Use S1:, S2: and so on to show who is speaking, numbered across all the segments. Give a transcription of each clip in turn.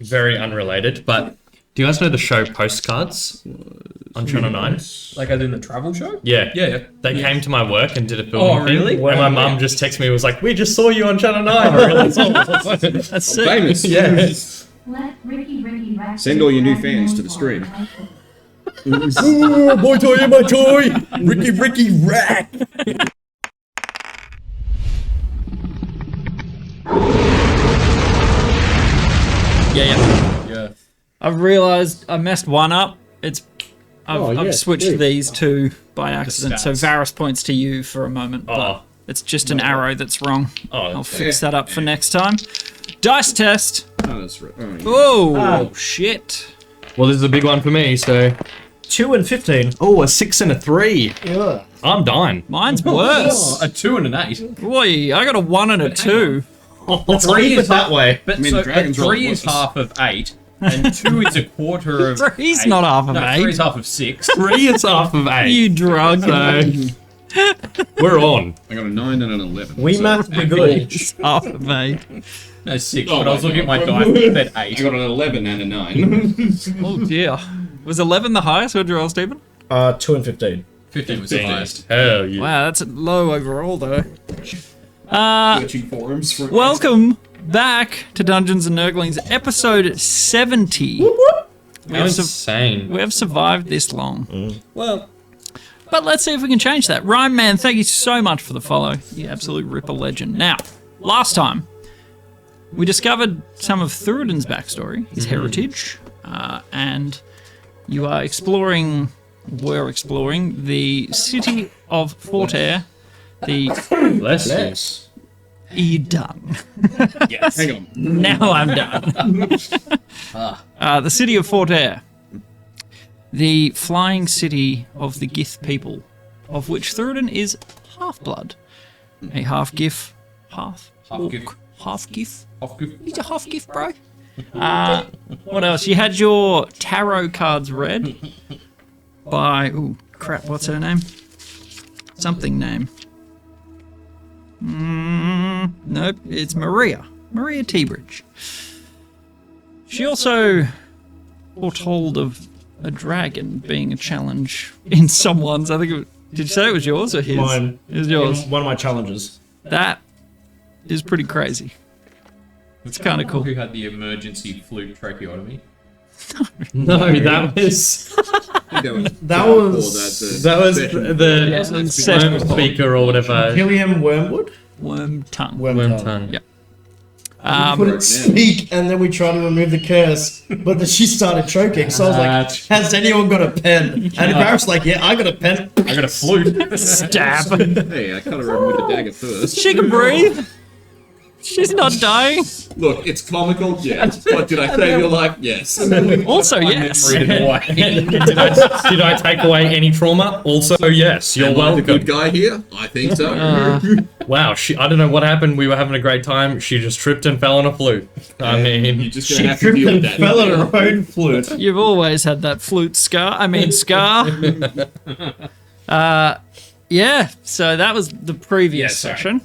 S1: very unrelated, but do you guys know the show Postcards on Channel 9?
S2: Like as in the travel show?
S1: Yeah.
S2: Yeah.
S1: They came to my work and did a filming thing.
S2: Really?
S1: And my mum just texted me and was like, we just saw you on Channel 9. Really?
S3: That's sick.
S4: Famous.
S1: Yeah.
S5: Let Rikki Rikki REKT
S4: Send all your new fans to the stream.
S1: Ooh, boy toy in my toy! Rikki Rikki REKT!
S2: Yeah.
S3: I've realised I messed one up. I've switched these two by accident, so
S2: stats.
S3: Varus points to you for a moment, but it's just an arrow that's wrong. I'll fix that up for next time. Dice test.
S4: Oh, that's right.
S3: Oh, shit.
S1: Well, this is a big one for me, so...
S6: 2 and 15.
S1: Oh, a 6 and a 3.
S6: Yeah.
S1: I'm dying.
S3: Mine's worse.
S2: A 2 and an 8.
S3: Boy, I got a 1 and a 2.
S1: Let's keep it that way.
S2: But,
S4: I mean,
S2: so,
S4: Dragon's
S2: but
S4: Roll
S2: 3 is
S4: was.
S2: half of 8, and 2 is a quarter of
S3: 3's
S2: 8.
S3: not half of
S2: No,
S3: 8.
S2: 3 is half of 6.
S1: 3 is half of 8.
S3: You drug.
S1: So, we're on.
S4: I got a 9 and an 11.
S6: We
S4: so
S6: math be good.
S3: Half of 8.
S2: No, 6,
S4: Oh,
S2: but I was
S4: my
S2: looking at my
S4: God.
S2: dice and it said
S4: I
S2: 8.
S4: got an 11 and a 9.
S3: Oh dear. Was 11 the highest? What did you roll, Stephen?
S6: 2 and 15.
S2: 15 was the highest.
S1: Hell yeah.
S3: Wow, that's low overall though.
S4: Searching forums for
S3: Welcome back to Dungeons and Nurglings, episode 70. We have,
S1: Insane.
S3: we have survived this long.
S1: Well,
S3: But let's see if we can change that. Rhyme Man, thank you so much for the follow. You absolute ripper legend. Now, last time, we discovered some of Thuridon's backstory, his heritage, and you are exploring the city of Fortaare, the
S1: bless you.
S3: you done.
S2: Yes.
S4: Hang on.
S3: Now I'm done. The city of Fortaare, the flying city of the Gith people, of which Thuridon is half-blood. A half-Gith,
S2: Half-Gith.
S3: half-Gith.
S2: Half-Gith.
S3: He's a half-Gith, bro. What else? You had your tarot cards read by... Ooh, crap, what's her name? Something name. Nope, it's Maria. Maria T-Bridge. She also foretold of a dragon being a challenge in someone's... I think it was, did you say it was yours or his?
S6: Mine.
S3: It was yours.
S6: One of my challenges.
S3: That is pretty crazy. It's kind of cool.
S2: Who had the emergency flute tracheotomy?
S1: No, that was
S6: That was
S1: the
S3: session.
S1: speaker or whatever.
S6: Helium Wormwood?
S3: Worm tongue.
S1: Worm tongue.
S3: Yeah.
S6: Couldn't speak, and then we tried to remove the curse, but then she started choking. So I was like, "Has anyone got a pen?" And Barrett's like, "Yeah, I got a pen."
S2: I got a flute.
S3: Stab.
S4: Hey, I cut her with the dagger first.
S3: She can breathe. She's not dying.
S4: Look, it's comical, yes. What did I save your life? Yes.
S3: Also, yes.
S1: did I take away any trauma? Also, yes. You're
S4: Am I the good
S1: welcome.
S4: guy here? I think so.
S1: Wow, I don't know what happened. We were having a great time. She just tripped and fell on a flute. I
S4: You're
S1: mean,
S4: just
S6: She
S4: gonna have to
S6: tripped
S4: deal with
S6: and
S4: that.
S6: fell on her own flute.
S3: You've always had that flute scar. Yeah, so that was the previous session.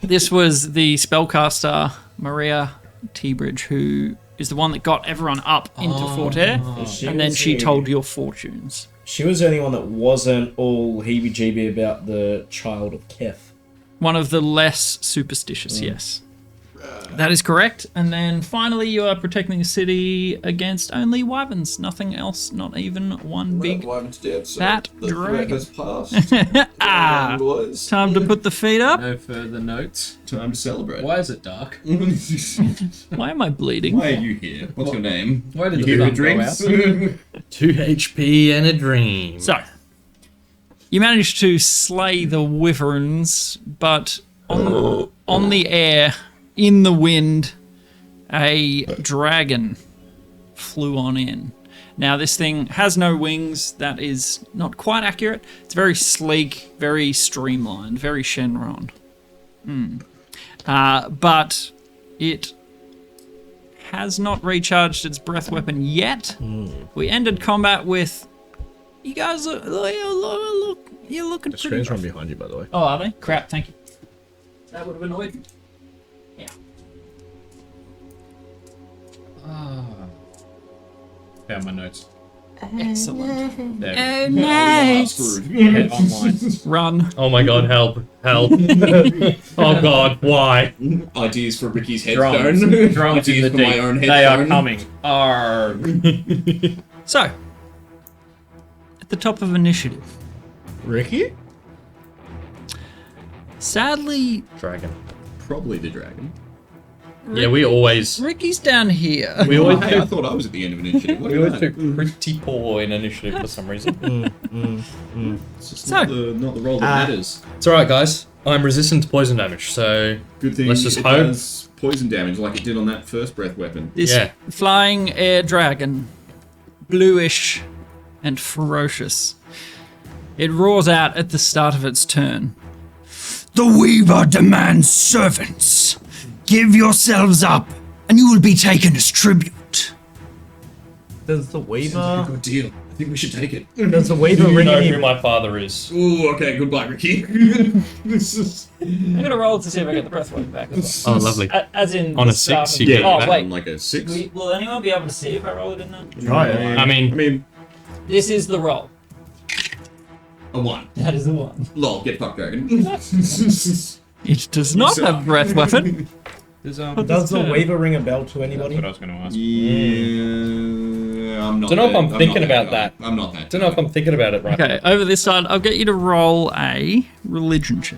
S3: This was the spellcaster Maria T-Bridge, who is the one that got everyone up into Fortaire, and then she told your fortunes.
S6: She was the only one that wasn't all heebie-jeebie about the child of Keth.
S3: One of the less superstitious, yes. That is correct. And then finally, you are protecting the city against only wyverns. Nothing else, not even one big fat dragon. Ah,
S4: boys.
S3: time to put the feet up.
S2: No further notes.
S4: Time to celebrate.
S2: Why is it dark?
S3: Why am I bleeding?
S4: Why are you here? What's your name?
S2: Why did
S4: You
S2: the
S4: here
S2: sun
S4: for
S2: go
S4: drinks?
S2: out?
S1: 2 HP and a dream.
S3: So, you managed to slay the wyverns, but on the air, in the wind, a dragon flew on in. Now, this thing has no wings. That is not quite accurate. It's very sleek, very streamlined, very Shenron. But it has not recharged its breath weapon yet. We ended combat with... You guys look you're looking pretty rough.
S6: from behind you, by the way.
S3: Oh, are they? Crap, thank you. That would have annoyed me. Yeah.
S2: found my notes.
S3: Excellent.
S2: There.
S3: No.
S2: Head online.
S3: Run.
S1: Oh my god, help. Help. Oh god, why?
S4: Ideas for Ricky's
S2: Drums.
S4: headstone.
S2: Drums in
S4: Ideas
S2: the
S4: for my
S2: deep.
S4: own
S2: They are
S4: headstone.
S2: coming. Arrgh.
S3: So, at the top of initiative,
S6: Ricky?
S3: sadly,
S1: Dragon.
S4: Probably the dragon.
S1: Yeah, we always
S3: Ricky's down here.
S1: we always
S4: Hey, I
S1: do,
S4: thought I was at the end of initiative. What
S1: we
S4: do you
S1: always do pretty poor in initiative for some reason.
S4: It's just
S3: So-
S4: not the role that matters.
S1: It's alright guys. I'm resistant to poison damage, so
S4: Good thing
S1: let's just
S4: it
S1: hope.
S4: does poison damage like it did on that first breath weapon.
S3: This
S1: Yeah.
S3: flying air dragon, bluish and ferocious. It roars out at the start of its turn. The Weaver demands servants. Give yourselves up, and you will be taken as tribute.
S6: Does the Weaver...
S4: Good deal. I think we should take it.
S6: Does the Weaver
S1: You
S6: ring
S1: know
S6: any...
S1: who my father is.
S4: Ooh, okay, goodbye, Ricky. This is
S3: I'm gonna roll to see if I get the breath weapon back.
S1: Oh, lovely.
S3: As in
S1: On a
S3: the start
S1: 6,
S3: of-
S1: you get
S3: Oh
S1: that.
S3: wait,
S4: like a 6.
S3: will anyone be able to see if I roll it in there?
S1: I mean,
S3: This is the roll.
S4: A 1.
S3: That is the one.
S4: Lol, get fucked, dragon.
S3: It does not have breath weapon.
S2: Does
S6: Does the Weaver ring a bell to anybody?
S2: That's what I was going to ask.
S4: Yeah, I'm not.
S1: Dunno if
S4: that-
S1: I'm thinking
S4: not
S1: about
S4: guy.
S1: that.
S4: I'm not that.
S1: don't know if I'm thinking about it right.
S3: Okay, over this side, I'll get you to roll a religion check.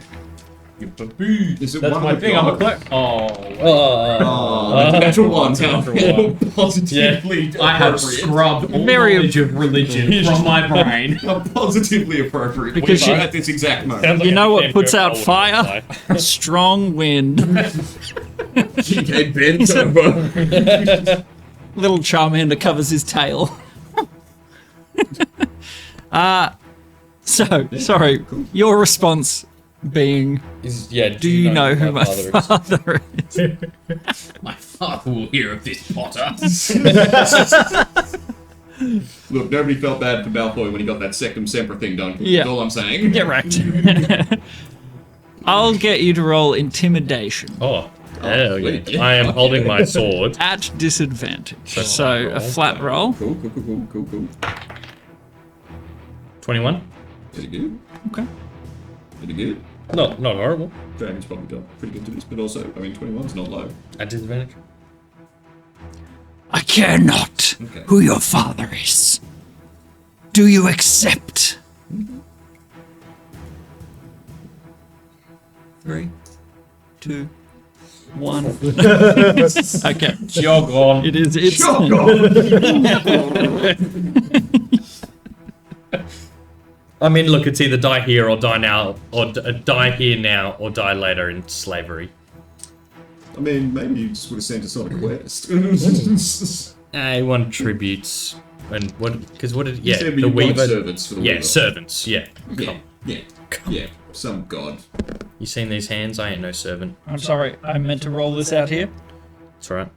S4: Is it
S2: That's
S4: one
S2: my
S4: with
S2: thing. I'm a
S4: God?
S2: clerk. Oh.
S4: Oh, that's a natural one.
S2: Natural
S4: How
S2: one.
S4: positively
S2: I have
S4: appropriate.
S2: scrubbed all
S3: Very-
S2: knowledge of religion from my brain.
S4: How positively appropriate.
S3: Because
S4: We are
S3: you-
S4: at this exact moment.
S1: Sounds like
S3: You know
S1: a
S3: what
S1: damn
S3: puts
S1: good
S3: out
S1: roll
S3: fire?
S1: would
S3: Strong wind.
S4: GK bent over.
S3: Little Charmander covers his tail. Sorry. Your response being,
S1: Yeah,
S3: do you know who my father is?
S2: My father will hear of this, Potter.
S4: Look, nobody felt bad for Malfoy when he got that Sectum Sempra thing done.
S3: Yeah.
S4: That's all I'm saying.
S3: Get wrecked. I'll get you to roll intimidation
S1: Oh, hell yeah.
S4: sweet.
S1: I am holding my sword.
S3: at disadvantage. So a flat roll.
S4: Cool.
S1: 21.
S4: Pretty good.
S3: Okay.
S4: Pretty good.
S1: Not horrible.
S4: Dragon's probably done pretty good to this, but also, 21's not low.
S1: At disadvantage.
S3: I care not
S4: Okay.
S3: who your father is. Do you accept? 3, 2, 1. Okay.
S2: Jog on.
S3: It is. It's.
S1: I mean, look, it's either die here or die now, or die here now or die later in slavery.
S4: I mean, maybe you just would have sent us on a quest.
S1: I want tributes. And what? Because what did?
S4: You
S1: Yeah,
S4: said
S1: the
S4: you wanted
S1: Weaver.
S4: servants for the
S1: Yeah,
S4: Weaver.
S1: servants. Yeah.
S4: Yeah. Some god.
S1: You seen these hands? I ain't no servant.
S3: I'm sorry. I meant to roll this out here.
S1: That's right.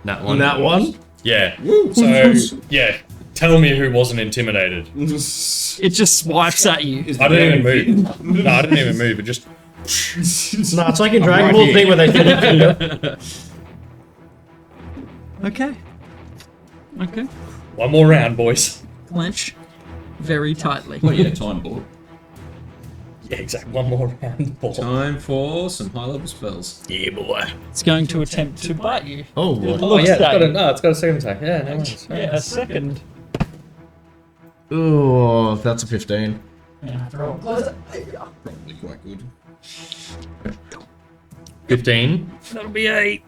S1: That one.
S6: That one?
S1: Yeah.
S4: Woo.
S1: So yeah, tell me who wasn't intimidated.
S3: It just swipes at you.
S4: Is
S1: I
S4: the
S1: didn't
S4: dragon
S1: even move. No, I didn't even move. It just.
S6: No, it's like a Dragon Ball thing where they fit it finger.
S3: Okay. Okay.
S1: One more round, boys.
S3: Clench very tightly.
S4: Oh yeah, time board.
S1: Yeah, exactly. One more round, boy.
S2: Time for some high-level spells.
S1: Yeah, boy.
S3: It's going to attempt to bite you.
S6: Oh, Lord.
S1: Oh yeah,
S3: Looks
S1: it's got a second attack. Yeah, no worries.
S3: Yeah, a second.
S6: Ooh, that's a 15.
S4: Probably quite good.
S1: 15.
S3: That'll be a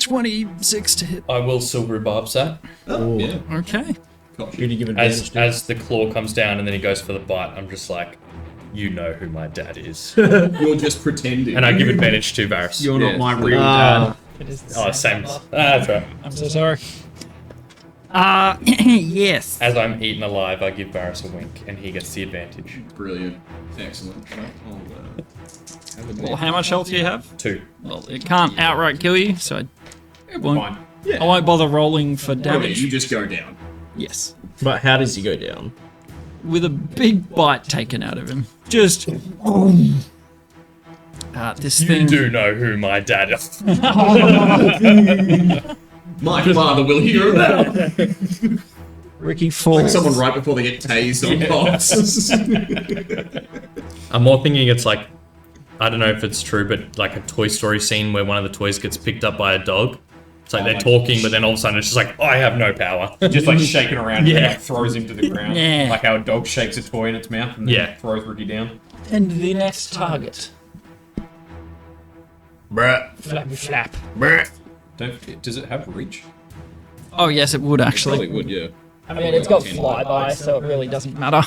S3: 26 to hit.
S1: I will silver barbs that.
S4: Oh, yeah.
S3: Okay.
S6: Who do you give advantage to?
S1: As the claw comes down and then he goes for the bite, I'm just like, you know who my dad is.
S4: You're just pretending.
S1: And I give advantage to Varys.
S2: You're
S4: Yes.
S2: not my real dad.
S3: It is the
S1: Oh, same. That's right.
S3: I'm so sorry. Yes.
S1: As I'm eaten alive, I give Varys a wink and he gets the advantage.
S4: Brilliant. Excellent. Right, I'll, have a
S3: Well, how much health do you have?
S1: 2.
S3: Well, it can't outright kill you, so I won't,
S2: Fine.
S3: I won't bother rolling for
S4: Yeah,
S3: damage.
S4: you just go down.
S3: Yes.
S6: But how does he go down?
S3: With a big bite taken out of him. Just This
S1: You
S3: thing.
S1: do know who my dad is.
S4: My father will hear of that.
S3: Rikki falls.
S4: Like someone right before they get tased on box.
S1: I'm more thinking it's like, I don't know if it's true, but like a Toy Story scene where one of the toys gets picked up by a dog. It's like they're talking, but then all of a sudden it's just like, I have no power.
S2: Just like shaking around
S1: Yeah.
S2: and like throws him to the ground.
S3: Yeah.
S2: Like how a dog shakes a toy in its mouth and then
S1: Yeah.
S2: throws Rikki down.
S3: And the next target.
S4: Bruh.
S3: Flappy flap.
S4: Bruh.
S2: Does it have reach?
S3: Oh yes, it would
S4: Probably
S3: actually.
S4: would, yeah.
S3: I mean, it's got flyby, so it really doesn't matter.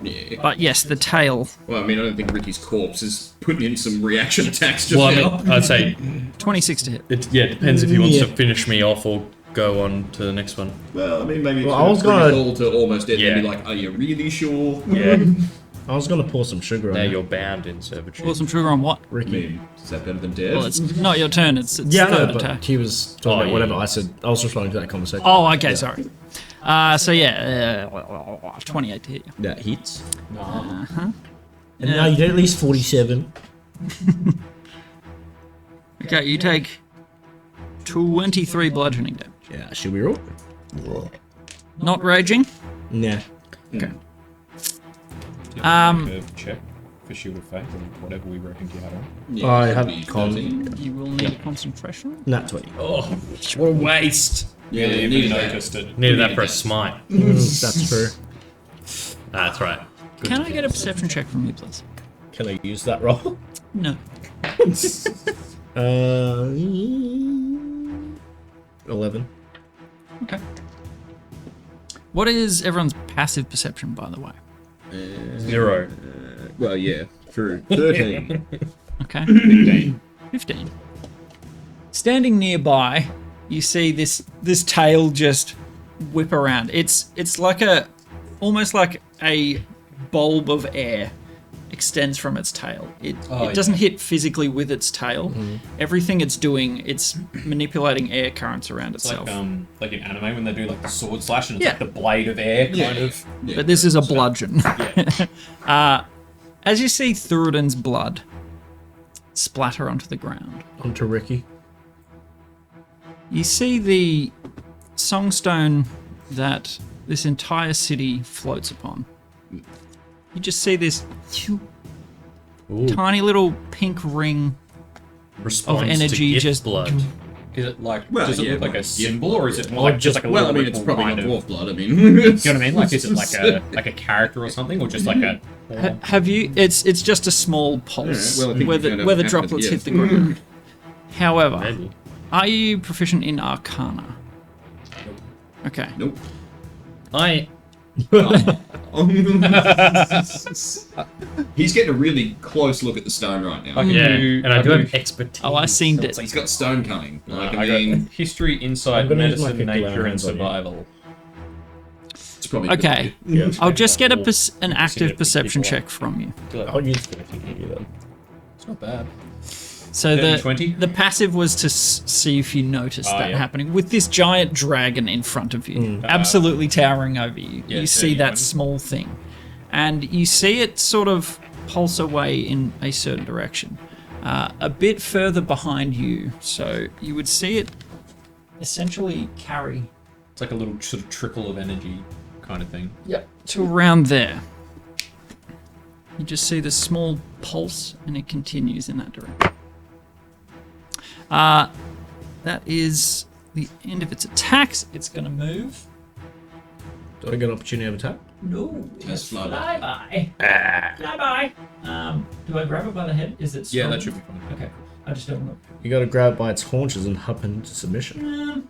S4: Yeah.
S3: But yes, the tail.
S4: Well, I mean, I don't think Ricky's corpse is putting in some reaction attacks just
S1: Well, I
S4: now.
S1: mean, I'd say
S3: 26 to hit.
S1: it depends if he wants to finish me off or go on to the next one.
S4: Well, I mean, maybe
S6: Well, I was gonna-
S4: all to almost dead and be
S1: Yeah.
S4: like, are you really sure?
S1: Yeah.
S6: I was gonna pour some sugar on
S1: Now
S6: it.
S1: you're bound in servitude.
S3: Pour some sugar on what?
S4: I mean, is that better than dead?
S3: Well, it's not your turn. It's
S6: Yeah, I know,
S3: third
S6: but
S3: attack.
S6: he was talking
S1: Oh,
S6: about
S1: yeah.
S6: whatever I said. I was responding to that conversation.
S3: Oh, okay, sorry. So yeah, 28 to hit you.
S6: That hits.
S3: Uh-huh.
S6: And now you get at least 47.
S3: Okay, you take 23 bludgeoning damage.
S6: Yeah, should we roll?
S3: Not raging.
S6: Nah.
S2: Curve check for Shield of Faith or whatever we reckon you had on.
S4: Yeah,
S6: I
S4: it
S6: have
S4: should be
S6: con.
S4: 13.
S3: You will need a concentration.
S6: Nat 20.
S1: Oh, what a waste.
S4: Yeah,
S2: you
S4: you
S2: even
S4: needed that.
S2: noticed it.
S1: Needed that for a smite.
S6: That's true.
S1: That's right.
S3: Can I get a perception check from you, please?
S6: Can I use that roll?
S3: No.
S6: 11.
S3: Okay. What is everyone's passive perception, by the way?
S1: 0.
S4: Well, yeah, true. 13.
S3: Okay.
S2: 15.
S3: 15. Standing nearby, you see this tail just whip around. It's like almost like a bulb of air extends from its tail. It doesn't hit physically with its tail. Everything it's doing, it's manipulating air currents around
S2: It's
S3: itself.
S2: like in anime when they do like the sword slash and it's
S3: Yeah.
S2: like the blade of air kind of.
S4: Yeah.
S3: But this is a bludgeon.
S2: Yeah.
S3: As you see Thuridin's blood splatter onto the ground,
S6: Onto Ricky.
S3: you see the songstone that this entire city floats upon. You just see this tiny little pink ring.
S1: Response
S3: energy
S1: to if
S3: just-
S1: blood.
S2: Is it like
S4: Well,
S2: does it
S4: yeah,
S2: look like
S4: well,
S2: a symbol or is it more
S6: Or
S2: like just like a
S4: Well, I
S2: little
S4: mean, it's
S2: ripple
S4: probably
S2: kind
S4: not
S2: of-
S4: dwarf blood, I mean.
S2: You know what I mean? Like is it like a character or something or just like a
S3: Have you? It's just a small pulse
S4: Yeah, well, I think
S3: where
S4: we
S3: the
S4: found out
S3: where the
S4: what
S3: droplets
S4: happened,
S3: hit the ground. However,
S1: Maybe.
S3: are you proficient in Arcana? Okay.
S4: Nope.
S1: I
S4: He's getting a really close look at the stone right now.
S2: Okay.
S1: yeah,
S2: do-
S1: and I
S2: I
S1: do
S2: do-
S1: have expertise.
S3: Oh, I seen it.
S4: He's got stone cunning. Like,
S2: I
S4: I
S2: got
S4: mean,
S2: history, insight,
S6: I'm gonna use my
S2: medicine,
S6: 50
S2: nature, and
S6: rounds on you.
S2: survival.
S4: it's probably a good
S3: Okay.
S4: idea.
S3: I'll just get an
S1: Seen
S3: active
S1: it
S3: perception
S1: before.
S3: check from you.
S6: I'll use 50 then.
S2: It's not bad.
S3: So
S2: Dirty
S3: the
S2: 20?
S3: the passive was to see if you noticed
S2: Oh,
S3: that
S2: yeah.
S3: happening with this giant dragon in front of you, absolutely towering over you.
S2: Yeah,
S3: you see
S2: dirty
S3: that
S2: 20.
S3: small thing, and you see it sort of pulse away in a certain direction, a bit further behind you. So you would see it essentially carry
S2: It's like a little sort of trickle of energy kind of thing.
S3: to around there. You just see the small pulse, and it continues in that direction. That is the end of its attacks. It's going to move.
S6: Do I get an opportunity of attack?
S3: No,
S4: Yes, fly
S3: fly by. Fly by. Do I grab it by the head? Is it
S2: Yeah,
S3: strong?
S2: that should be fine.
S3: Okay, I just don't know.
S6: You gotta grab it by its haunches and hop into submission.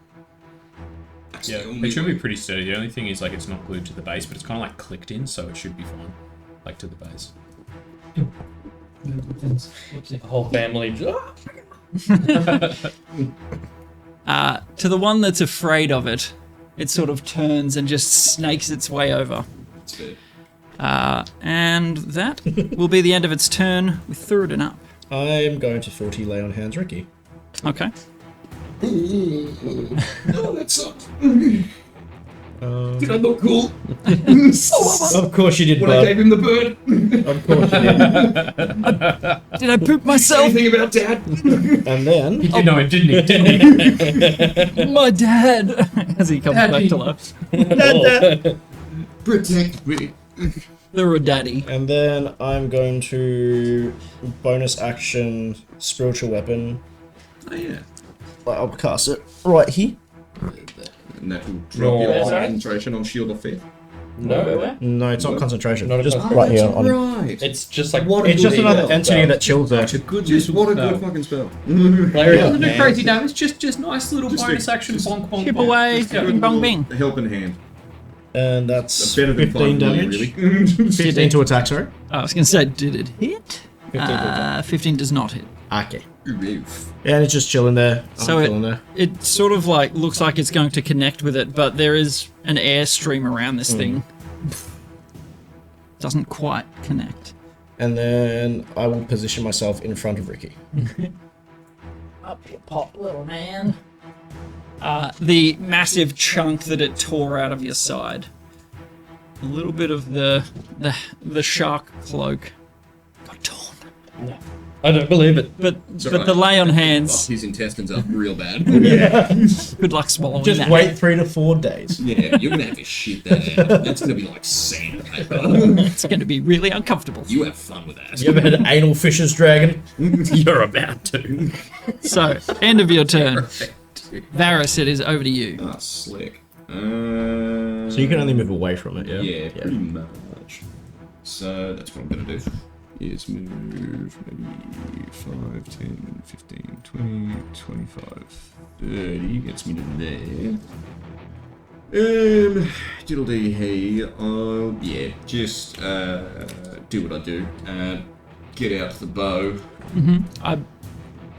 S4: That's
S2: Yeah,
S4: the only
S2: it should
S4: way.
S2: be pretty steady. The only thing is like it's not glued to the base, but it's kind of like clicked in, so it should be fine. Like to the base.
S1: The whole family.
S3: To the one that's afraid of it, it sort of turns and just snakes its way over.
S4: That's fair.
S3: And that will be the end of its turn with Thuridin up.
S6: I'm going to 40 lay on hands Ricky.
S3: Okay.
S4: Oh, that sucks. Did I look cool?
S6: Of course you did,
S4: When I
S6: bud.
S4: gave him the bird?
S6: Of course you did.
S3: Did I poop myself?
S4: Anything about Dad?
S6: And then...
S2: He did know it, didn't he?
S3: My dad! As he comes back to life.
S4: Protect me.
S3: They're a daddy.
S6: And then I'm going to bonus action spiritual weapon.
S4: Oh, yeah.
S6: I'll cast it right here.
S4: And that will drop your
S1: No.
S4: concentration on Shield of Faith.
S1: No.
S6: No, it's not concentration.
S1: Not a
S6: just
S1: concentration.
S6: right here. On,
S4: Right.
S1: It's just like
S6: it's just another entity that chills there.
S4: What a good fucking spell.
S2: Doesn't do crazy damage, just nice little bonus action bonk bonk.
S3: Chip
S2: bonk.
S3: away,
S2: Yeah.
S3: bing bong bing.
S4: A helping hand.
S6: And that's
S4: Better than
S6: 15
S4: 5 million,
S6: damage.
S4: really.
S6: 15 to attack, sorry.
S3: I was gonna say, did it hit?
S6: 15 to attack.
S3: 15 does not hit.
S6: Okay.
S4: Oof.
S6: Yeah, and it's just chilling there.
S3: So
S6: I'm chilling there.
S3: it sort of like looks like it's going to connect with it, but there is an airstream around this thing. Doesn't quite connect.
S6: And then I will position myself in front of Rikki.
S3: Up you pop, little man. The massive chunk that it tore out of your side. A little bit of the shark cloak got torn.
S1: I don't believe it.
S3: But
S4: alright.
S3: the lay on
S4: Fuck
S3: hands.
S4: his intestines up real bad.
S3: Good luck swallowing
S6: Just
S3: that.
S6: wait 3 to 4 days.
S4: Yeah, you're gonna have to shit that out. That's gonna be like sandpaper.
S3: It's going to be really uncomfortable.
S4: You have fun with that.
S6: You ever had anal fishes, dragon?
S1: You're about to.
S3: So, end of your turn. Varys, it is over to you.
S4: Ah, slick.
S6: So you can only move away from it, yeah?
S4: Yeah, pretty much. So that's what I'm gonna do. Is move maybe 5, 10, 15, 20, 25, 30. Gets me to there. Diddle-dee hey. Yeah, just do what I do. Get out the bow.
S3: I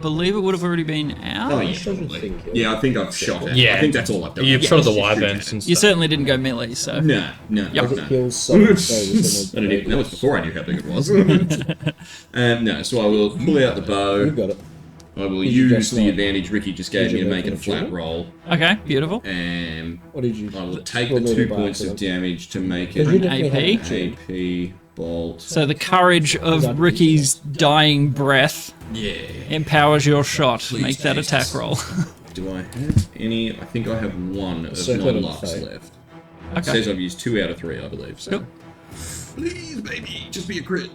S3: believe it would have already been out.
S4: Oh yeah, probably. Yeah, I think I've shot it.
S1: Yeah.
S4: I think that's all I've done.
S1: You've
S4: Yeah,
S1: shot the
S4: just shoot
S1: wyverns
S4: at
S1: and
S4: it.
S3: You
S1: stuff.
S3: certainly didn't go melee, so.
S4: No.
S3: Yep.
S4: No.
S6: Kills so
S4: I didn't even know it before I knew how big it was. No, so I will pull out the bow.
S6: You got it.
S4: I will
S6: Did you
S4: use
S6: just
S4: the
S6: like-
S4: advantage Rikki just gave
S6: did
S4: me
S6: you
S4: to
S6: make
S4: make it a
S6: an
S4: flat
S6: achievement?
S4: roll.
S3: Okay, beautiful.
S4: And
S6: What did you?
S4: I will take the 2 points of damage to make it
S6: Because you
S4: an
S6: definitely
S3: AP.
S6: had an achievement.
S4: AP bolt.
S3: So the courage of Ricky's dying breath
S4: Yeah.
S3: empowers your shot.
S4: Please,
S3: Make that
S4: Jesus.
S3: attack roll.
S4: Do I have any? I think I have 1 of
S6: Circle it on the
S4: non-lux
S6: side.
S4: left. It
S3: Okay.
S4: says I've used 2 out of 3, I believe. So.
S3: Cool.
S4: Please, baby, just be a crit.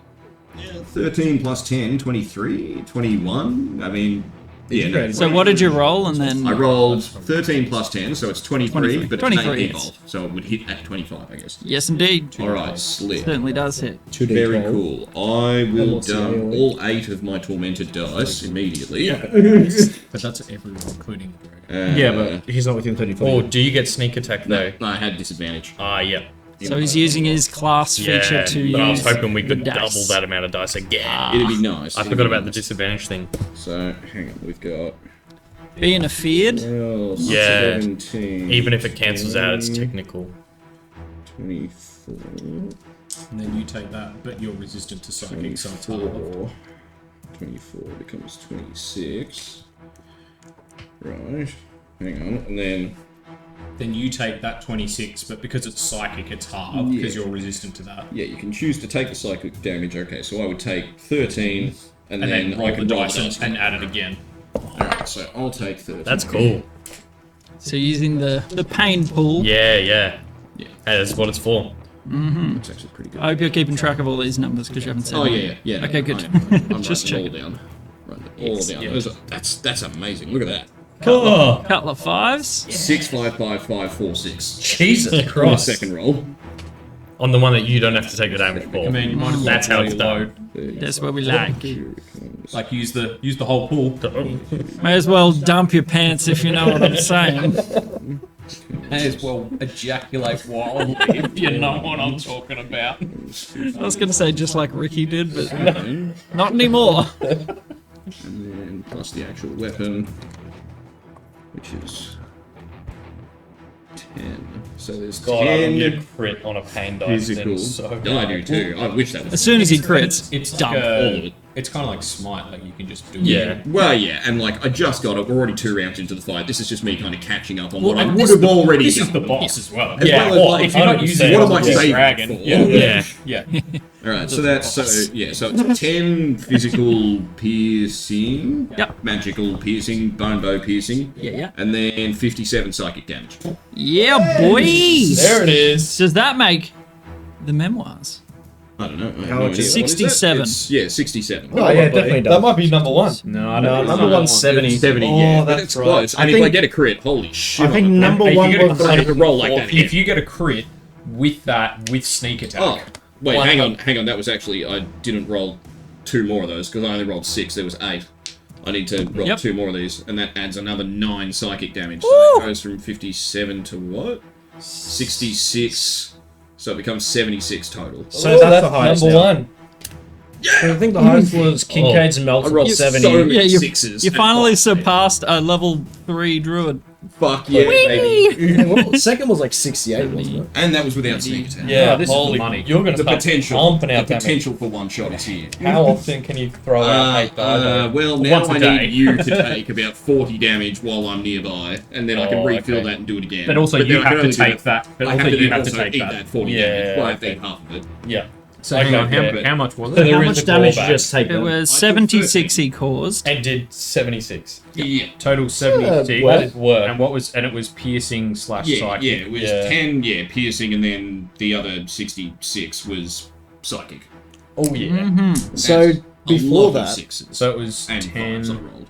S4: Yeah, 13 plus 10, 23, 21. I mean, yeah, no.
S3: So what did you roll and then?
S4: I rolled 13 plus 10, so it's 23, but it's an
S3: 23
S4: AP
S3: hits.
S4: bolt, so it would hit at 25, I guess.
S3: Yes, indeed.
S4: Alright, slick.
S3: Certainly does hit.
S6: 2d12.
S4: Very cool. I will
S6: what's the
S4: dump
S6: AoE?
S4: all 8 of my tormented dice immediately.
S2: But that's everyone, including the dragon.
S6: Yeah, but he's not within 30 feet.
S1: Or do you get sneak attack though?
S4: No, I had disadvantage.
S1: Ah, yeah.
S3: So he's using his class feature
S1: Yeah,
S3: to
S1: but I was
S3: use
S1: hoping we could
S3: the dice.
S1: double that amount of dice again.
S4: It'd be nice.
S1: I
S4: it'd
S1: forgot
S4: be
S1: about the
S4: nice.
S1: disadvantage thing.
S4: So, hang on, we've got
S3: Being afeared.
S4: 12,
S1: Yeah.
S4: 17,
S1: Even if it cancels out, it's technical.
S4: 24,
S2: And then you take that, but you're resistant to psychic, so it's harder.
S4: 24 becomes 26. Right. Hang on, and then
S2: Then you take that 26, but because it's psychic, it's hard, because you're resistant to that.
S4: yeah, you can choose to take the psychic damage. Okay, so I would take 13, and,
S2: And then roll
S4: I
S2: the
S4: can roll
S2: dice and add it again.
S4: Alright, so I'll take 13.
S1: That's cool.
S3: So using the pain pool.
S1: Yeah, yeah.
S4: Yeah,
S1: Hey, that's what it's for.
S4: that's actually pretty good.
S3: I hope you're keeping track of all these numbers because you haven't said
S4: Oh
S3: them.
S4: yeah.
S3: Okay, good.
S4: I'm
S3: Just
S4: writing it
S3: checking.
S4: all down. Writing it all down.
S1: yeah.
S4: That's amazing. Look at that.
S1: Oh,
S3: Couple of fives.
S4: 6, 5, 5, 5, 4, 6.
S1: Jesus
S4: On the
S1: Christ.
S4: second roll.
S1: On the one that you don't have to take the damage for.
S2: I mean, you might as well
S1: That's how
S2: roll
S1: it's
S2: your
S1: done.
S2: load.
S3: That's what we like.
S2: Like use the whole pool.
S3: May as well dump your pants if you know what I'm saying.
S2: May as well ejaculate wildly if you know what I'm talking about.
S3: I was going to say just like Ricky did, but not anymore.
S4: And then plus the actual weapon, which is 10. So there's
S1: God, I
S4: 10
S1: need a crit on a pain dice.
S4: physical.
S1: Then so
S4: I do too. I wish that was
S3: As soon as he crits,
S2: It's
S3: dump.
S2: like
S4: all of it.
S2: It's kind of like Smite, like you can just do
S1: Yeah.
S2: it.
S4: Well, yeah, and like I just got it. We're already 2 rounds into the fight. This is just me kind of catching up on what I would have already
S2: This
S4: done.
S2: is the boss as well.
S4: As
S1: Yeah.
S4: well as,
S2: Well,
S4: like,
S2: if you're not using
S4: what am I
S2: it,
S4: saving
S2: dragon?
S4: for?
S2: Yeah.
S1: Yeah.
S2: Yeah.
S4: All right, so that's so it's 10 physical piercing,
S3: Yep.
S4: magical piercing, bone bow piercing,
S3: Yeah.
S4: and then 57 psychic damage.
S3: Yeah, boys.
S1: There it is.
S3: Does that make the memoirs?
S4: I don't know. I have
S6: How
S4: no
S6: much
S4: idea.
S6: is
S4: What is that?
S3: 67.
S4: It's- Yeah, 67.
S6: Oh, yeah, definitely does.
S7: That might be number one.
S2: No, I
S6: No,
S2: don't
S6: number one's 70.
S4: 70,
S7: Oh,
S4: yeah, but
S7: that's
S4: it's
S7: right.
S4: close. And
S6: I
S4: if
S6: think-
S4: I get a crit, holy shit!
S6: I think
S4: on the
S6: number
S2: If you
S6: one
S2: get a
S6: was
S4: I
S2: crit,
S4: have to roll like that.
S2: if you get a crit with that, with sneak attack.
S4: Oh, wait,
S1: One
S4: hang
S1: hundred.
S4: on. That was actually I didn't roll 2 more of those because I only rolled 6. There was 8. I need to roll
S3: Yep.
S4: 2 more of these, and that adds another 9 psychic damage. So that goes from 57 to what? 66. So it becomes 76 total.
S6: So that's the highest
S7: number
S6: now.
S7: one.
S6: I think the highest was Kincaid's and
S4: I
S6: Melton
S4: rolled
S6: with
S4: so
S6: 70.
S4: many
S3: Yeah, you,
S4: 6s.
S3: you
S4: and
S3: finally
S4: 5s.
S3: surpassed a level 3 druid.
S4: Fuck yeah, baby.
S6: Yeah, well, the second was like 68, wasn't it?
S4: And that was without sneak attack.
S7: Yeah,
S2: Oh, this is
S7: holy
S2: the money.
S7: You're going to
S4: The
S7: start
S4: potential.
S7: pumping
S4: The
S7: out damage.
S4: potential for one shot is here.
S7: How often can you throw out 8 die?
S4: Well, now
S2: Once a
S4: I
S2: day.
S4: need you to take about 40 damage while I'm nearby, and then I can
S7: Oh,
S4: refill
S7: okay.
S4: that and do it again.
S2: But also
S4: then
S2: you
S4: I can
S2: have to
S4: only do
S2: take that. But
S4: I
S2: also
S4: have to
S2: you
S4: then
S2: have to
S4: also
S2: take
S4: eat
S2: that.
S4: that 40
S7: Yeah,
S4: damage. Well, I have to
S7: okay.
S4: eat half of it.
S7: Yeah.
S2: So hang on,
S7: Okay.
S2: how much was
S6: So
S2: it?
S6: how
S7: there
S6: much
S7: is a
S6: damage did
S7: drawback.
S6: you just take
S3: It
S6: then?
S3: was
S4: took
S3: 76 he caused.
S7: And did 76.
S4: Yeah.
S2: Total 76.
S6: well,
S7: That is work.
S2: And what was it was piercing / psychic.
S4: Yeah, it was
S7: Yeah.
S4: 10, piercing, and then the other 66 was psychic.
S7: Oh, yeah.
S3: Mm-hmm.
S6: So
S4: That's a
S6: before
S4: lot of
S6: that,
S4: 6s.
S2: So it was
S4: and
S2: 10
S4: 5s I rolled.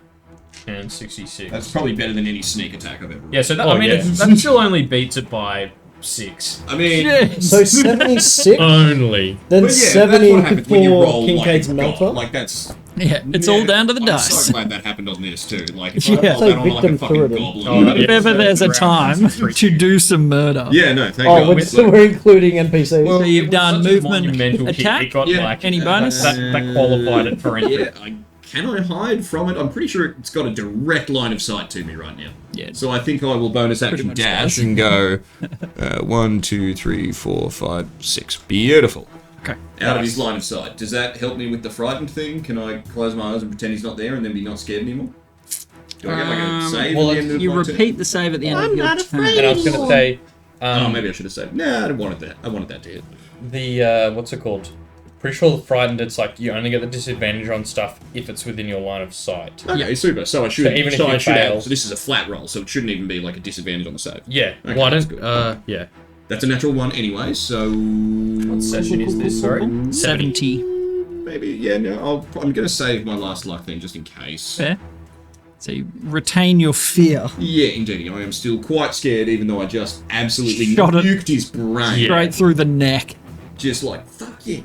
S2: and 66.
S4: That's probably better than any sneak attack I've ever rolled.
S2: Yeah, so that,
S7: Oh,
S2: I mean,
S7: yeah.
S2: that still only beats it by 6.
S4: I mean,
S3: Yes.
S6: so 76,
S1: Only.
S6: then
S4: but yeah,
S6: 70
S4: that's what happens when you
S6: before
S4: roll
S6: Kincaid's
S4: like
S6: and
S4: a god.
S6: Melton.
S4: Like that's
S3: Yeah, it's all down to the
S4: I'm
S3: dice.
S4: so glad that happened on this too. Like if
S3: Yeah.
S4: I rolled
S6: So
S4: that on like a
S6: victim
S4: fucking
S6: through it.
S4: goblin.
S2: Oh,
S3: If ever there's a time to do some murder.
S4: Yeah, no, thank
S6: Oh,
S4: God.
S6: we're including NPCs.
S4: Well,
S3: So you've
S2: It was
S3: done
S2: such a
S3: movement,
S2: monumental kick,
S3: attack,
S2: It got
S4: Yeah.
S2: like
S3: any bonus?
S2: that qualified it for entry.
S4: Yeah, can I hide from it? I'm pretty sure it's got a direct line of sight to me right now.
S3: Yeah.
S4: So I think I will bonus action
S3: much
S4: dash and go 1, 2, 3, 4, 5, 6. Beautiful.
S3: Okay.
S4: Out of his line of sight. Does that help me with the frightened thing? Can I close my eyes and pretend he's not there and then be not scared anymore? Do I get like a save
S7: well,
S4: at the end of
S3: You
S4: my turn?
S3: repeat the save at the end of your turn.
S7: And I was going to say,
S4: Oh, maybe I should have saved. Nah, I didn't want that. I wanted that to hit.
S7: the, what's it called? Pretty sure the frightened, it's like you only get the disadvantage on stuff if it's within your line of sight.
S4: Okay, super. So I should.
S7: So even if
S4: I
S7: you
S4: should
S7: fail-
S4: have. So this is a flat roll, so it shouldn't even be like a disadvantage on the save.
S7: Yeah.
S4: Okay,
S1: Why
S4: that's
S1: don't?
S4: good.
S1: Yeah.
S4: That's a natural one anyway. So
S2: What session is this, sorry?
S3: 70.
S4: maybe yeah. No, I'm gonna save my last luck thing just in case.
S3: Fair. So you retain your fear.
S4: Yeah, indeed. I am still quite scared, even though I just absolutely
S3: Shot it.
S4: nuked his brain.
S1: Yeah.
S3: Straight through the neck.
S4: Just like fuck yeah.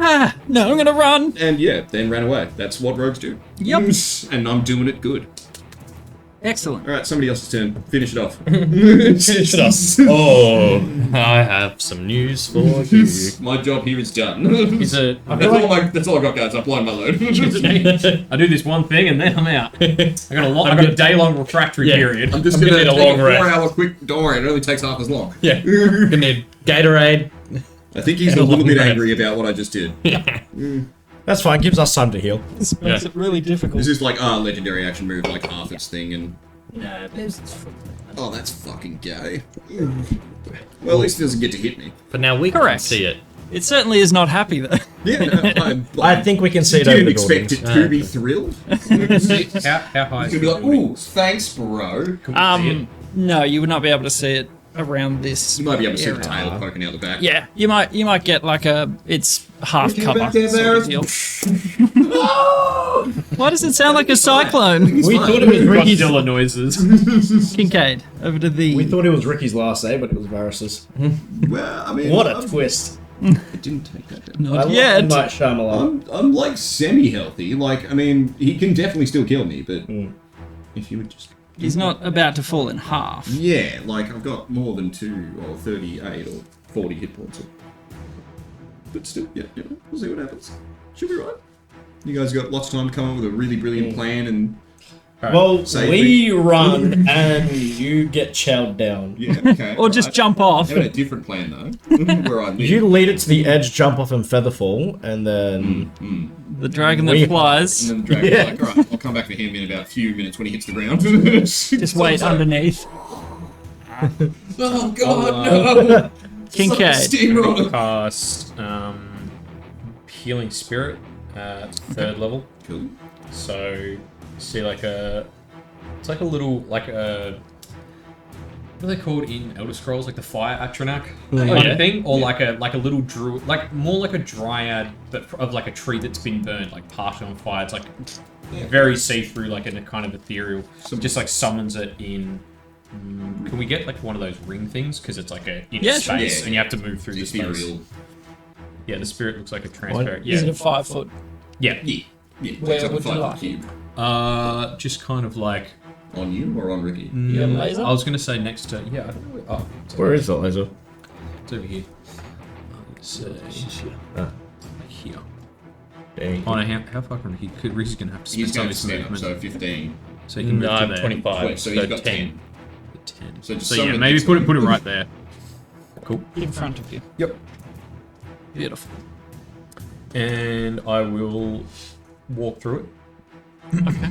S3: Ah, no, I'm gonna run.
S4: And yeah, then ran away. That's what rogues do.
S3: Yep.
S4: And I'm doing it good.
S3: Excellent.
S4: All right, somebody else's turn. Finish it off.
S7: Finish it up.
S1: Oh, I have some news for you.
S4: My job here is done.
S2: Is it?
S4: That's all I got, guys. I'm blowing my load.
S2: I do this one thing and then I'm out. I got a day-long refractory
S1: Yeah.
S2: period.
S4: I'm just
S1: I'm
S4: gonna
S1: gonna
S4: take
S1: need a long
S4: a
S1: rest.
S4: 4-hour quick. Don't worry, it only takes half as long.
S1: Yeah. Gonna need Gatorade.
S4: I think he's a
S1: And a
S4: little
S1: long
S4: bit
S1: rest.
S4: angry about what I just did.
S6: That's fine, gives us time to heal.
S3: This makes it really difficult.
S4: This is like legendary action move, like half its thing, and
S3: No, there's...
S4: oh, that's fucking gay. Well, at least he doesn't get to hit me.
S1: But now we
S3: Correct.
S1: can see it.
S3: It certainly is not happy though.
S4: Yeah, no,
S6: I think we can see it over
S4: didn't
S6: the
S4: expect
S6: buildings.
S4: it to be thrilled. He's
S2: How high is
S4: gonna be
S2: the
S4: like,
S2: building?
S4: "Ooh, thanks, bro."
S3: No, you would not be able to see it around this.
S4: You might be able to see the
S3: area.
S4: tail poking out the back.
S3: Yeah, you might get like it's half
S4: Looking
S3: cover
S4: back there,
S3: sort of deal. Why does it sound like a cyclone?
S6: We thought it was Ricky's.
S2: Godzilla noises.
S3: Kincaid, over to the.
S6: We thought it was Ricky's last day, but it was Varus's.
S4: Well, I mean,
S6: What a twist!
S4: It didn't take that. Down.
S3: Not
S6: I
S3: yet.
S6: love Night Shyamalan.
S4: I'm like semi-healthy. Like, I mean, he can definitely still kill me, but if you would just.
S3: He's not about to fall in half.
S4: Yeah, like I've got more than 2 or 38 or 40 hit points. But still, yeah, we'll see what happens. Should be right. You guys got lots of time to come up with a really brilliant plan and
S6: Well,
S4: So
S6: we run and you get chowed down.
S4: Yeah, okay.
S3: Or just jump off.
S4: I have a different plan though. Where I live.
S6: You lead it to the edge, jump off and featherfall, and then
S3: The dragon
S6: We-
S3: that flies.
S4: And then the dragon's
S6: Yeah.
S4: like, alright, I'll come back for him in about a few minutes when he hits the ground.
S3: Just wait underneath.
S4: Oh god, no!
S3: Kincaid.
S4: Steamroller.
S2: Cast Healing Spirit at 3rd level.
S4: Cool.
S2: So, see like it's like a little, like a, what are they called in Elder Scrolls? Like the Fire Atronach kind of thing? Or like a little druid, like more like a dryad, but of like a tree that's been burned, like partially on fire. It's like very see-through, like in a kind of ethereal. Just like summons it in. Can we get like one of those ring things? Because it's like a in
S3: Yeah, sure.
S2: space,
S4: Yeah.
S2: and you have to move through the space.
S4: Ethereal.
S2: Yeah, the spirit looks like a transparent.
S3: Is it
S2: Yeah,
S3: a 5 foot?
S2: yeah.
S4: Yeah. Yeah.
S3: Where
S4: It's like a
S3: would you
S4: 5
S3: like
S4: cube.
S2: Just kind of like.
S4: On you or on Ricky?
S3: Yeah, laser?
S2: I was gonna say next to. Yeah, I don't know. Oh,
S6: where is that laser?
S2: it's over here. Let's say
S6: Ah,
S2: here.
S6: dang.
S2: Oh no, how far can Ricky? Ricky's gonna have to spend
S4: He's
S2: some
S4: going
S2: of
S4: to
S2: his
S4: stand up,
S2: movement,
S4: so 15.
S2: so he can move
S7: No,
S2: to
S7: I'm
S2: there.
S7: 25,
S4: Wait, so he's got 10.
S2: 10.
S4: So just
S2: So
S4: summon
S2: yeah,
S4: it
S2: maybe
S4: next
S2: put
S4: to
S2: it right there. Cool.
S3: In front of you.
S2: Yep.
S3: Beautiful.
S2: And I will walk through it.
S3: Okay.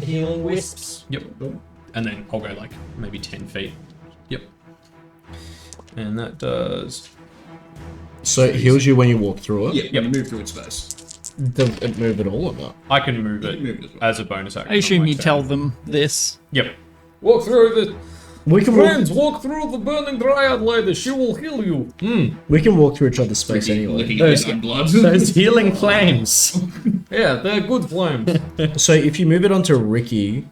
S6: Healing wisps.
S2: Yep. And then I'll go like maybe 10 feet. Yep. And that does.
S6: So it heals you when you walk through it.
S4: Yeah, when you move through its space.
S6: Does it move at all or not?
S2: I can move it
S4: Move it as well.
S2: as a bonus action.
S3: I assume
S2: on my
S3: you
S2: turn.
S3: tell them this.
S2: Yep. Walk through the.
S6: We can
S2: Friends, walk through the burning dryad lady. She will heal you.
S6: we can walk through each other's space anyway.
S4: Licking his own blood.
S7: Those healing flames.
S2: Yeah, they're good flames.
S6: So if you move it onto Ricky,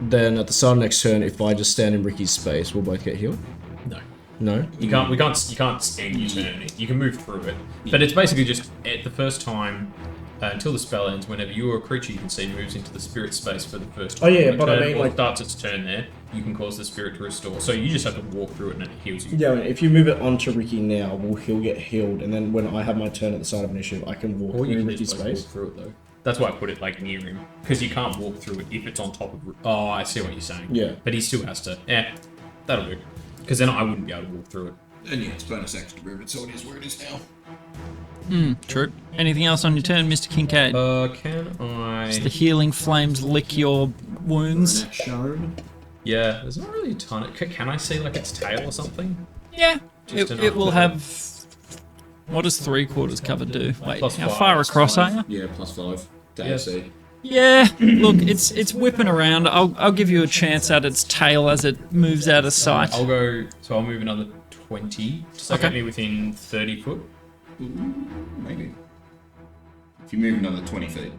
S6: then at the start of next turn, if I just stand in Ricky's space, we'll both get healed.
S2: No.
S6: No.
S2: You can't. We can't. You can't stand your turn. You can move through it, but it's basically just at the first time until the spell ends. Whenever you or a creature you can see moves into the spirit space for the first time.
S6: Oh, yeah,
S2: on the
S6: but I
S2: turn
S6: mean,
S2: or
S6: like-
S2: starts its turn there, you can cause the spirit to restore. So you just have to walk through it and it heals you.
S6: Yeah, if you move it onto Ricky now, he'll get healed, and then when I have my turn at the start of initiative, I can walk
S2: Or you
S6: through
S2: can
S6: Ricky's
S2: just like,
S6: space.
S2: walk through it though. That's why I put it like near him because you can't walk through it if it's on top of. Oh, I see what you're saying.
S6: Yeah.
S2: But he still has to. That'll do. Because then I wouldn't be able to walk through it.
S4: And yeah, it's bonus action to move it, so it is where it is now.
S3: True. Anything else on your turn, Mr. Kincaid?
S2: Can I?
S3: The healing flames lick your wounds.
S4: That shard.
S2: Yeah, there's not really a ton. Can I see like its tail or something?
S3: Yeah.
S2: Just
S3: It
S2: enough
S3: will
S2: to-
S3: have. What does 3/4 cover do? Wait,
S2: Plus
S3: how
S2: 5,
S3: far
S2: that's
S3: across are you?
S4: Yeah, +5 to
S2: Yeah.
S4: AC.
S3: Yeah. Look, it's whipping around. I'll give you a chance at its tail as it moves out of sight.
S2: I'll go. So I'll move another 20. So
S3: Okay.
S2: get me within 30 foot.
S4: Maybe. If you move another 20 feet.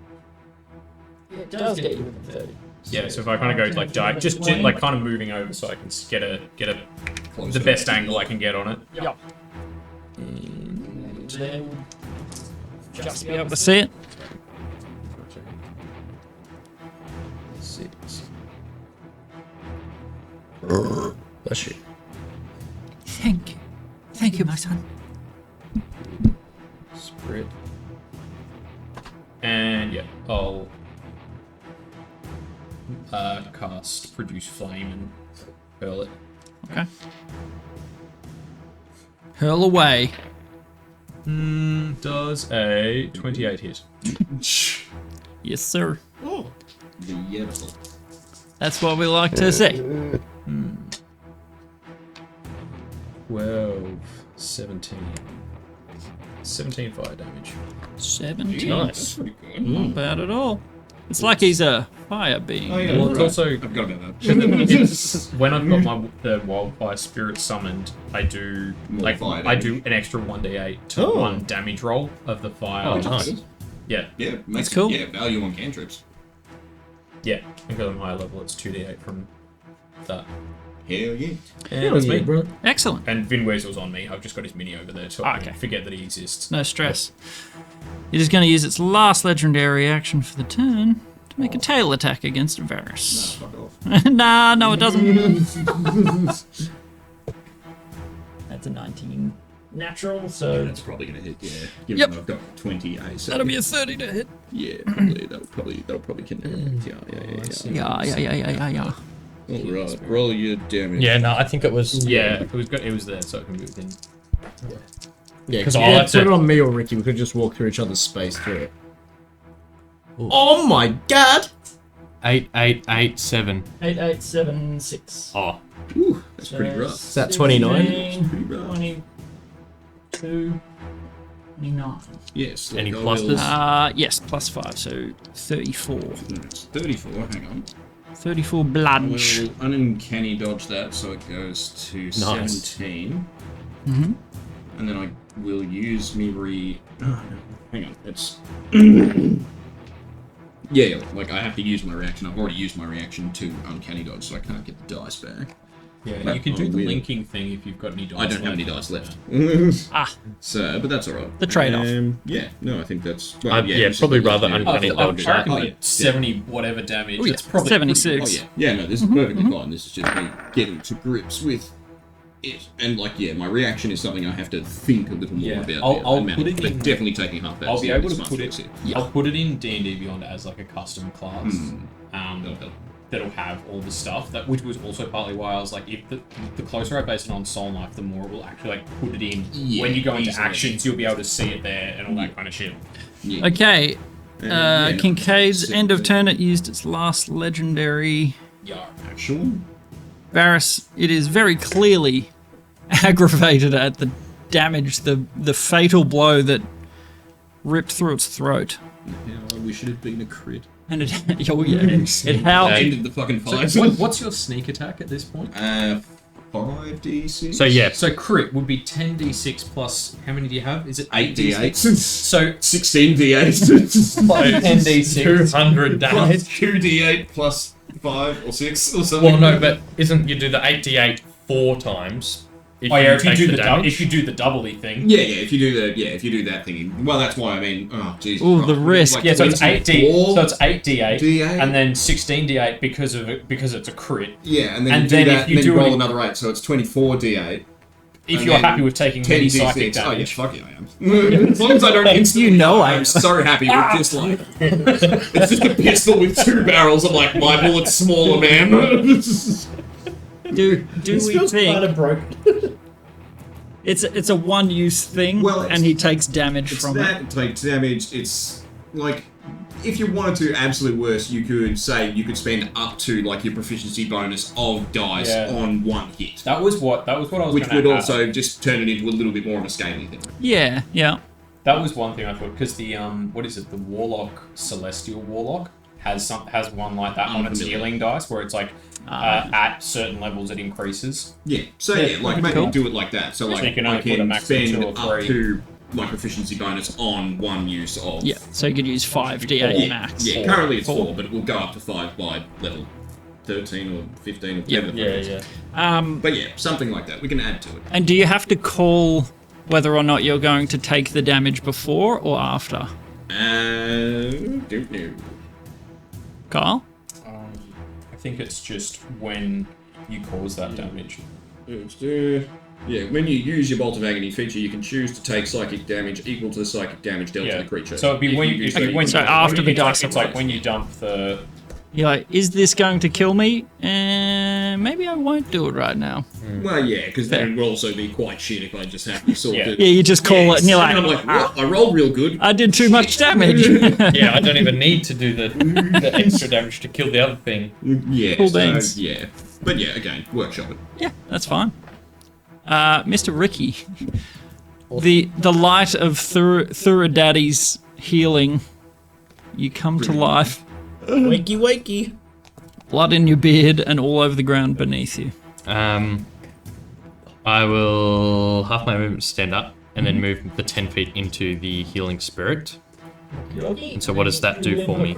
S3: It does get you within 30.
S2: Yeah. So if I kind of go like just like kind of moving over so I can get a
S4: Closer.
S2: the best angle I can get on it.
S3: Yep. And they will just be able to see it.
S2: 6.
S6: Bless you.
S3: Thank you. Thank you, my son.
S2: Spirit. And yeah, I'll cast Produce Flame and hurl it.
S3: Okay. Hurl away.
S2: Does a 28 hit?
S3: Yes, sir.
S4: Beautiful.
S3: That's what we like to see.
S2: 12, 17. 17 fire damage.
S3: 17.
S7: Nice.
S4: Pretty good.
S3: Not bad at all. It's like he's a fire being.
S4: Oh, yeah,
S2: Well, it's
S4: right.
S2: also-
S4: I forgot about that.
S2: When I've got the wildfire spirit summoned, I do
S4: More
S2: like
S4: fire
S2: I
S4: damage.
S2: do an extra 1d8 to
S6: Oh.
S2: 1 damage roll of the fire.
S7: Oh, nice.
S2: Yeah,
S4: Yeah, makes
S3: cool.
S4: Yeah, value on cantrips.
S2: yeah. Because I'm higher level, it's 2d8 from that.
S4: Hell yeah.
S2: And that's me.
S6: bro.
S3: Excellent.
S2: And Vin Weasel's on me. I've just got his mini over there, so I
S3: Okay.
S2: can forget that he exists.
S3: No stress. It is going to use its last legendary action for the turn to make a tail attack against Varus.
S4: Fuck off.
S3: No, it doesn't. That's a 19. natural, so
S4: That's probably gonna hit. Yeah. Given
S3: Yep.
S4: I've got 20 AC.
S3: that'll be a 30 to hit.
S4: Yeah, probably. That'll probably connect.
S3: Yeah.
S4: All right. Roll your damage.
S1: Yeah, no, I think it was.
S2: Yeah, it was good. It was there, so it can be within.
S6: Yeah,
S1: 'Cause
S6: because
S1: I'll have
S6: put
S1: to-
S6: it on me or Ricky. We could just walk through each other's space through it. Oh my god!
S1: 8, 8, 8, 7.
S3: 8, 8, 7, 6.
S1: Oh,
S4: Ooh, that's pretty rough.
S6: Is that 29?
S4: Pretty rough.
S3: 22, 29.
S4: Yes.
S1: Any
S4: like I will-
S1: pluses?
S3: Yes, plus 5, so 34.
S4: It's 34. Hang on.
S3: 34
S4: I
S3: bludge.
S4: will uncanny dodge that, so it goes to 17.
S3: Mm-hmm.
S4: And then I will use me Oh, no. Hang on. It's. Yeah, like I have to use my reaction. I've already used my reaction to uncanny dodge, so I can't get the dice back.
S2: Yeah,
S4: But
S2: you can do the
S4: weird.
S2: linking thing if you've got any dice.
S4: I don't have any
S2: left.
S4: dice left.
S3: Ah,
S4: So, but that's alright.
S3: The trade-off.
S4: Yeah, no, I think that's.
S1: yeah,
S4: this is
S1: probably
S4: the-
S1: rather
S4: yeah.
S1: uncanny
S2: I
S1: dodge.
S2: reckon
S4: Oh,
S2: like
S4: yeah.
S2: 70 whatever damage.
S3: Oh, yeah.
S2: That's probably
S3: 76.
S4: Oh yeah, no, this is perfectly fine. This is just me getting to grips with it, and like, yeah, my reaction is something I have to think a little more
S2: Yeah,
S4: about.
S2: I'll
S4: now,
S2: put it
S4: but
S2: in-
S4: definitely taking half that.
S2: I'll be able to
S4: smart
S2: put it.
S4: choice here.
S2: I'll put it in D&D Beyond as like a custom class.
S4: That'll help.
S2: That'll have all the stuff that, which was also partly why I was like, if the closer I base it on Soul Knife, the more it will actually like put it in.
S4: Yeah,
S2: when you go into
S4: easily.
S2: actions, you'll be able to see it there and all that kind of shit.
S4: Yeah.
S3: okay.
S4: Yeah,
S3: Kincaid's
S4: no,
S3: end of turn. It used its last legendary.
S2: Yeah.
S4: Actual.
S3: Varys, it is very clearly aggravated at the damage, the fatal blow that ripped through its throat.
S4: Yeah, I wish it had been a crit.
S3: And it, oh yeah, it howled.
S4: Ended the fucking fight.
S2: So what's your sneak attack at this point?
S4: 5d6.
S1: So yeah,
S2: So crit would be 10d6 plus, how many do you have? Is it
S4: 8d8.
S2: So
S4: 16d8.
S2: 10d6.
S1: 200 damage.
S4: 2d8 plus 5 or 6 or something.
S1: Well, no, but isn't you do the 8d8 4 times?
S2: Oh yeah, if you
S1: take
S2: do the
S1: damage?
S2: if you do the doubly thing.
S4: Yeah, if you do that thing. Well, that's why I mean. Oh, Jesus.
S3: Ooh, the
S4: Christ.
S3: risk.
S4: Like
S2: Yeah, so it's
S4: 24
S2: 8d8,
S4: D8.
S2: and then 16d8 because it's a crit.
S4: Yeah, and then
S2: and
S4: you do
S2: then
S4: that,
S2: if you
S4: and then
S2: do
S4: roll
S2: it-
S4: another 8, so it's 24d8.
S2: If
S4: And
S2: you're
S4: then
S2: happy with taking any
S4: 10d6.
S2: psychic
S4: Oh yeah,
S2: damage.
S4: fuck yeah, I am. As long as I don't instantly
S3: You know I
S4: I'm
S3: am.
S4: so happy with just like it's just a pistol with 2 barrels. I'm like, my bullet's smaller, man.
S3: Do
S6: This
S3: we
S6: feels
S3: think
S6: kind of broken.
S3: it's a one-use thing,
S4: Well, it's-
S3: and he takes damage
S4: It's
S3: from
S4: that
S3: it?
S4: takes damage. It's like if you wanted to absolute worst, you could say you could spend up to like your proficiency bonus of dice
S2: Yeah.
S4: on one hit,
S2: That was what I was
S4: which
S2: gonna
S4: would
S2: add.
S4: also just turn it into a little bit more of a scaly thing.
S3: Yeah, yeah.
S2: That was one thing I thought, because the what is it? The Warlock, Celestial Warlock has one like that on its
S4: Unfamiliar.
S2: healing dice, where it's like at certain levels it increases.
S4: Yeah. So
S3: Yeah,
S4: yeah, like
S3: pretty
S4: maybe
S3: cool.
S4: do it like that. So like
S2: you can
S4: I
S2: only put a
S4: can
S2: max of
S4: spend
S2: 2 or
S4: up
S2: 3.
S4: to my proficiency bonus on one use of.
S3: Yeah, so you could use 5d8
S4: Yeah,
S3: max.
S4: yeah. Currently it's 4, but it will go up to 5 by level 13 or 15 or whatever. the fuck it is. But yeah, something like that. We can add to it.
S3: And do you have to call whether or not you're going to take the damage before or after?
S4: Don't know.
S3: Kyle?
S2: I think it's just when you cause that damage.
S4: Yeah, when you use your Bolt of Agony feature, you can choose to take psychic damage equal to the psychic damage dealt to the creature.
S2: So it'd be
S4: If
S2: when
S4: you
S2: you,
S4: do
S2: if you- when
S3: so
S2: you-
S3: after the
S2: it's like-
S3: dice
S2: It's
S3: are
S2: like
S3: rolled.
S2: when you dump the.
S3: You're like, is this going to kill me? Maybe I won't do it right now.
S4: Well, yeah, because then it will also be quite shit if I just have to sort
S2: Yeah.
S4: of...
S3: Yeah, you just call it and you're
S4: And I'm
S3: like,
S4: like, what? I rolled real good.
S3: I did too much damage.
S1: Yeah, I don't even need to do the extra damage to kill the other thing.
S4: Yeah,
S3: Cool
S4: so,
S3: beans.
S4: yeah. But yeah, again, workshop it.
S3: Yeah, that's fine. Mr. Ricky, the light of Thuradaddy's healing, you come to life,
S6: Wakey, wakey.
S3: blood in your beard and all over the ground beneath you.
S1: I will half my movement to stand up and then move the 10 feet into the healing spirit. And so what does that do for me?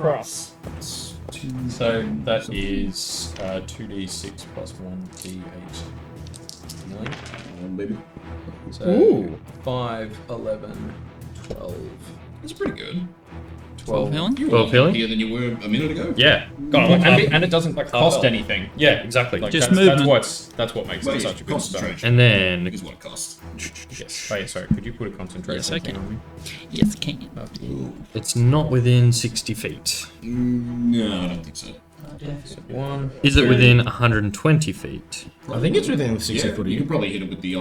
S2: So that is 2d6 plus 1d8 healing.
S4: Maybe.
S2: So 5, 11, 12.
S4: That's pretty good.
S3: 12 healing.
S4: You
S1: 12
S4: are
S1: healing?
S4: happier than you were a minute ago.
S1: Yeah. God, I'm like,
S2: And it doesn't
S1: half
S2: cost
S1: health.
S2: anything.
S1: Yeah, exactly.
S2: Like,
S3: Just
S2: that's
S3: movement.
S2: that's what makes
S4: Well,
S2: it
S4: yeah,
S2: such a good spell.
S4: concentration
S1: And then
S4: is what it costs.
S2: Yes. Oh yeah, sorry. Could you put a concentration
S3: Yes, I
S2: thing
S3: can.
S2: on me?
S3: Yes, I can.
S1: it's not within 60 feet.
S4: No, I don't think so.
S2: One.
S1: Is it within 120 feet?
S6: I think it's within 60 foot of
S4: You
S6: you.
S4: could probably hit it with the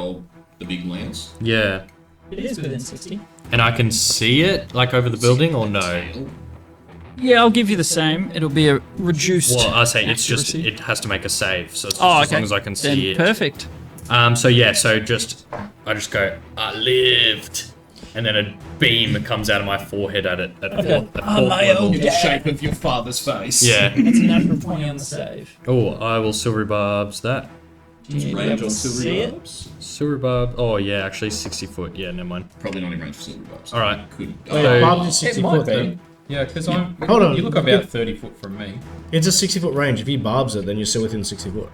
S4: big lance.
S1: Yeah.
S3: It is within 60.
S1: And I can see it, like, over the building, or no?
S4: Tail.
S3: Yeah, I'll give you the same. It'll be a reduced.
S1: Well, I say it's just,
S3: accuracy.
S1: it has to make a save, so it's just
S3: Oh,
S1: as
S3: okay.
S1: long as I can
S3: Then
S1: see it.
S3: perfect.
S1: So yeah, so just, I just go, I lived. And then a beam comes out of my forehead at fourth level.
S4: In the shape of your father's face.
S1: Yeah.
S3: It's a natural 20 on the save.
S1: Oh, I will silver barbs that.
S4: It's range on silver barbs.
S1: Silver barb. Oh yeah, actually 60 foot. Yeah, never mind.
S4: Probably not in range for silver barbs.
S1: All right.
S4: Could.
S1: So-
S6: Barbed is 60
S2: It might
S6: foot,
S2: be.
S6: then.
S2: Yeah, because I'm.
S6: Hold on.
S2: You look about 30 foot from me.
S6: It's a 60 foot range. If he barbs it, then you're still within 60 foot.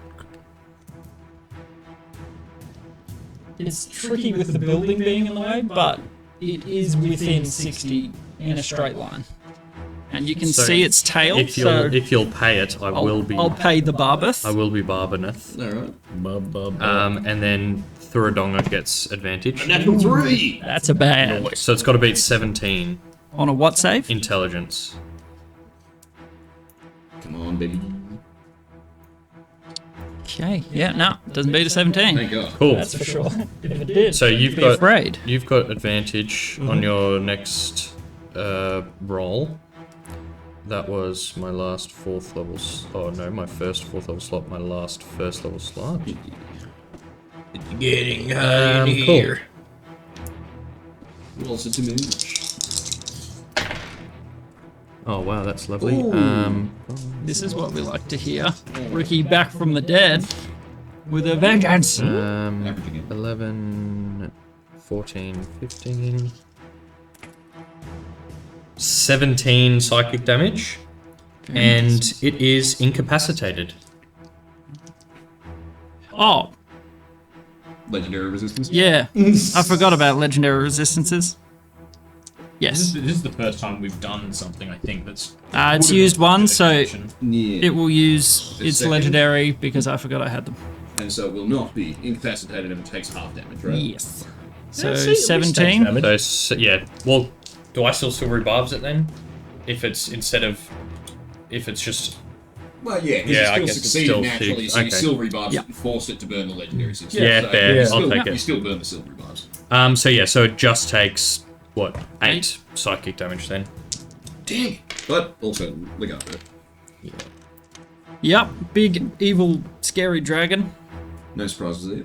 S3: It's tricky with the building being in the way, but it is within 60 in a straight line. And you can
S1: So
S3: see its tail,
S1: If you'll pay it,
S3: I'll
S1: will be.
S3: I'll pay the Barbeth.
S1: I will be Barbeneth.
S4: Alright.
S1: And then Thuradonga gets advantage.
S4: Natural 3!
S3: That's a bad.
S1: So it's got to beat 17
S3: On a what save?
S1: intelligence.
S4: Come on, baby.
S3: Okay, yeah, no, doesn't beat a 17.
S4: Thank God.
S1: Cool.
S3: That's for sure. If it did,
S1: So you've
S3: be
S1: got
S3: afraid.
S1: you've got advantage on your next roll. That was my last 4th level. Oh no, my first 4th level slot. My last 1st level slot.
S6: Getting
S1: Cool.
S4: Well, it's a damage.
S1: Oh wow, that's lovely.
S3: This is what we like to hear. Rikki back from the dead with a vengeance.
S4: Averaging it.
S1: 11, 14, 15, 17 psychic damage, and it is incapacitated.
S3: Oh,
S4: Legendary resistance.
S3: yeah. I forgot about legendary resistances. Yes.
S2: This is the first time we've done something, I think, that's.
S3: It's
S2: would've
S3: used
S2: got
S3: once, so
S2: dedication.
S4: Yeah.
S3: it will use
S4: The
S3: its
S4: second?
S3: legendary because I forgot I had them.
S4: And so it will not be incapacitated and it takes half damage, right?
S3: Yes. So
S6: see, at least takes
S3: 17.
S6: damage.
S1: So yeah, well, do I still silvery barbs it then? If it's just
S4: Well, yeah, because
S1: Yeah, I
S4: it still
S1: guess it's
S4: succeeded
S1: still
S4: naturally,
S1: fixed.
S4: so you
S1: Okay.
S4: silvery barbs
S3: Yeah.
S4: it and forced it to burn the legendary system.
S1: Yeah, fair.
S4: You
S1: I'll
S4: still,
S1: take it.
S4: You still burn the silvery barbs.
S1: so yeah, so it just takes what 8 psychic damage then.
S4: Damn. But also, Legato.
S3: Yep. Big, evil, scary dragon.
S4: No surprises there.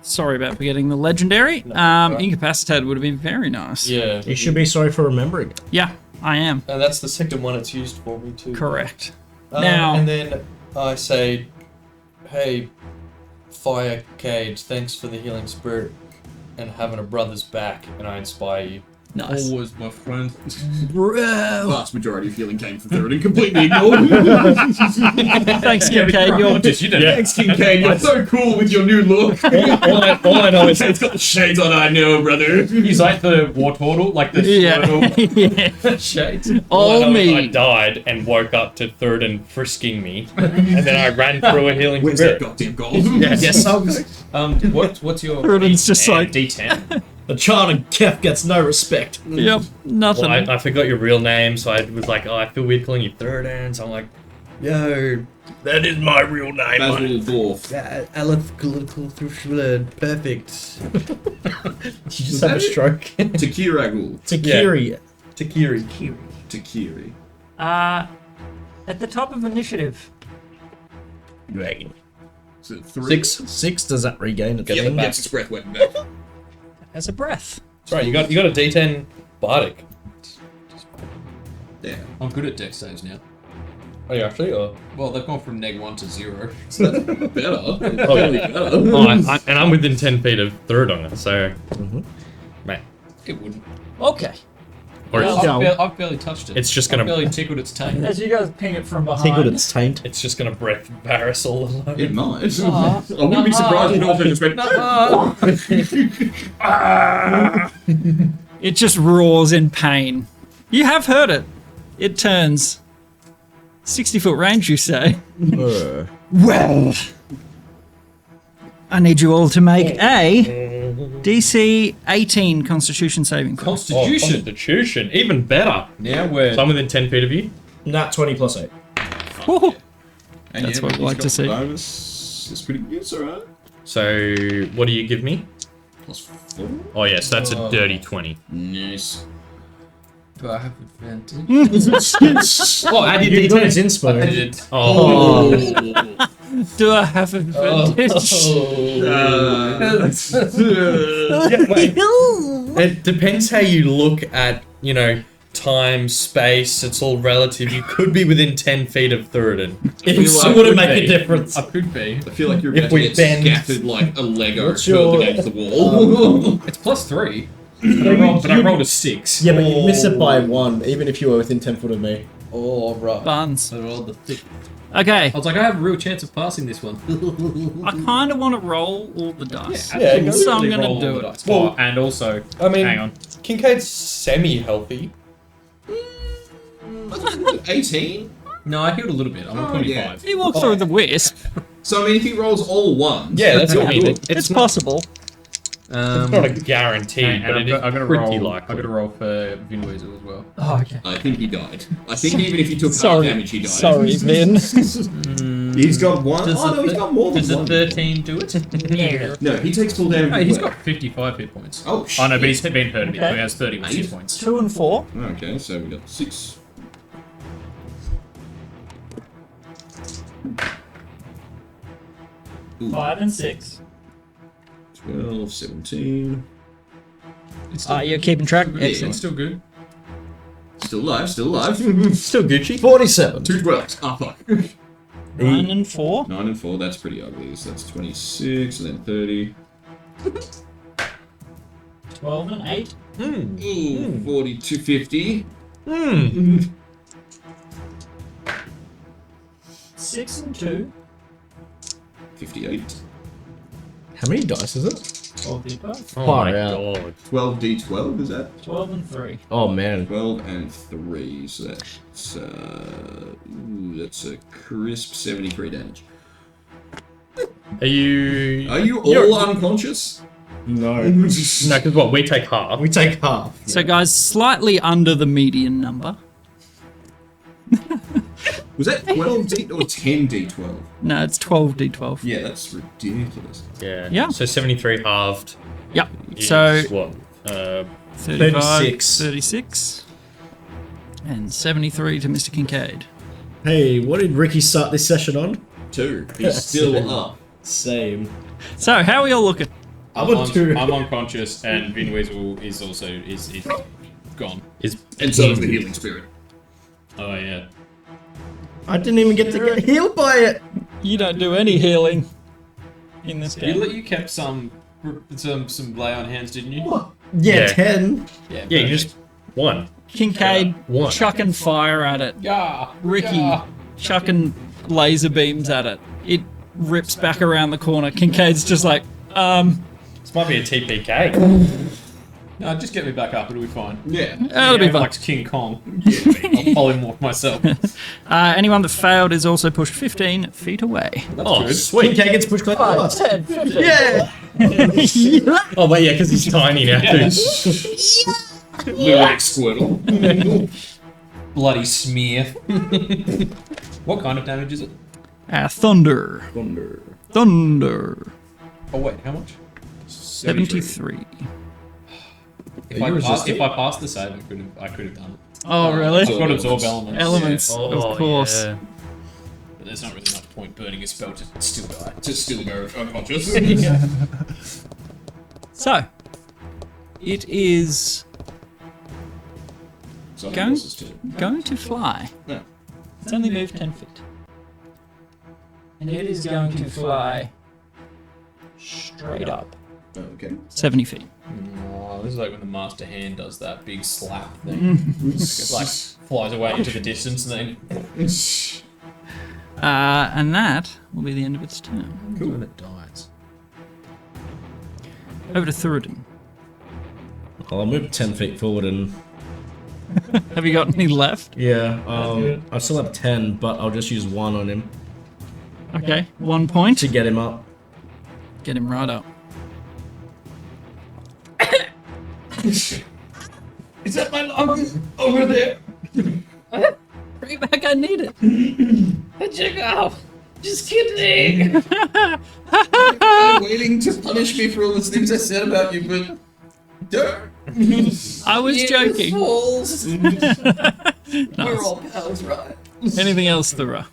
S3: Sorry about forgetting the legendary. Incapacitated would have been very nice.
S1: Yeah,
S6: You should be sorry for remembering it.
S3: Yeah, I am.
S1: and that's the second one it's used for me too.
S3: Correct. Now-
S1: and then I say, "Hey, Fire Cage, thanks for the healing spirit and having a brother's back," and I inspire you.
S3: Nice.
S2: Always, my friend.
S3: Bro.
S4: Vast majority of healing came from third and completely ignored.
S3: Thanks, Kincaid. You're
S4: Thanks, Kincaid. You're so cool with your new look.
S1: all I know is
S4: It's got the shades on, I know, brother.
S2: He's like the war turtle, like the
S3: yeah.
S2: turtle.
S3: yeah.
S2: Shades.
S1: all I
S3: All
S1: know is I
S3: me.
S1: died and woke up to third and frisking me, and then I ran through a healing
S4: Where's that
S1: spirit.
S4: goddamn gold?
S6: Yes,
S2: What's your
S3: Everyone's just like-
S2: D10?
S6: the child of Kef gets no respect.
S3: Yep. Nothing.
S1: Well, I forgot your real name, so I was like, "Oh, I feel weird calling you third," and so I'm like, "Yo,
S6: That is my real name.
S4: Basil Dwarf.
S1: perfect."
S6: You just have a stroke.
S4: Takiragul.
S6: Takiri.
S1: Takiri.
S4: Takiri.
S3: At the top of initiative.
S6: Dragon.
S4: Is it 3?
S6: 6. Does that regain its
S4: Yep,
S6: thing?
S4: gets its breath weapon back.
S3: As a breath.
S1: Sorry, you got a D10 bardic.
S4: Yeah.
S2: I'm good at dex saves now.
S1: Are you actually? Or?
S2: Well, they've gone from -1 to 0.
S4: So that's better.
S1: Oh,
S4: Clearly better.
S1: Oh, and I'm within 10 feet of third on it, so. Mate.
S2: It wouldn't.
S3: Okay.
S1: Or
S2: Well,
S1: it's,
S2: I've barely touched it.
S1: it's just
S2: I've
S1: gonna.
S2: barely tickled its tail.
S3: As you guys ping it from behind.
S6: Tingled its taint.
S1: It's just gonna breath Varys all alone.
S4: It might. I wouldn't be surprised if it also just went.
S3: It just roars in pain. You have heard it. It turns 60-foot range, you say? Well, I need you all to make a DC 18 Constitution saving throw.
S2: Constitution.
S1: Constitution. Even better.
S2: Now we're.
S1: So I'm within 10 feet of you.
S6: Nat 20 plus 8.
S3: Woo.
S4: And
S3: That's what we like to see.
S4: Bonus. It's pretty good. It's alright.
S1: So what do you give me?
S4: +4.
S1: Oh, yes, that's a dirty 20.
S4: Nice.
S2: Do I have advantage?
S6: Oh, add your got his inspo.
S2: I did.
S1: Oh.
S3: Do I have advantage?
S1: It depends how you look at, time, space. It's all relative. You could be within 10 feet of Thuridin.
S6: It wouldn't make a difference.
S2: I could be.
S4: I feel like you're
S1: If
S4: about to
S1: we
S4: get
S1: bend-
S4: scattered like a Lego
S6: What's your-
S4: hurled against the wall.
S2: It's +3. But I rolled a 6.
S6: Yeah, but you miss it by 1, even if you were within 10 foot of me.
S2: Oh, right.
S3: Buns.
S2: I rolled the 6.
S3: Okay,
S2: I was like, I have a real chance of passing this one.
S3: I kind of want to roll all the dice.
S1: Yeah,
S3: so I'm
S2: Absolutely
S3: going
S2: roll
S3: to
S2: all
S3: do
S2: the
S3: it.
S2: dice. Oh, and also,
S1: I mean,
S2: hang on.
S1: Kincaid's semi-healthy.
S4: 18.
S2: No, I healed a little bit. I'm on 25.
S4: yeah.
S3: He walked through the wisp.
S4: So I mean, if he rolls all ones,
S1: Yeah, that's what I mean.
S3: It's possible.
S1: It's not a guarantee,
S2: And
S1: but
S2: I'm
S1: it is
S2: gonna
S1: pretty
S2: roll.
S1: likely.
S2: I'm gonna roll for Vinweasel as well.
S3: Oh, okay.
S4: I think he died. I think even if he took half
S3: Sorry.
S4: damage, he died.
S3: Sorry, Vin.
S4: He's got one. Oh no, he's got more than
S2: Does a
S4: one.
S2: 13 do it?
S4: No, he takes full damage.
S2: No, he's
S4: as well.
S2: got 55 hit points.
S4: Oh shit.
S2: Oh no, but he's been hurt a bit,
S3: Okay.
S2: so he has 31 hit points.
S3: 2 and 4.
S4: Okay, so we got 6. Ooh,
S3: 5 and 6.
S4: 12, 17.
S3: You're keeping track?
S4: Yeah.
S3: Excellent.
S2: It's still good.
S4: Still alive, still alive.
S1: Still Gucci.
S6: 47.
S4: 2 12s. Ah, fuck.
S3: 9 and 4.
S4: 9 and 4, that's pretty ugly. So that's 26, and then 30.
S3: 12 and 8.
S4: Ooh, 42, 50.
S3: 6 and 2.
S4: 58.
S6: How many dice is it?
S3: 12 d12.
S1: Oh
S6: Far
S1: my
S6: out.
S1: god.
S4: 12d12, is that?
S3: 12 and 3.
S6: Oh man.
S4: 12 and 3, so that's a crisp 73 damage.
S1: Are you...
S4: Are you
S1: You're-
S4: all unconscious?
S6: No.
S1: No, because what? We take half.
S6: We take half.
S3: So, guys, slightly under the median number.
S4: Was that 12d or 10d12?
S3: No, it's 12 d12.
S4: Yeah, that's ridiculous.
S1: Yeah.
S3: Yeah.
S1: So 73 halved.
S3: Yep.
S1: Is
S3: So,
S1: what?
S3: 35,
S6: 36.
S3: 36. And 73 to Mr. Kincaid.
S6: Hey, what did Ricky start this session on?
S4: 2. He's still up.
S6: Same.
S3: So, how are we all looking?
S6: I'm on 2.
S2: I'm unconscious, and Vinweasel is also is gone.
S1: Is
S4: And so is the healing spirit.
S2: Oh yeah.
S6: I didn't even get to get healed by it.
S3: You don't do any healing in this
S2: You kept some lay on hands, didn't you?
S6: Yeah,
S1: Yeah.
S6: 10.
S1: Yeah, you just won.
S3: Kincaid
S1: One.
S3: chucking fire at it.
S2: Yeah.
S3: Ricky chucking laser beams at it. It rips back around the corner. Kincaid's just like,
S1: This might be a TPK.
S2: No, just get me back up. It'll be fine.
S4: Yeah.
S3: that'll be fun.
S2: Like King Kong. I'll polymorph myself.
S3: Anyone that failed is also pushed 15 feet away.
S1: Oh, sweet.
S6: King gets pushed close.
S3: 10, 15.
S6: Yeah.
S1: Oh, wait, yeah, because he's tiny now, too.
S4: Little Squirtle.
S2: Bloody smear. What kind of damage is it?
S3: Thunder. Thunder.
S2: Oh wait, how much?
S3: 73.
S2: If I passed the save, I could have done it.
S3: Oh, really?
S2: I've got absorb elements.
S3: Elements,
S1: Oh,
S3: of course.
S1: yeah.
S2: But there's not really much point burning a spell to still die.
S4: Just still go unconscious.
S3: So, it is
S4: Someone
S3: Going-
S4: else's turn.
S3: going to fly.
S4: No.
S3: It's only moved 10 feet. And it is going to fly straight up.
S4: Oh, okay.
S3: 70 feet.
S2: Oh, this is like when the master hand does that big slap thing. It like flies away into the distance and then
S3: And that will be the end of its turn.
S2: when it dies.
S3: Over to Thuridin.
S6: I'll move 10 feet forward and
S3: Have you got any left?
S6: Yeah, I still have 10, but I'll just use 1 on him
S3: Okay, 1 point.
S6: to get him up.
S3: Get him right up.
S4: Is that my lung over there?
S3: Bring it back, I need it.
S2: Check out. Just kidding.
S4: I'm waiting to punish me for all the things I said about you, but don't.
S3: I was joking.
S2: Fools.
S4: We're all pals, right?
S3: Anything else, Thura?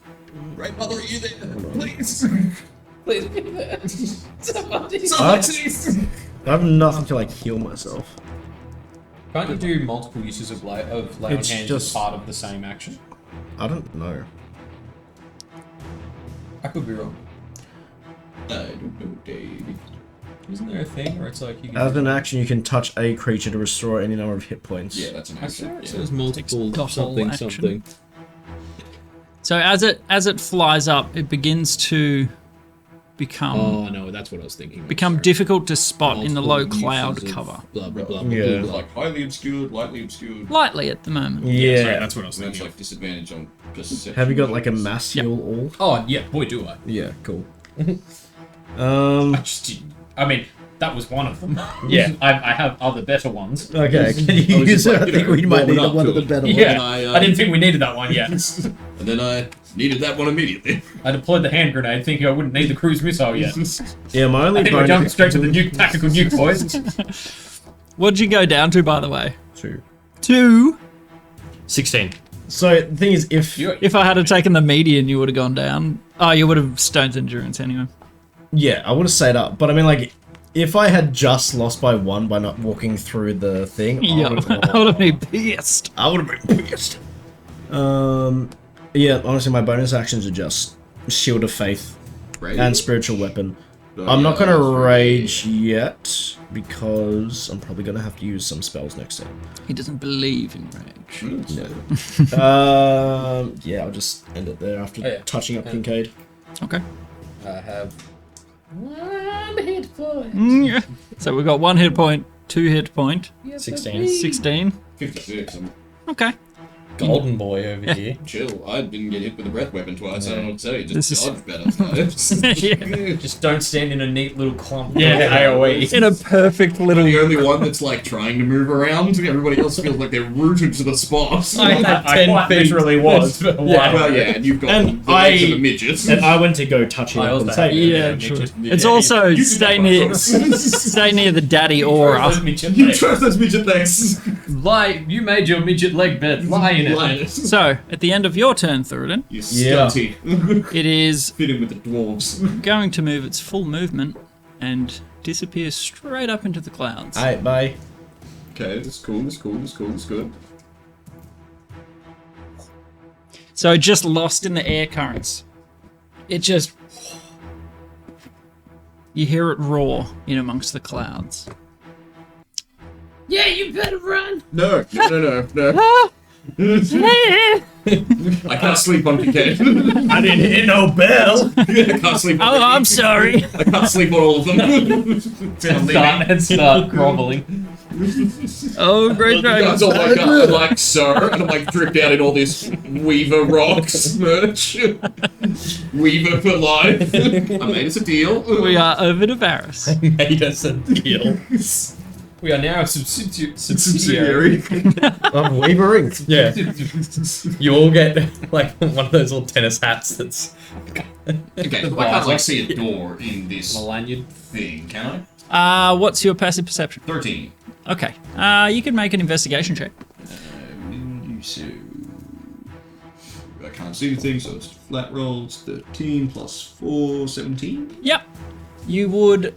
S4: Right, mother, are you there? Please.
S2: Please be there. Somebody.
S6: I have nothing to like heal myself.
S2: Can't you do multiple uses of lay on
S6: It's
S2: hands
S6: just-
S2: as part of the same action?
S6: I don't know.
S2: I could be wrong.
S4: I don't know, Dave.
S2: Isn't there a thing where it's like you can
S6: As an action, you can touch a creature to restore any number of hit points.
S4: Yeah, that's an
S2: Actually,
S4: action.
S2: it
S4: Yeah.
S2: says multiple
S3: The whole
S2: something
S3: action.
S2: something.
S3: So as it flies up, it begins to become
S2: Oh no, that's what I was thinking.
S3: become
S2: Sorry.
S3: difficult to spot in the low
S2: Multiple
S3: cloud
S2: uses of
S3: cover.
S2: Blah blah blah.
S6: Yeah.
S2: blah, blah.
S4: Like highly obscured, lightly obscured.
S3: Lightly at the moment.
S6: Yeah.
S2: Sorry, that's what I was
S4: So that's
S2: thinking.
S4: like disadvantage on perception.
S6: Have you got like a mass heal all?
S2: Oh yeah, boy do I.
S6: Yeah, cool.
S2: I just didn't. I mean, that was one of them.
S1: Yeah.
S2: I have other better ones.
S6: Okay, can you
S4: I was
S6: use
S4: just
S6: it?
S4: like,
S6: I think we might
S4: warming
S6: need
S4: up
S6: one
S4: to
S6: of the
S4: it.
S6: better
S2: Yeah,
S6: ones.
S2: I didn't think we needed that one yet.
S4: And then I needed that one immediately.
S2: I deployed the hand grenade thinking I wouldn't need the cruise missile yet.
S6: Yeah, my only
S2: I think we're jumping
S6: bonus.
S2: straight to the nuke, tactical nuke, boys.
S3: What'd you go down to, by the way?
S6: 2.
S3: 2.
S1: 16.
S6: So the thing is, if
S3: If I had taken the median, you would have gone down. Oh, you would have Stone's Endurance anyway.
S6: yeah, I would have stayed up. But I mean, like, if I had just lost by 1 by not walking through the thing,
S3: Yeah, I would have been pissed.
S6: I would have been pissed. Yeah, honestly, my bonus actions are just Shield of Faith
S4: Right?
S6: and Spiritual Weapon.
S4: Oh,
S6: I'm not
S4: yeah,
S6: gonna
S4: that's right.
S6: rage yet because I'm probably gonna have to use some spells next time.
S3: He doesn't believe in rage.
S6: Yeah, I'll just end it there after
S2: Oh, yeah.
S6: touching up Kincaid.
S3: Okay.
S2: I have one hit point.
S3: Yeah. So we've got 1 hit point, 2 hit point,
S1: 16.
S3: 16.
S4: 56. I'm
S3: Okay.
S1: Golden boy over here.
S4: chill. I didn't get hit with a breath weapon twice. I don't know what to say.
S3: This
S4: Just
S3: is-
S4: dodge better.
S3: Yeah.
S2: Just don't stand in a neat little clump.
S1: Yeah,
S2: AOE.
S3: In a perfect little.
S4: the only one that's like trying to move around. Everybody else feels like they're rooted to the spot.
S2: I quite literally was. For a while.
S4: Well, yeah, and you've got
S6: And
S4: the legs of
S6: I-
S4: a midget.
S6: And I went to go touch him
S2: I
S6: up
S2: also
S6: and
S2: have-
S6: save him.
S3: Yeah,
S2: midget.
S3: true.
S2: Yeah,
S3: It's
S2: yeah,
S3: also
S4: you can
S3: stay
S4: have
S3: near,
S4: my
S3: stay near the daddy aura.
S4: You trust those midget legs.
S2: Lie. You made your midget leg bed. Lie in it.
S4: Linus.
S3: So at the end of your turn, Thuridin,
S4: You
S6: Yeah.
S4: stunty.
S3: it is
S4: Fit in with the dwarves.
S3: going to move its full movement and disappear straight up into the clouds.
S6: Alright, bye.
S4: Okay, that's cool, that's cool, that's cool, that's good.
S3: So just lost in the air currents. It just. You hear it roar in amongst the clouds. Yeah, you better run!
S4: No. I can't sleep on Kincaid.
S6: I didn't hear no bell.
S4: I can't sleep on
S3: Oh,
S4: Ricky.
S3: I'm sorry.
S4: I can't sleep on all of them.
S2: Start groveling.
S3: Oh, great dragon.
S4: That's all I got. I'm like, sir, and I'm like dripped out in all this Weaver Rocks merch. Weaver for life. I made us a deal.
S3: We are over to Varus.
S1: Made us a deal.
S2: We are now a subsidiary.
S4: Subsidiary.
S6: I'm wavering.
S1: Yeah. You all get like one of those little tennis hats that's.
S4: Okay, so I can't like see a door in this
S2: Lanyard.
S4: thing, can
S3: What's your passive perception?
S4: I? 13.
S3: Okay. You can make an investigation check.
S4: So I can't see anything, so it's flat rolls. 13 plus 4, 17.
S3: Yep. You would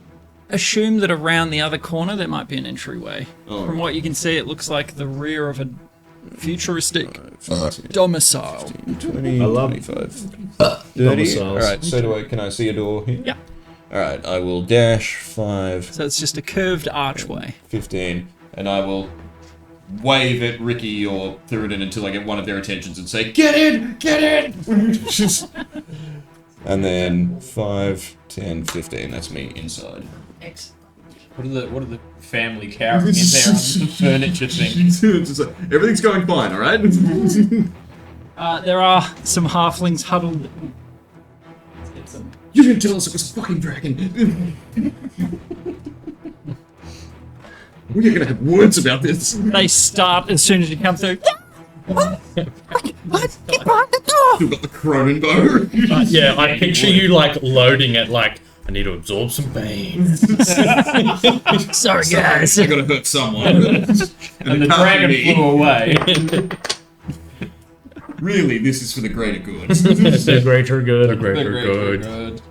S3: assume that around the other corner there might be an entryway.
S4: Oh,
S3: From what you can see, it looks like the rear of a futuristic
S4: 15,
S3: domicile.
S4: 20,
S6: I love
S4: 25, 30.
S6: domiciles.
S4: Alright, so can I see a door here?
S3: Yeah.
S4: Alright, I will dash 5,
S3: So it's just a curved archway.
S4: 15, and I will wave at Ricky or Thuridin until I get one of their attentions and say, "Get in! Get in!" And then 5, 10, 15, that's me inside.
S2: What are the family cowering in there on the furniture thing?
S4: Just like, everything's going fine, all right?
S3: There are some halflings huddled. Let's get some.
S4: You didn't tell us it was a fucking dragon. We're gonna have words about this.
S3: They start as soon as you come through. What? Get behind the door!
S4: Still got the Cronenbow.
S1: Yeah, I picture you like loading it like, I need to absorb some pain.
S3: Sorry, guys.
S4: I gotta hurt someone.
S2: And the dragon flew away.
S4: Really, this is for the greater good.
S6: The greater good.
S1: The greater good.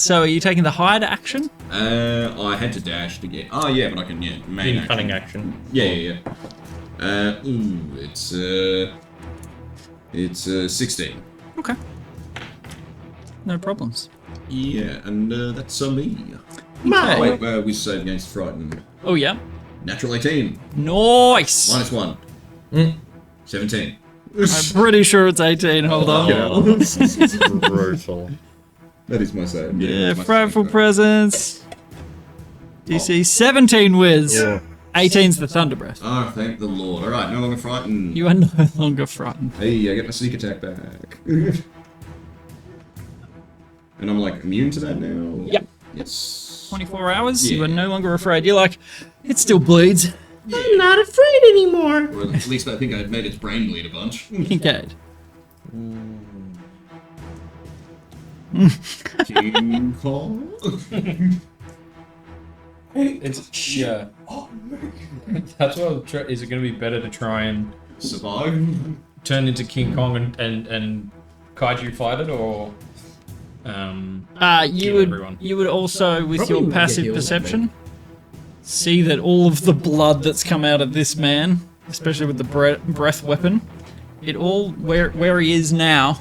S3: So are you taking the hide action?
S4: I had to dash to get. Oh yeah, but I can main
S1: In cunning action.
S4: Yeah. It's 16.
S3: Okay. No problems.
S4: Yeah, and that's me.
S3: Okay.
S4: Wait, we save against frightened.
S3: Oh yeah.
S4: Natural 18.
S3: Nice.
S4: -1. 17.
S3: I'm pretty sure it's 18. Hold on.
S1: Brutal.
S4: That is my save.
S3: Yeah,
S4: my
S3: frightful
S4: save.
S3: presence. DC 17 whiz. 18's the thunder breath.
S4: Oh, thank the Lord. Alright, no longer frightened.
S3: You are no longer frightened.
S4: Hey, I get my sneak attack back. And I'm like immune to that now?
S3: Yep.
S4: Yes.
S3: 24 hours.
S4: Yeah.
S3: You are no longer afraid. You're like, it still bleeds.
S6: I'm not afraid anymore.
S4: Or at least I think I made its brain bleed a bunch.
S3: Kincaid.
S4: King Kong?
S2: It's yeah. That's what is it going to be better to try and
S4: Survive?
S2: turn into King Kong and kaiju fight it, or
S3: You
S2: kill
S3: would
S2: everyone?
S3: you would also with
S6: Probably
S3: your
S6: would get
S3: passive
S6: healed,
S3: perception see that all of the blood that's come out of this man, especially with the breath weapon, it all where he is now,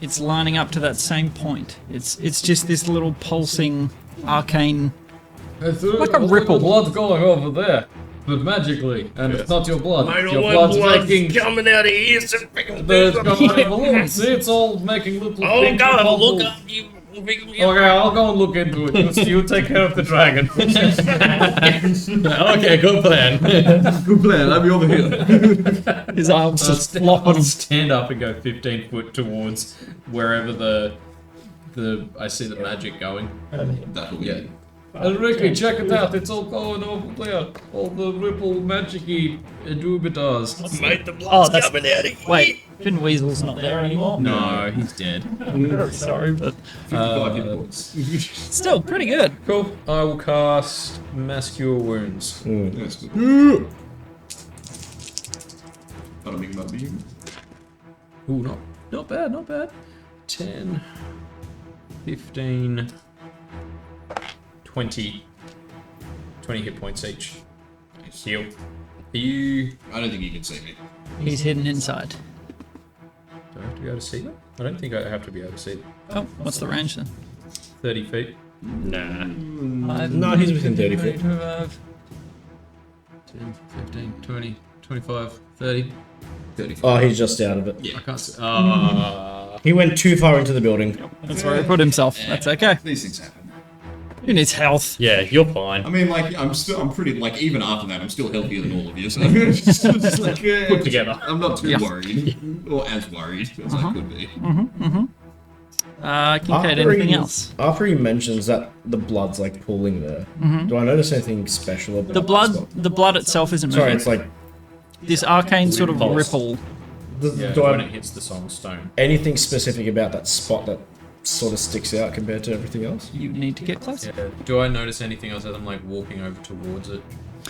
S3: it's lining up to that same point. It's just this little pulsing arcane. Like a ripple.
S2: Blood going over there, but magically, and it's not your blood. Your blood's making
S6: coming out of here.
S2: There's coming out of balloons. See, it's all making little. pink bubbles.
S6: you.
S2: Okay, I'll go and look into it. You take care of the dragon.
S1: Okay, good plan.
S4: Good plan, I'll be over here.
S3: His arms just
S2: I'll
S3: flopping.
S2: stand up and go 15 foot towards wherever the I see the magic going.
S4: That'll be it.
S2: And Rikki, check it out. It's all going over there. All the ripple magic-y doobitas.
S6: Mate, the
S3: Oh,
S6: blood's
S3: that's-
S6: coming out of here.
S3: Wait, Fin Weasel's not there anymore.
S2: No, he's dead.
S3: Sorry, but
S4: 55 hit points.
S3: still pretty good.
S2: Cool. I will cast Mass Cure Wounds.
S4: That's good. That'll make my beam.
S2: Ooh, not bad, not bad. 10, 15, 20 hit points each. Heal. Are you...
S4: I don't think you can see me.
S3: He's hidden inside.
S2: Do I have to be able to see them? I don't think I have to be able to see them.
S3: Oh, what's the range then?
S2: 30 feet.
S1: Nah.
S6: No, he's within 30 feet.
S2: 10, 15, 20, 25, 30.
S4: 35.
S6: Oh, he's just out of it.
S2: I can't see.
S6: He went too far into the building.
S3: That's where he put himself. That's okay.
S4: These things happen.
S3: He needs health.
S1: Yeah, you're fine.
S4: I mean, like, I'm pretty, like, even after that, I'm still healthier than all of you, so it's just like,
S2: Put together.
S4: I'm not too
S3: Yeah.
S4: worried, or as worried as I could be.
S3: Kincaid, anything else?
S6: After he mentions that the blood's like pooling there, do I notice anything special about
S3: The blood itself isn't
S6: Sorry,
S3: moving.
S6: it's like.
S3: This arcane sort of
S1: Pulse.
S3: ripple.
S2: Yeah,
S6: Do
S2: when
S6: I
S2: it hits the song stone.
S6: anything specific about that spot that sort of sticks out compared to everything else?
S3: You need to get close.
S2: Yeah. Do I notice anything else as I'm like walking over towards it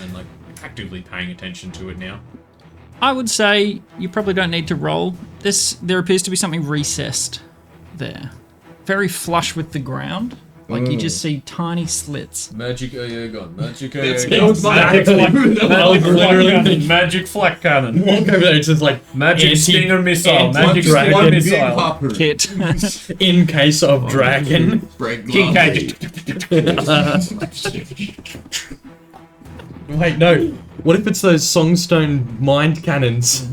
S2: and like actively paying attention to it now?
S3: I would say you probably don't need to roll. There appears to be something recessed there. Very flush with the ground. Like you just see tiny slits.
S2: Magic Aegon, Magic
S4: That's
S2: Aegon. Magic Flak Cannon.
S1: Walk over there, it's just like
S2: Magic
S1: anti-
S2: Stinger Missile.
S1: anti-
S2: Magic
S1: dragon.
S2: Stinger
S4: Big
S2: Missile.
S4: harpoon.
S3: Kit.
S1: in case of dragon.
S4: Break
S2: King
S4: glass.
S1: Wait, no. What if it's those Songstone mind cannons?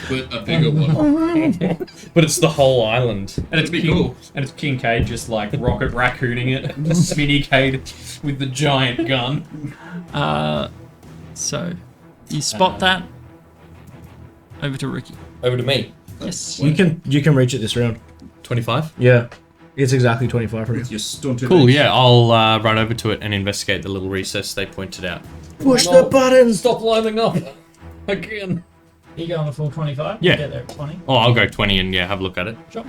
S4: But a bigger one.
S1: But it's the whole island.
S2: And it's
S4: Cool.
S2: And it's Kincaid just like rocket raccooning it. Smittycade with the giant gun.
S3: So you spot that. Over to Rikki.
S1: Over to me.
S3: Yes.
S6: You can reach it this round.
S1: 25.
S6: Yeah, it's exactly 25 for you.
S4: You're stunted.
S1: Cool. Yeah, I'll run over to it and investigate the little recess they pointed out.
S6: Push the buttons.
S2: Stop lining up again.
S3: You go on the full 25?
S1: Yeah.
S3: Get there at 20.
S1: Oh, I'll go 20 and have a look at it.
S3: Sure.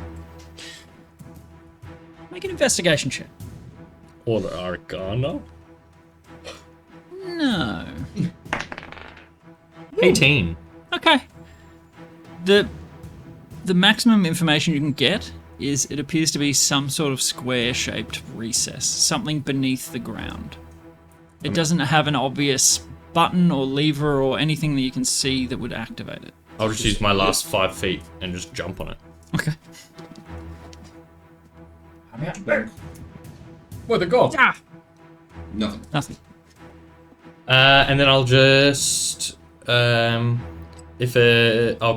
S3: Make an investigation check.
S1: Or the Arcana.
S3: No.
S1: 18.
S3: Okay. The maximum information you can get is it appears to be some sort of square-shaped recess, something beneath the ground. It doesn't have an obvious button or lever or anything that you can see that would activate it.
S1: I'll just use my last 5 feet and just jump on it.
S3: Okay.
S2: Where the gods?
S3: Ah!
S4: Nothing.
S3: Nothing.
S1: And then I'll just I'll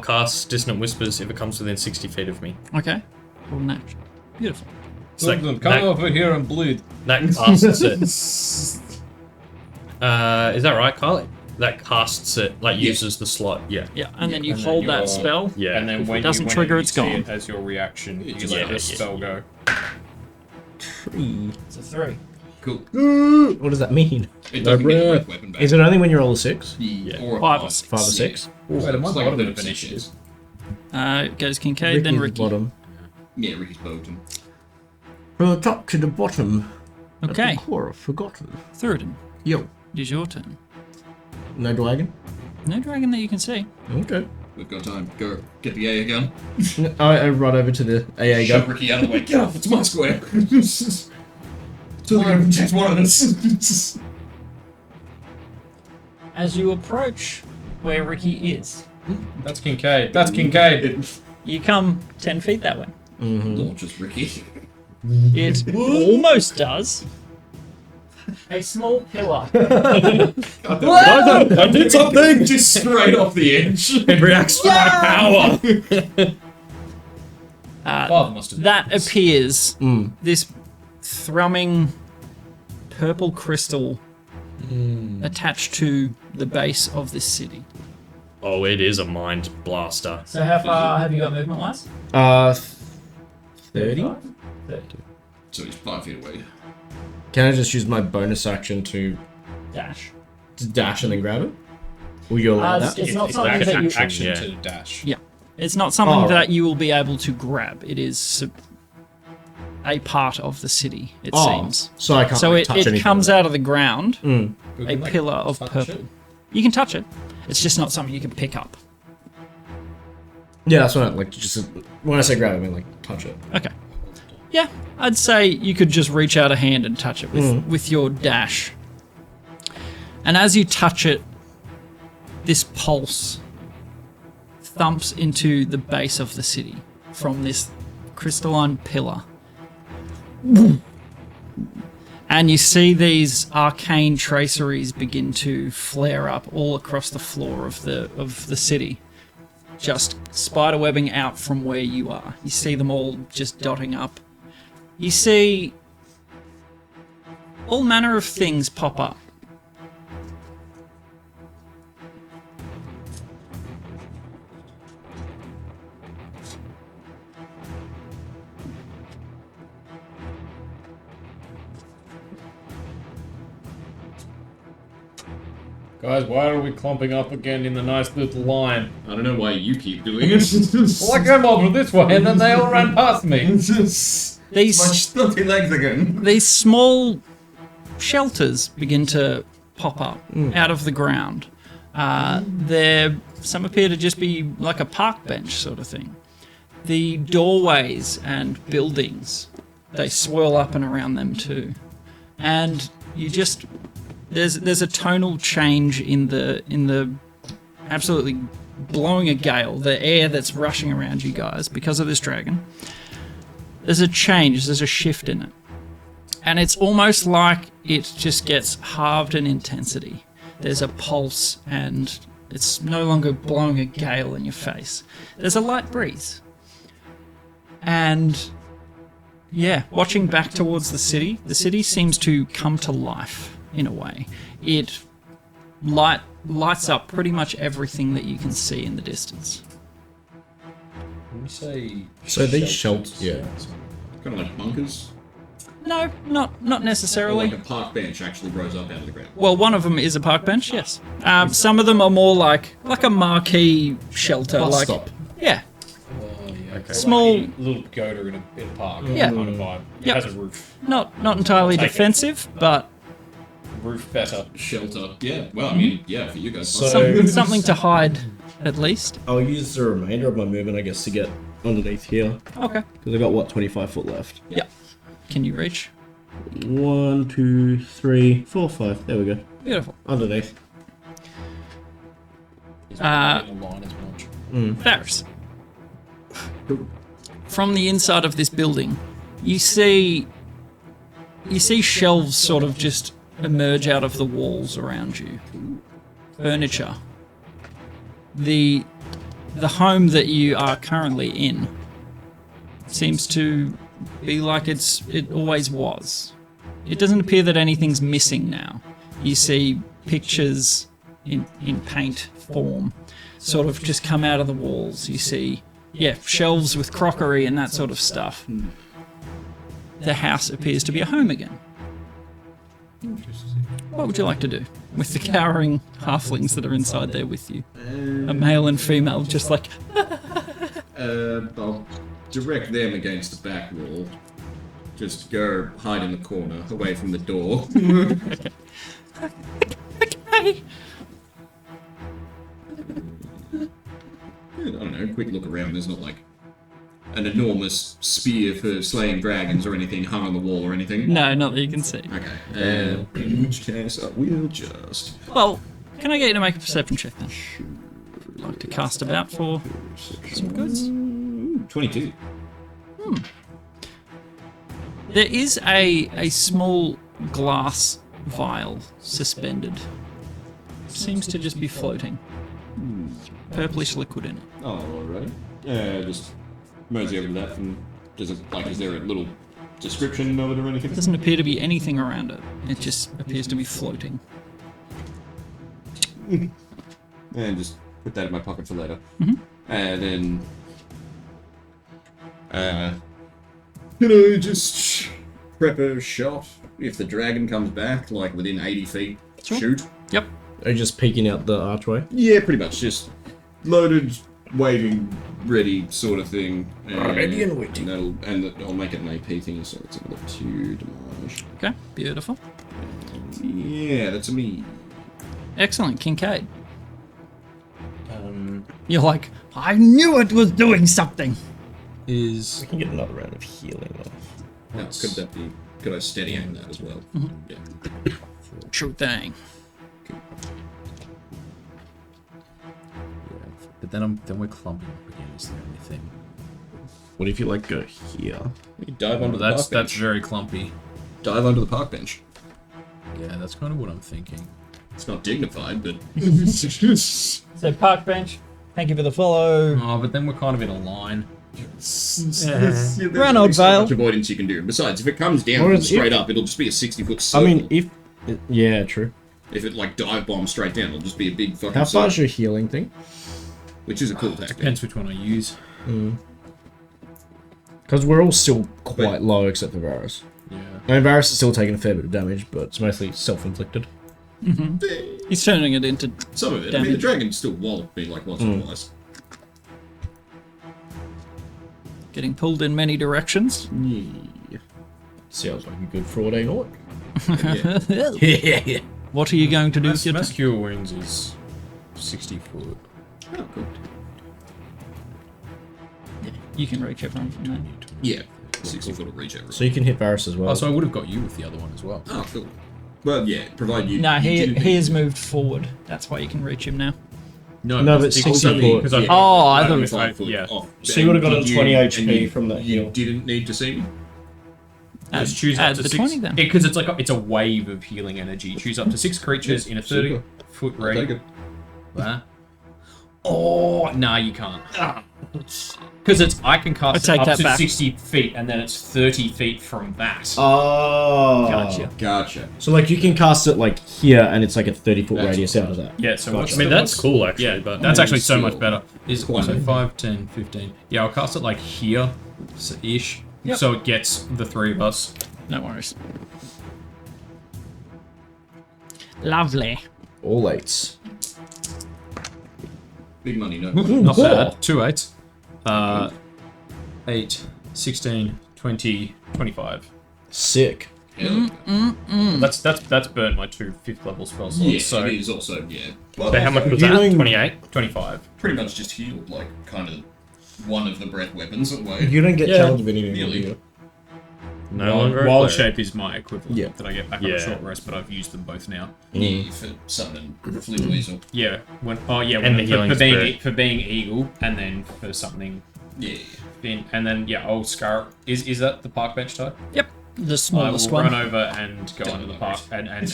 S1: cast Dissonant Whispers if it comes within 60 feet of me.
S3: Okay. Roll an action. Beautiful.
S1: So
S2: Come
S1: that,
S2: over here and bleed.
S1: that casts it. Is that right, Carly? That casts it, like uses the slot. Yeah.
S3: Yeah, and then you
S2: and then
S3: hold that
S2: you're-
S3: spell.
S1: Yeah.
S2: And then
S3: If it
S2: when
S3: doesn't
S2: you,
S3: trigger,
S2: when
S3: it's
S2: you see
S3: gone.
S2: it as your reaction, you
S4: just
S2: let
S1: yeah,
S2: the spell go.
S3: It's a 3.
S4: Cool.
S6: What does that mean?
S4: It doesn't get a weapon back.
S6: Is it only when you roll a 6?
S4: Or a
S3: 5 or
S4: pass.
S3: 6.
S6: 5 or 6?
S2: Wait, it might
S4: It's
S2: not
S4: like
S2: have been
S4: a
S2: a
S4: bit of
S2: initiative.
S3: It goes Kincaid, then Rikki.
S6: Bottom.
S4: Yeah, Ricky's bottom.
S6: From the top to the bottom.
S3: Okay,
S6: Core forgotten.
S3: Theoden,
S6: Yo.
S3: it is your turn.
S6: No dragon?
S3: No dragon that you can see.
S6: Okay.
S4: We've got time. Go. Get the AA gun.
S6: I run over to the AA
S4: Shove
S6: gun.
S4: Ricky out of the way. Get off, it's my square. So they're going to protect one of us.
S3: As you approach where Rikki is,
S2: That's Kincaid. That's Kincaid.
S3: you come 10 feet that way.
S4: Launches Ricky.
S3: It almost does. A small pillar.
S1: I did something!
S4: Just straight off the edge.
S1: It reacts to my power!
S2: Father must have.
S3: That appears. This thrumming purple crystal attached to the base of this city.
S1: Oh, it is a mind blaster.
S3: So how far have you got movement wise?
S6: 30?
S4: So he's 5 feet away.
S6: Can I just use my bonus action to
S3: Dash.
S6: dash and then grab it? Will you allow that?
S3: It's not
S1: It's
S3: something
S1: like
S3: that
S1: an
S3: you.
S1: action, yeah.
S2: To dash.
S3: Yeah, it's not something
S6: Oh,
S3: that
S6: right.
S3: you will be able to grab. It is a part of the city. It
S6: Oh,
S3: seems.
S6: so I can't
S3: So
S6: like,
S3: it,
S6: touch
S3: it
S6: anything
S3: comes
S6: with
S3: out of the ground,
S2: We
S3: a
S2: can, like,
S3: pillar of
S2: touch
S3: purple.
S2: it.
S3: You can touch it. It's just not something you can pick up.
S6: Yeah, that's what I like. Just when I say grab, I mean like touch it.
S3: Okay. Yeah, I'd say you could just reach out a hand and touch it with your dash. And as you touch it, this pulse thumps into the base of the city from this crystalline pillar. And you see these arcane traceries begin to flare up all across the floor of the city. Just spiderwebbing out from where you are. You see them all just dotting up. You see all manner of things pop up.
S2: Guys, why are we clumping up again in the nice little line?
S4: I don't know why you keep doing it.
S2: Well, I came over this way and then they all ran past me.
S3: These
S4: stunty legs again.
S3: these small shelters begin to pop up out of the ground. Some appear to just be like a park bench sort of thing. The doorways and buildings, they swirl up and around them too. And you just there's a tonal change in the absolutely blowing a gale, the air that's rushing around you guys because of this dragon. There's a change, there's a shift in it. And it's almost like it just gets halved in intensity. There's a pulse and It's no longer blowing a gale in your face. There's a light breeze. And yeah, watching back towards the city seems to come to life in a way. It lights up pretty much everything that you can see in the distance.
S2: When we say
S6: So these shelters, yeah.
S4: Kind of like bunkers.
S3: No, not
S4: Or
S3: necessarily.
S4: like a park bench actually rose up out of the ground.
S3: Well, one of them is a park bench, yes. Some of them are more like a marquee shelter.
S6: Bus
S3: like,
S6: stop.
S3: Yeah,
S2: okay.
S3: Small-
S2: like a little pagoda in a park.
S3: Yeah.
S2: Kind of vibe. It
S3: Yep.
S2: has a roof.
S3: not entirely
S2: Take it.
S3: defensive, but
S2: Roof better.
S4: Shelter. Yeah. Well, I mean, yeah, for you guys.
S6: So-
S3: something to hide at least.
S6: I'll use the remainder of my movement, I guess, to get underneath here.
S3: Okay.
S6: Because I got, what, 25 foot left?
S3: Yeah. Can you reach?
S6: 1, 2, 3, 4, 5. There we go.
S3: Beautiful.
S6: Underneath.
S2: He's not in a line as much.
S3: Varys. From the inside of this building, you see shelves sort of just emerge out of the walls around you. Furniture. The home that you are currently in seems to be like it always was. It doesn't appear that anything's missing now. You see pictures in paint form sort of just come out of the walls. You see, shelves with crockery and that sort of stuff. The house appears to be a home again. What would you like to do with the cowering halflings that are inside there with you? A male and female, just like,
S4: I'll direct them against the back wall. Just go hide in the corner, away from the door.
S3: hey,
S4: I don't know, quick look around. There's not like an enormous spear for slaying dragons or anything hung on the wall or anything.
S3: no, not that you can see.
S4: Okay. In which case, I will just.
S3: Well, can I get you to make a perception check then? I'd like to cast about for some goods.
S4: 22.
S3: There is a small glass vial suspended. Seems to just be floating. Purplish liquid in it.
S4: Oh, alright. Just mosey over to that and is there a little description of it or anything?
S3: Doesn't appear to be anything around it. It just appears to be floating.
S4: And just put that in my pocket for later. And then. Can I just prep a shot if the dragon comes back, like within 80 feet?
S3: Sure.
S4: Shoot?
S3: Yep.
S6: Are you just peeking out the archway?
S4: Yeah, pretty much. Just loaded, waiting, ready sort of thing.
S6: Ready and waiting.
S4: I'll make it an AP thing, so it's another 2 damage.
S3: Okay, beautiful.
S4: Yeah, that's me.
S3: Excellent, Kincaid. You're like, I knew it was doing something.
S6: We can get another round of healing off.
S4: Now, could I steady aim that as well? Yeah.
S3: True thing.
S8: But then we're clumping up again. Is the only thing.
S6: What if you, like, go here?
S4: You dive onto the
S8: That's
S4: park bench.
S8: very clumpy.
S4: Dive onto the park bench.
S8: Yeah, that's kind of what I'm thinking.
S4: It's not dignified, but
S3: So, park bench, thank you for the follow.
S8: Oh, but then we're kind of in a line.
S3: Run, old
S4: so
S3: Vale.
S4: much avoidance you can do. Besides, if it comes down
S6: Or
S4: from
S6: if-
S4: straight up, it'll just be a 60-foot
S6: I
S4: circle.
S6: mean, if... Yeah, true.
S4: If it like dive bombs straight down, it'll just be a big fucking
S6: How far is
S4: circle,
S6: your healing thing?
S4: which is a cool tactic.
S8: Depends which one I use.
S6: Because we're all still quite low except for Varys.
S8: Yeah.
S6: I mean, Varys is still taking a fair bit of damage, but it's mostly self-inflicted.
S3: He's turning it into
S4: Some of it. I mean, the dragon still walloped me like once or twice.
S3: getting pulled in many directions.
S6: Yeah. Sounds like a good Friday night.
S4: Yeah.
S3: What are you going to do with your
S8: Mass cure wounds is 60 foot.
S4: Oh, cool.
S3: You can reach everyone from there.
S4: Yeah. 60-foot of reach over.
S6: So you can hit Varys as well.
S8: Oh, so I would have got you with the other one as well.
S4: Oh, cool. Well, yeah, provide you.
S3: No,
S4: you
S3: he
S4: didn't
S3: has moved forward. That's why you can reach him now.
S6: No, but it's 60 foot.
S8: Because
S3: Oh, I thought-
S4: 5 foot
S8: yeah.
S4: off.
S6: So you would've got a
S4: And
S6: 20
S4: and
S6: HP from that
S4: You
S6: heal.
S4: didn't need to see me?
S8: Just choose
S3: add
S8: up to
S3: the
S8: 6.
S3: 20 then.
S8: Because it's like it's a wave of healing energy. Choose up to 6 creatures in a 30-foot
S4: I'll take
S8: radius.
S4: it.
S2: Oh, nah, you can't. Because I can cast
S3: I take
S2: it up
S3: that
S2: to
S3: back.
S2: 60 feet, and then it's 30 feet from that.
S6: Oh.
S4: Gotcha.
S6: So like you can cast it like here, and it's like a 30-foot
S4: That's
S6: radius
S4: what
S6: out of that.
S2: Yeah, so what's
S1: I mean,
S2: the-
S1: that's cool, actually.
S2: Yeah,
S1: but
S2: that's actually so
S4: Still.
S2: much better. Is also 5, 10, 15. Yeah, I'll cast it like here, ish.
S3: Yep.
S2: So it gets the three of us.
S3: No worries. Lovely.
S6: All 8s.
S4: Big money, no.
S2: Not bad. 2 8s. 8, 16, 20, 25.
S6: Sick.
S4: Hell yeah.
S2: That's burned my 2 5th level spell slots.
S4: Yeah,
S2: so
S4: it is also, yeah.
S1: So how much was
S6: You
S1: that?
S6: doing-
S1: 28?
S2: 25.
S4: Pretty much just healed, like, kind of one of the breath weapons away.
S6: You don't get
S1: Yeah.
S6: challenge divinity anymore,
S4: Nearly.
S6: do you?
S1: No longer. a
S2: Wild
S1: cleric.
S2: shape is my equivalent
S6: Yeah.
S2: that I get back on
S1: Yeah.
S2: a short rest, but I've used them both now.
S4: Yeah, for summoning Flea Weasel.
S2: Yeah, when
S1: And the healing
S2: for being
S1: spirit.
S2: for being eagle, and then for something
S4: Yeah.
S2: and then yeah, I'll scar. Is that the park bench type?
S3: Yep. The
S2: I will
S3: smallest
S2: run
S3: one.
S2: over and go under the park and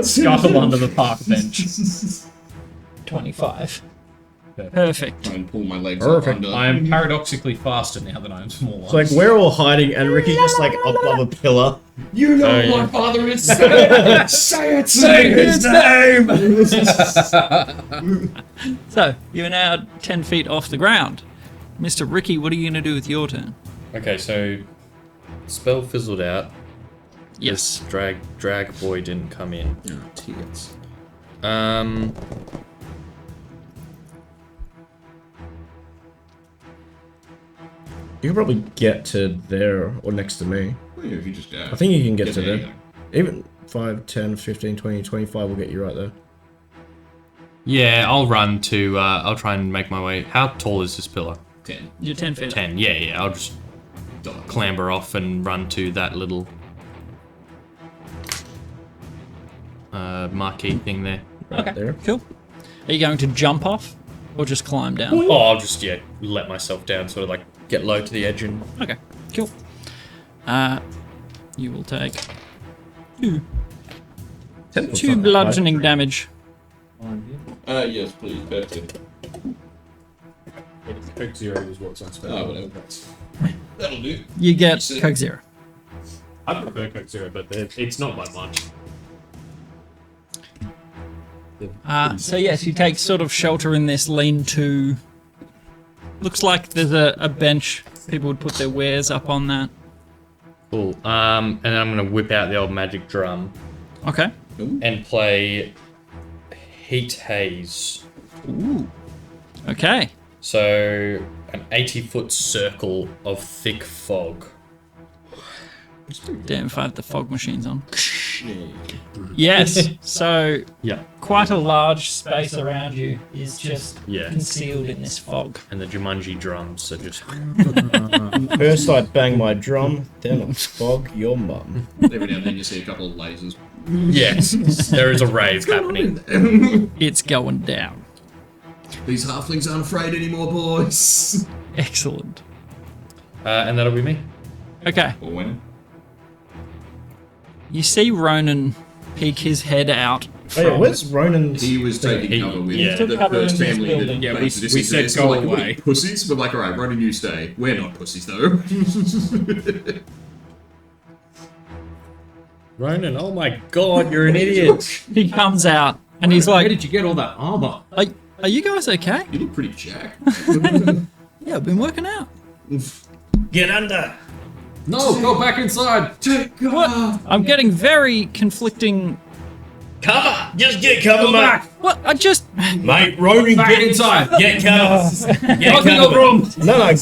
S2: scuttle under the park bench.
S3: 25. Perfect.
S4: Try and pull my legs
S6: Perfect.
S4: up under.
S2: I am paradoxically faster now that I am smaller.
S6: It's like we're all hiding, and Ricky just like up above a pillar.
S4: You know
S1: Oh, yeah.
S4: my father is. Say it! Say his name!
S3: So, you're now 10 feet off the ground. Mr. Ricky, what are you going to do with your turn?
S1: Okay, so spell fizzled out.
S3: Yes.
S1: This drag boy didn't come in.
S4: Oh, tears.
S6: You can probably get to there or next to me.
S4: Well, yeah, if you just
S6: I think you can get to
S4: there.
S6: there. Even 5, 10, 15, 20, 25 will get you right there.
S1: Yeah, I'll run to. I'll try and make my way. How tall is this pillar?
S4: 10.
S3: You're 10 feet.
S1: 10. Yeah. I'll just
S4: Done.
S1: clamber off and run to that little marquee thing there.
S6: Right
S3: Okay,
S6: there.
S3: cool. Are you going to jump off or just climb down?
S1: Oh, I'll just let myself down, sort of like get low to the edge and.
S3: Okay, cool. You will take 2 bludgeoning damage.
S4: Yes, please. Perfect.
S8: Coke Zero is what's on spell.
S4: Oh, whatever. That'll do.
S3: You get
S4: Sick.
S3: Coke Zero.
S8: I prefer Coke Zero, but it's not by much.
S3: So yes, you take sort of shelter in this lean-to. Looks like there's a bench. People would put their wares up on that.
S1: Cool. And then I'm gonna whip out the old magic drum
S3: Okay.
S1: and play Heat Haze.
S3: Ooh. Okay.
S1: So an 80-foot circle of thick fog.
S3: Damn if I have the fog machines on. Yes. So
S1: Yeah.
S3: quite a large space around you is just
S1: Yeah.
S3: concealed in this fog.
S1: And the Jumanji drums are just.
S6: First I bang my drum, then I fog your mum.
S4: Every now and then you see a couple of lasers.
S1: Yes, there is a rave happening.
S3: It's going down.
S4: These halflings aren't afraid anymore, boys.
S3: Excellent.
S1: And that'll be me.
S3: Okay.
S4: Or when?
S3: You see Ronan peek his head out.
S6: Oh yeah, where's Ronan's...
S4: He was taking cover with
S1: yeah.
S4: the
S3: Cover
S4: first
S3: in this
S4: family
S3: building.
S4: that
S2: Yeah,
S4: makes
S2: we
S4: this
S2: said
S4: exist.
S2: go
S4: Like, we're
S2: away.
S4: pussies. We're like, alright, Ronan, you stay. We're not pussies, though.
S1: Ronan, oh my god, you're an idiot.
S3: He comes out and he's
S2: Where
S3: like,
S2: did you get all that armor?
S3: are you guys okay?
S4: You look pretty jacked.
S3: Yeah, I've been working out.
S6: Get under!
S2: No, go back inside.
S3: What? I'm getting very conflicting.
S6: Cover! Just get cover, mate!
S3: What? I just.
S6: Mate, Ronan,
S2: Back
S6: get
S2: inside.
S6: Get cover! Get
S2: Lock in the
S6: cover!
S2: room.
S6: No,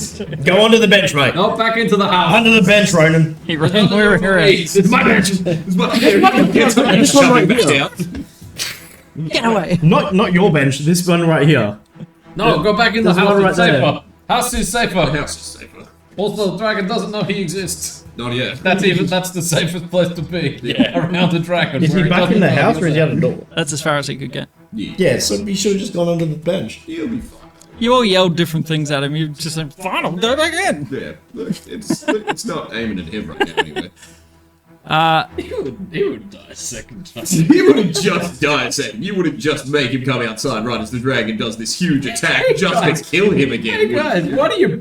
S6: go onto the bench, mate.
S2: No, back into the house.
S6: Under the bench, Ronan.
S3: He ran where
S2: It's my bench.
S4: It's my
S6: This one right here.
S3: Get away.
S6: Not your bench, this one right here.
S2: No, go back in the
S6: There's
S2: house.
S6: one
S2: It's
S6: right there.
S2: safer. House is safer.
S4: house is safer.
S2: Also, the dragon doesn't know he exists.
S4: Not yet.
S2: That's the safest place to be. Yeah. Around the dragon.
S6: Is
S2: where
S6: he back
S2: doesn't
S6: in the
S2: know
S6: house
S2: he's
S6: or is he
S2: there.
S6: out the door?
S3: That's as far as he could get.
S6: Yeah, so you should have just gone under the bench.
S4: He'll be fine.
S3: You all yelled different things at him. You just said, fine, I'll go back in.
S4: Yeah, look, it's not aiming at him right now anyway.
S2: He would die a second time.
S4: He would have just died, Sam. You wouldn't just make him come outside right as the dragon does this huge attack just to kill him again.
S2: Hey guys, what are you?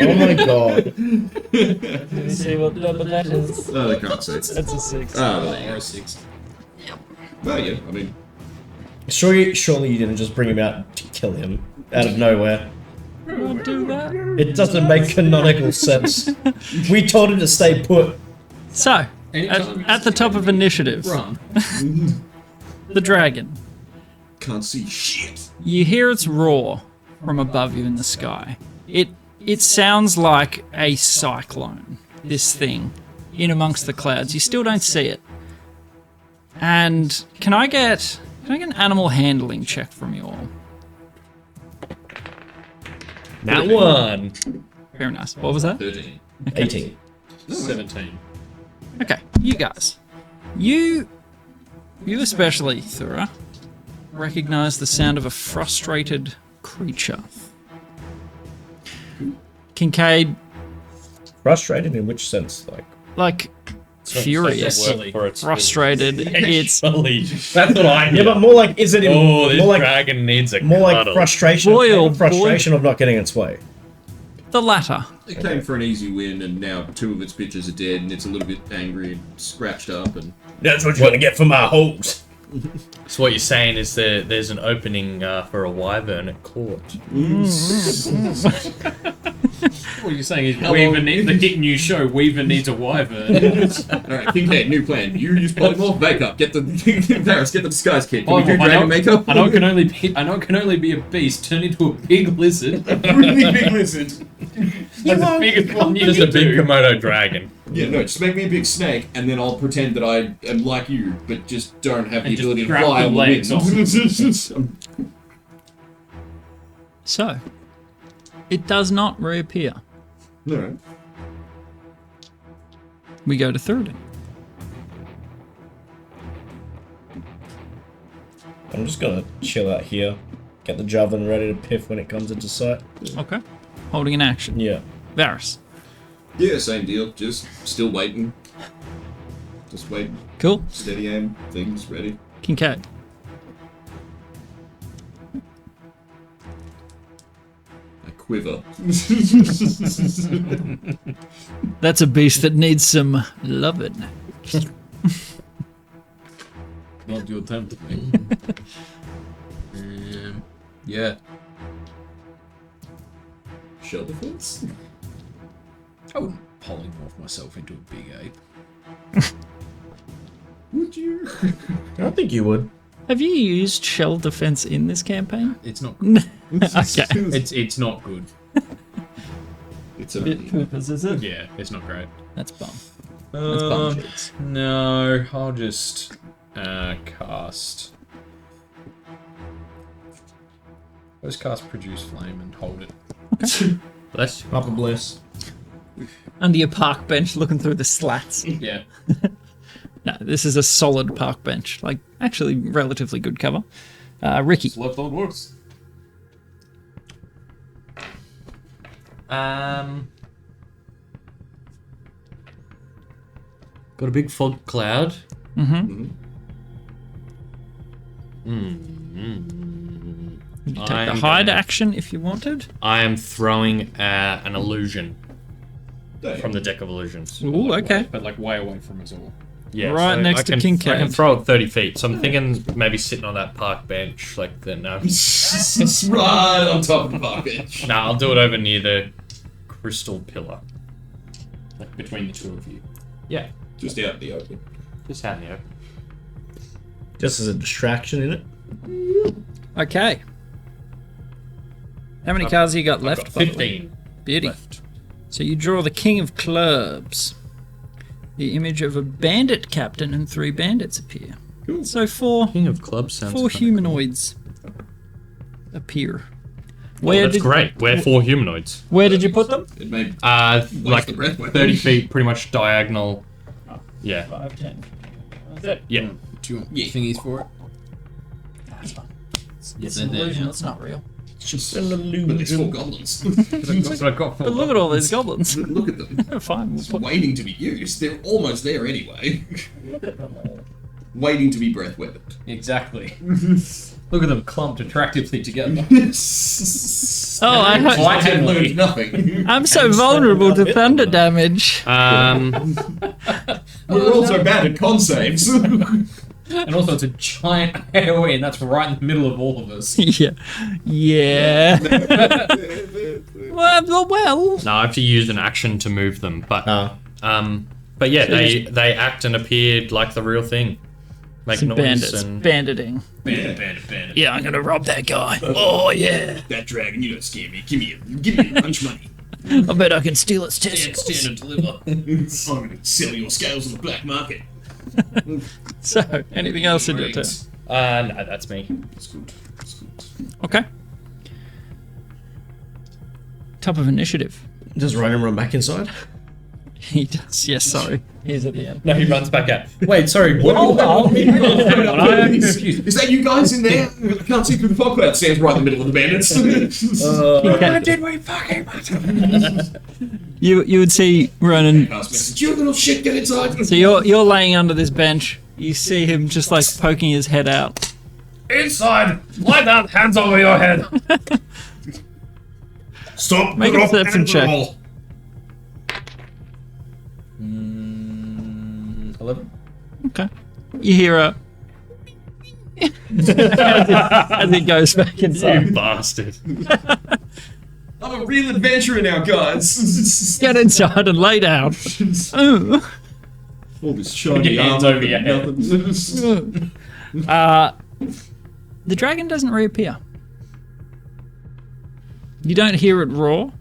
S6: Oh my god.
S3: Let me see what number that is.
S4: Oh, they can't see.
S3: That's a 6.
S2: Or a 6.
S4: Well, yeah, I mean,
S6: Surely you didn't just bring him out to kill him out of nowhere.
S3: Don't do that.
S6: It doesn't make canonical sense. We told him to stay put.
S3: So,
S2: Anytime
S3: at the top of initiative,
S2: Run.
S3: the dragon.
S4: can't see shit.
S3: You hear its roar from above you in the sky. It sounds like a cyclone, this thing, in amongst the clouds. You still don't see it. And can I get an animal handling check from you all?
S1: That one.
S3: Very nice. What was that?
S4: 13.
S6: 18.
S2: 17.
S3: Okay, you guys. You especially, Thura, recognize the sound of a frustrated creature. Kincaid,
S6: Frustrated in which sense? Like
S3: furious, frustrated. It's
S1: That's what I
S6: yeah,
S1: hear.
S6: but more like is it in
S1: Oh, this
S6: more like
S1: dragon needs a
S6: more like
S1: cuddle.
S6: frustration?
S3: Boil,
S6: Frustration of not getting its way.
S3: the latter.
S4: It came for an easy win, and now 2 of its bitches are dead, and it's a little bit angry and scratched up. And
S6: That's what you're gonna get for my hoes.
S1: So what you're saying is there's an opening for a wyvern at court.
S2: What you're saying is Weaver needs the hit new show. Weaver needs a wyvern.
S4: all right, Kincaid, new plan. You use polymorph makeup. Get the Varys, get the disguise kit. Can we do dragon makeup?
S2: I know it can only be a beast turned into a big lizard.
S4: really big lizard.
S2: That's the biggest one you
S1: Just a
S2: can
S1: big
S2: do.
S1: Komodo dragon.
S4: Yeah, no, just make me a big snake, and then I'll pretend that I am like you, but just don't have the
S2: And just
S4: ability to
S2: grab
S4: fly
S2: the
S4: on the
S2: legs
S4: wind.
S3: So, it does not reappear.
S4: No.
S3: We go to Thuradin.
S6: I'm just gonna chill out here, get the javelin ready to piff when it comes into sight.
S3: Okay. Holding an action.
S6: Yeah.
S3: Varys.
S4: Yeah, same deal. Just still waiting. Just waiting.
S3: Cool.
S4: Steady aim. Things ready.
S3: Kincaid.
S4: I quiver.
S3: That's a beast that needs some loving.
S2: Not your attempt at me. Yeah.
S4: Shell defense?
S2: I wouldn't polymorph myself into a big ape.
S4: Would you?
S6: I don't think you would.
S3: Have you used shell defense in this campaign?
S2: It's not good.
S3: Okay.
S2: It's not good.
S4: It's a
S3: Is it?
S2: Yeah, it's not great.
S3: That's bum. That's bum
S2: Um,
S3: cheeks.
S2: no, I'll just cast. Let's cast Produce Flame and hold it.
S1: Bless you.
S6: Upper bliss.
S3: Under your park bench looking through the slats.
S2: Yeah.
S3: No, this is a solid park bench. Like, actually relatively good cover. Rikki.
S2: Left on works.
S1: Got a big fog cloud.
S3: You take the hide action if you wanted.
S1: I am throwing an illusion from the deck of illusions.
S3: Ooh, okay.
S2: But like way away from us all.
S1: Yeah,
S3: Right
S1: so
S3: next to
S1: I
S3: Kincaid.
S1: can throw it 30 feet, so I'm thinking maybe sitting on that park bench, like the no.
S4: right on top of the bar bench.
S1: Nah, I'll do it over near the crystal pillar.
S2: Like between the two of you.
S1: Yeah,
S4: Just out in the open.
S1: just out in the open.
S6: Just as a distraction in it.
S3: Okay. How many cards you got left?
S1: Got
S3: by the way?
S1: 15
S3: Beauty.
S1: left.
S3: So you draw the King of Clubs. The image of a bandit captain and 3 bandits appear.
S4: Cool.
S3: So four
S1: King of Clubs sounds
S3: four
S1: kinda
S3: humanoids appear.
S1: cool. Oh, that's great. We're 4 humanoids.
S3: Where did you put them?
S4: It made
S1: Like
S4: the breath weapon.
S1: 30 feet, pretty much diagonal. Yeah,
S3: 5, 10.
S1: yeah.
S2: Do you want thingies for it?
S3: It's an illusion, it's not real.
S6: Just an
S4: But there's 4
S6: illusion.
S4: goblins.
S2: That's what I got for
S3: But look at all these goblins.
S4: Look at them.
S3: Fine. We'll
S4: Just
S3: put,
S4: waiting to be used. They're almost there anyway. Waiting to be breath weaponed.
S2: Exactly. Look at them clumped attractively together.
S3: oh,
S4: I have learned nothing.
S3: I'm so vulnerable to thunder damage.
S4: We're also bad at con saves.
S2: And also, it's a giant AoE, and that's right in the middle of all of us.
S3: yeah. Yeah. well.
S1: No, I have to use an action to move them, but
S6: Oh.
S1: yeah, they act and appear like the real thing. Make
S3: Some
S1: noise
S3: bandits.
S1: and
S3: Banditing.
S2: Bandit.
S3: Yeah, I'm gonna rob that guy. Oh, yeah.
S4: That dragon, you don't scare me. Give me your lunch money.
S3: I bet I can steal its
S2: Stand
S3: testicles.
S2: and deliver.
S4: I'm going to sell your scales on the black market.
S3: So, anything else in your turn?
S1: no, that's me.
S4: That's good. That's good.
S3: Okay. Top of initiative.
S6: Does Ryan run back inside?
S3: He does. Yes, sorry. He's at the end.
S1: No, he runs back out. Wait, sorry. What?
S4: Is that you guys in there? I can't see through the fog cloud. Stands right in the middle of the bandits.
S2: Did we fucking
S3: You would see Ronan.
S4: Pass message. You little shit, get inside.
S3: So you're laying under this bench. You see him just like poking his head out.
S2: Inside! Lie down, hands over your head!
S4: Stop.
S3: Make a
S4: drop,
S3: perception
S4: and
S3: check.
S4: roll.
S2: 11?
S3: Okay. You hear a as it goes back inside.
S1: You bastard.
S4: I'm a real adventurer now, guys.
S3: Get inside and lay down. Ooh.
S4: All this shiny
S2: Your hands
S4: armor
S2: over your
S4: and
S2: head.
S4: nothing.
S3: The dragon doesn't reappear. You don't hear it roar.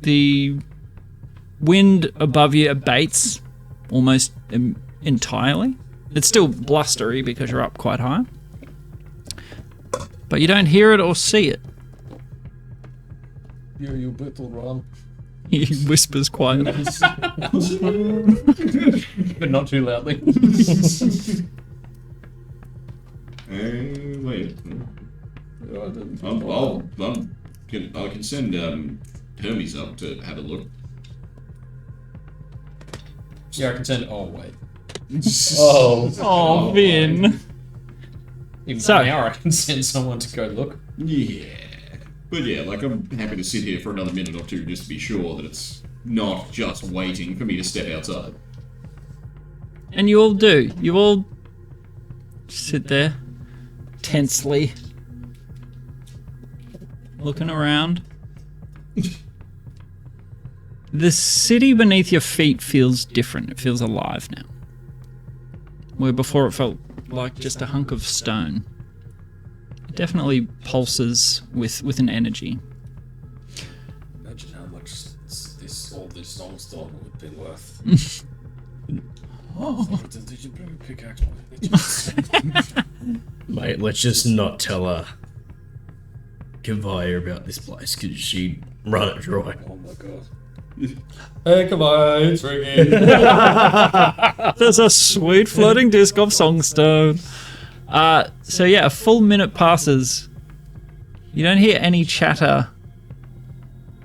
S3: The wind above you abates almost entirely. It's still blustery because you're up quite high. But you don't hear it or see it.
S2: You little run.
S3: He whispers quietly.
S2: But not too loudly.
S4: Wait. I can send Hermes up to have a look.
S2: Yeah, I can send. Oh, wait.
S3: Oh, Vin.
S2: Even
S3: So-
S2: now, I can send someone to go look.
S4: Yeah. But yeah, like I'm happy to sit here for another minute or two just to be sure that it's not just waiting for me to step outside.
S3: And you all do. You all sit there tensely looking around. The city beneath your feet feels different. It feels alive now. Where before it felt like just a hunk of stone. It definitely pulses with an energy.
S2: Imagine how much all this songstone would be worth. Did you bring a pickaxe?
S6: Mate, let's just not tell her Kavaya about this place because she'd run it dry.
S2: Oh my god.
S1: Hey, come on, it's Rikki.
S3: There's a sweet floating disc of songstone. So yeah, a full minute passes. You don't hear any chatter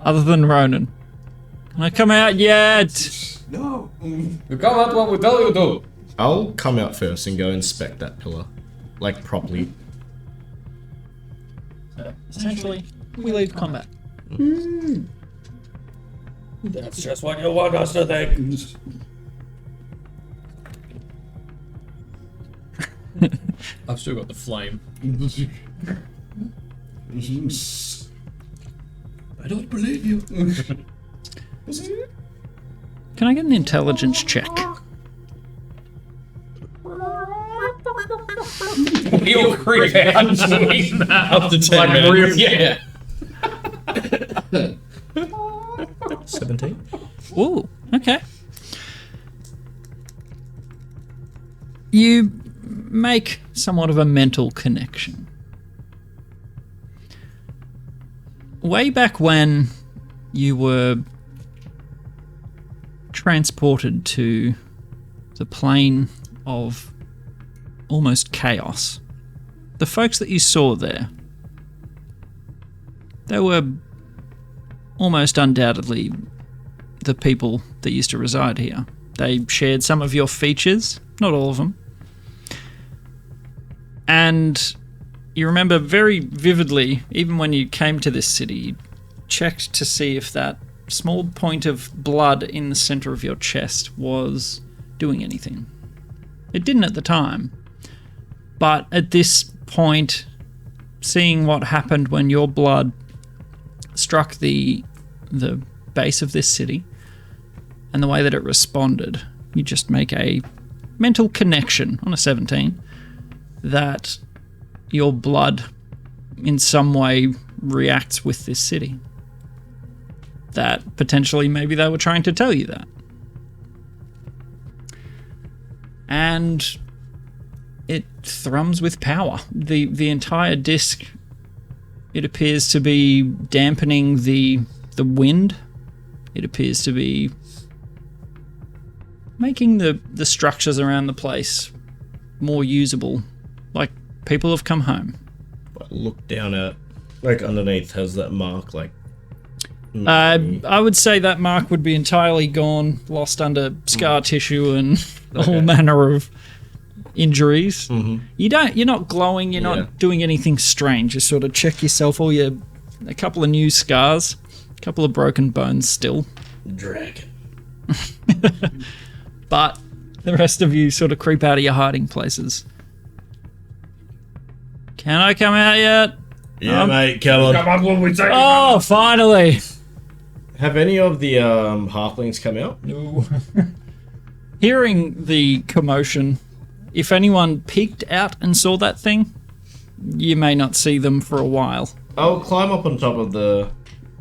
S3: other than Ronan. Can I come out yet?
S4: No.
S2: You come out what we tell you to.
S6: I'll come out first and go inspect that pillar. Like, properly.
S3: Essentially, we leave combat.
S1: That's just what you want us to think.
S2: I've still got the flame.
S4: I don't believe you.
S3: Can I get an intelligence check?
S2: You'll creep out doing that.
S1: Up to 10 minutes.
S2: Yeah.
S6: 17?
S3: Ooh, okay. You make somewhat of a mental connection. Way back when you were transported to the plane of almost chaos, the folks that you saw there They were almost undoubtedly the people that used to reside here. They shared some of your features, not all of them. And you remember very vividly, even when you came to this city, you checked to see if that small point of blood in the center of your chest was doing anything. It didn't at the time, but at this point, seeing what happened when your blood struck the base of this city and the way that it responded, you just make a mental connection on a 17 that your blood in some way reacts with this city. That potentially maybe they were trying to tell you that. And it thrums with power. The entire disc, it appears to be dampening the wind. It appears to be making the structures around the place more usable. Like people have come home.
S6: Look down at, like, underneath has that mark, like...
S3: I would say that mark would be entirely gone, lost under scar tissue and all manner of injuries.
S6: Mm-hmm.
S3: You're not glowing, you're not doing anything strange. You sort of check yourself, a couple of new scars, a couple of broken bones still.
S6: Dragon.
S3: But the rest of you sort of creep out of your hiding places. Can I come out yet?
S6: Yeah, mate, come on.
S8: Come on, what we say?
S3: Oh, finally!
S6: Have any of the halflings come out?
S3: No. Hearing the commotion, if anyone peeked out and saw that thing, you may not see them for a while.
S6: I'll climb up on top of the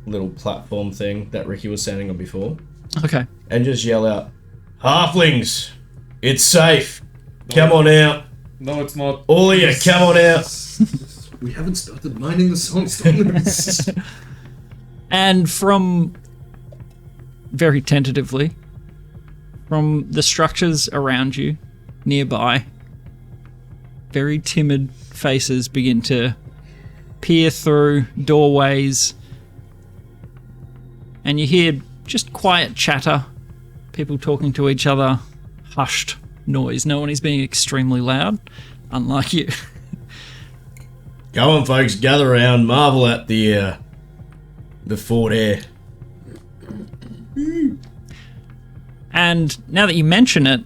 S6: little platform thing that Rikki was standing on before.
S3: Okay.
S6: And just yell out, "Halflings, it's safe. Come on out.
S2: No, it's not.
S6: All of you, come on out."
S4: We haven't started mining the songstone.
S3: And from, very tentatively, from the structures around you, nearby, very timid faces begin to peer through doorways, and you hear just quiet chatter, people talking to each other, hushed noise. No one is being extremely loud, unlike you.
S6: Come on, folks, gather around, marvel at the Fortaare.
S3: And now that you mention it,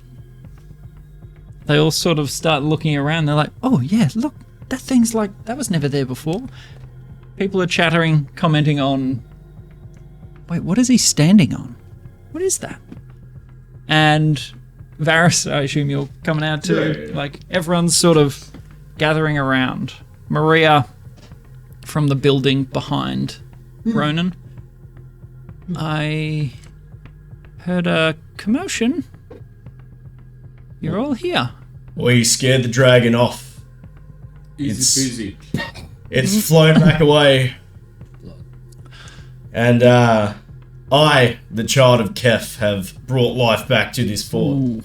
S3: they all sort of start looking around. They're like, "Oh yeah, look, that thing's like, that was never there before." People are chattering, commenting on, "Wait, what is he standing on? What is that?" And Varys, I assume you're coming out too.
S4: Yeah.
S3: Like, everyone's sort of gathering around. Maria, from the building behind Ronan. I heard a commotion. You're all here.
S6: We scared the dragon off.
S4: Easy peasy.
S6: It's flown back away. And I, the child of Kef, have brought life back to this fort.
S3: Ooh.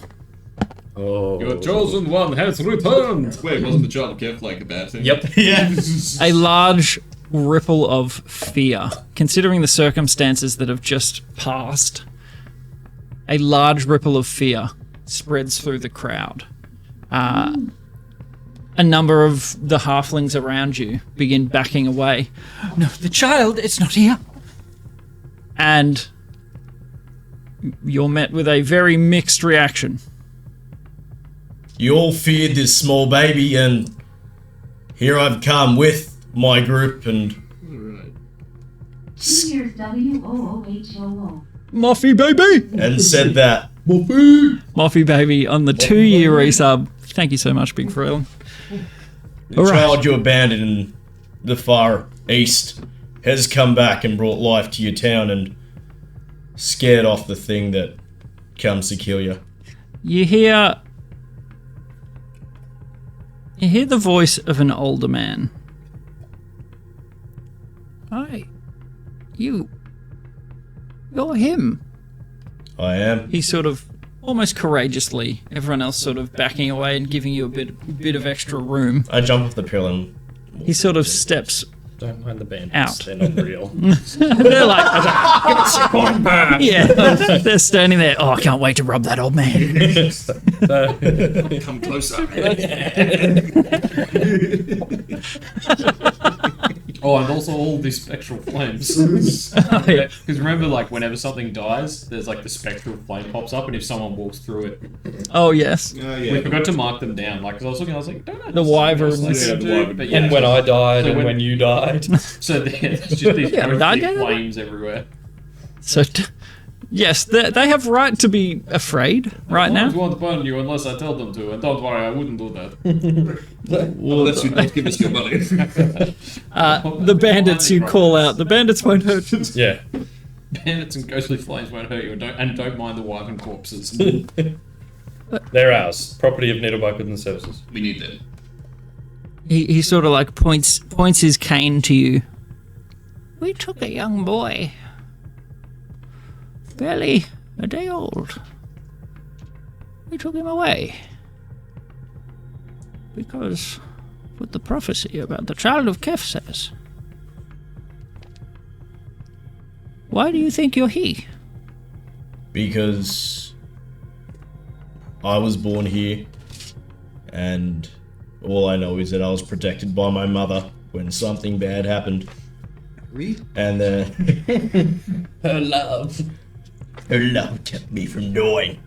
S6: Oh.
S2: Your chosen one has returned.
S4: Wait, wasn't the child of Kef like a bad thing?
S1: Yep.
S6: Yeah.
S3: A large ripple of fear, considering the circumstances that have just passed. A large ripple of fear spreads through the crowd. A number of the halflings around you begin backing away. "No, the child, it's not here." And you're met with a very mixed reaction.
S6: You all feared this small baby, and here I've come with my group and...
S4: Alright.
S5: Cheers, WOOHOO.
S3: Moffy baby!
S6: and said that.
S3: Moffy baby on the 2-year resub. Thank you so much, Big Freeland.
S6: The
S3: All right.
S6: child you abandoned in the far east has come back and brought life to your town and scared off the thing that comes to kill you.
S3: You hear the voice of an older man. "Hi, you're him."
S6: I am.
S3: He sort of, almost courageously, everyone else sort of backing away and giving you a bit of extra room.
S6: I jump off the pillar and
S3: He sort of steps
S1: Don't mind the bandits.
S3: Out.
S1: They're not real.
S3: They're like, yeah, they're standing there. Oh, I can't wait to rob that old man.
S4: Come closer.
S2: Oh, and also all these spectral flames.
S3: Yeah.
S2: Because remember, like, whenever something dies, there's like the spectral flame pops up, and if someone walks through it,
S3: Oh yes,
S2: we forgot to mark them down. Like, 'cause I was looking, I was like, don't know.
S3: the wyverns.
S2: Like,
S4: Yeah, the wyvern.
S2: but yeah,
S1: And when I died,
S2: So
S1: and
S2: when-
S1: when you died.
S2: so there's just these
S3: Yeah, died
S2: ghostly
S3: together.
S2: flames everywhere.
S3: So, yes, they have right to be afraid right
S2: Flames
S3: now.
S2: won't burn you unless I tell them to, and don't worry, I wouldn't do that.
S4: Unless you don't give us your money.
S3: The bandits you call out, the bandits won't hurt you.
S1: Yeah.
S2: Bandits and ghostly flames won't hurt you, and don't mind the wyvern corpses.
S1: They're ours. Property of Needlebark Goods and Services.
S4: We need them.
S3: He sort of like points his cane to you. We took a young boy, barely a day old. We took him away because what the prophecy about the child of Kef says. Why do you think you're he?
S6: Because I was born here, and all I know is that I was protected by my mother when something bad happened. And
S1: Her love.
S6: her love kept me from dying.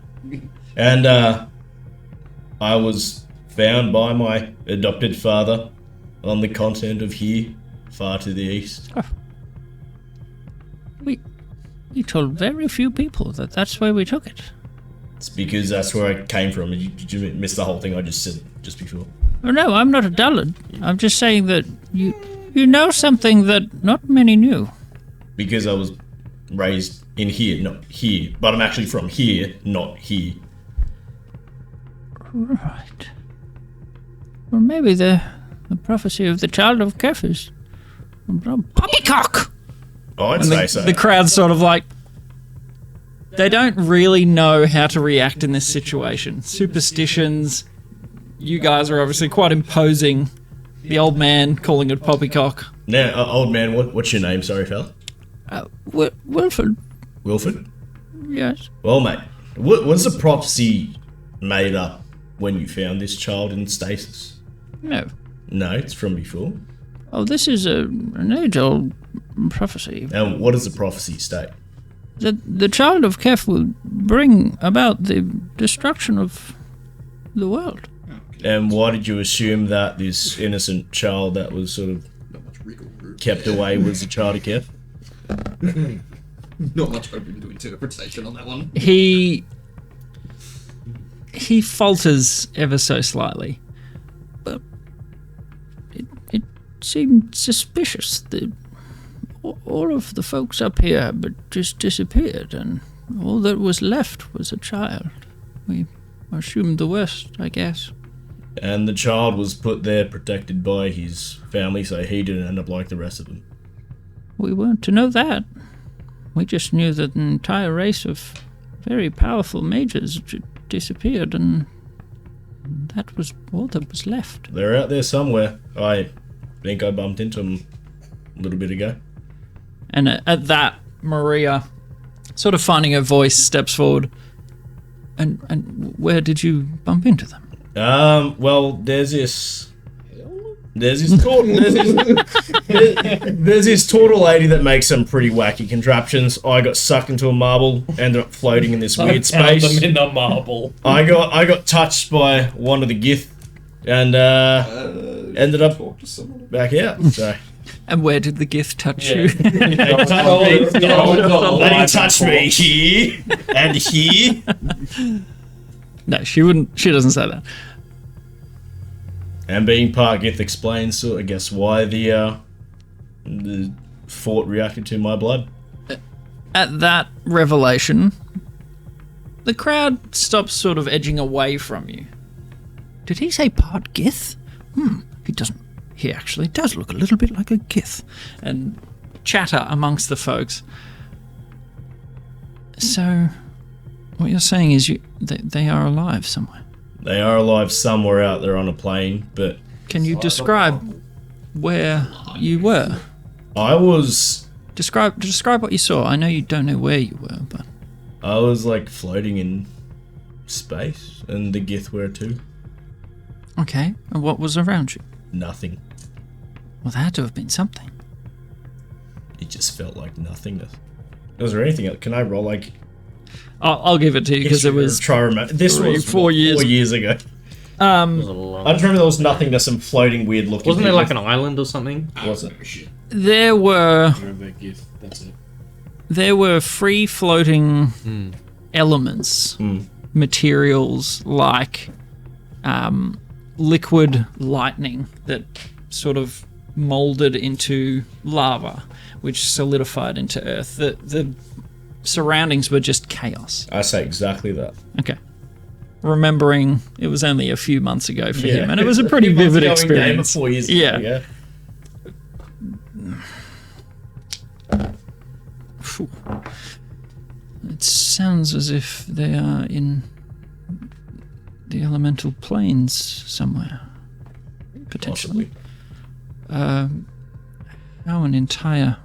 S6: And I was found by my adopted father on the continent of here, far to the east.
S3: We told very few people that that's where we took it.
S6: It's because that's where I came from. Did you miss the whole thing I just said just before?
S3: Oh no, I'm not a dullard. I'm just saying that you know something that not many knew.
S6: Because I was raised in here, not here. But I'm actually from here, not here.
S3: Right. Well, maybe the prophecy of the child of Kef is poppycock.
S6: I'd say so.
S3: The crowd's sort of like, they don't really know how to react in this situation. Superstitions. You guys are obviously quite imposing. The old man calling it poppycock.
S6: Now, old man, what's your name? Sorry, fella.
S3: Wilford.
S6: Wilford?
S3: Yes.
S6: Well, mate, was the prophecy made up when you found this child in stasis?
S3: No.
S6: No, it's from before.
S3: Oh, this is an age-old prophecy.
S6: And what does the prophecy state?
S3: The child of Kef will bring about the destruction of the world.
S6: And why did you assume that this innocent child that was sort of kept away was the child of Kef?
S4: Not much open to interpretation on that one.
S3: He falters ever so slightly. But it seemed suspicious that all of the folks up here but just disappeared, and all that was left was a child. We assumed the worst, I guess.
S6: And the child was put there protected by his family, so he didn't end up like the rest of them.
S3: We weren't to know that. We just knew that an entire race of very powerful mages disappeared, and that was all that was left.
S6: They're out there somewhere. I think I bumped into them a little bit ago.
S3: And at that, Maria, sort of finding her voice, steps forward. And where did you bump into them?
S6: Well, there's this turtle lady that makes some pretty wacky contraptions. I got sucked into a marble, ended up floating in this weird
S1: Found
S6: space.
S1: them in the marble.
S6: I got touched by one of the Gith and ended up back out. So
S3: And where did the gift touch you?
S6: they touched me here and here.
S3: No, she wouldn't. She doesn't say that.
S6: And being part Gith explains, I guess, why the fort reacted to my blood.
S3: At that revelation, the crowd stops sort of edging away from you. Did he say part Gith? He doesn't. He actually does look a little bit like a Gith. And chatter amongst the folks. So, what you're saying is they are alive somewhere.
S6: They are alive somewhere out there on a plane, but
S3: Can you describe where you were?
S6: I was
S3: Describe what you saw. I know you don't know where you were, but
S6: like floating in space, and the Gith were too.
S3: okay. And what was around you?
S6: Nothing.
S3: Well, that had to have been something.
S6: It just felt like nothingness. Was there anything else? Can I roll like?
S3: I'll give it to you because it was
S6: Try to remember. This was
S3: 4 years.
S6: 4 years ago. I just remember there was nothingness and floating weird looking.
S1: Wasn't there like an island or something?
S6: Was it?
S3: there were
S8: Remember that gift. That's it.
S3: there were free floating elements, materials like liquid lightning that sort of molded into lava, which solidified into earth. The surroundings were just chaos.
S6: I say exactly that.
S3: Okay. Remembering it was only a few months ago for him, and it was a pretty vivid experience.
S6: 4 years
S3: Yeah.
S6: ago,
S3: Phew. It sounds as if they are in the elemental planes somewhere. Potentially.
S6: Possibly.
S3: How an entire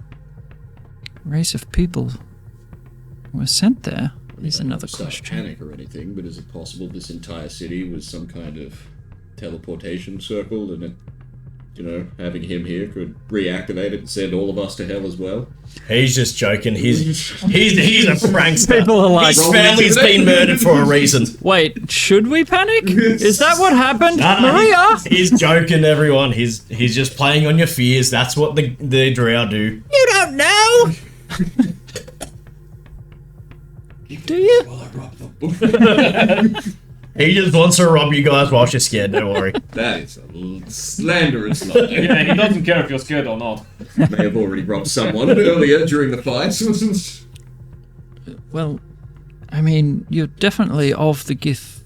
S3: race of people were sent there is another
S4: It's not
S3: question.
S4: panic or anything, but is it possible this entire city was some kind of teleportation circle, and it, having him here could reactivate it and send all of us to hell as well?
S6: He's just joking. He's a prankster.
S3: People are like,
S6: His family's been murdered for a reason.
S3: wait, should we panic? Is that what happened?
S6: No,
S3: Maria?
S6: He's joking, everyone. He's just playing on your fears. That's what the drow do.
S3: You don't know! Do you?
S6: He just wants to rob you guys whilst you're scared. Don't worry.
S4: That is a slanderous lie.
S8: Yeah, he doesn't care if you're scared or not.
S4: May have already robbed someone earlier during the fight.
S3: Well, I mean, you're definitely of the Gith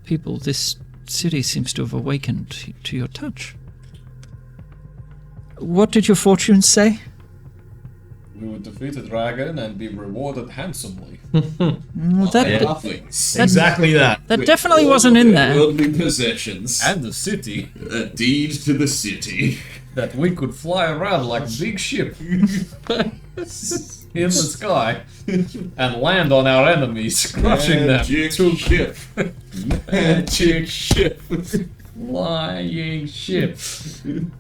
S3: people. This city seems to have awakened to your touch. What did your fortunes say?
S2: We would defeat a dragon and be rewarded handsomely.
S3: Well, that
S6: Exactly that.
S3: that definitely wasn't in there.
S4: Worldly possessions.
S2: And the city.
S4: A deed to the city.
S2: That we could fly around like a big ship. In the sky. And land on our enemies, crushing them.
S4: Magic ship. Magic ship.
S2: Flying ship.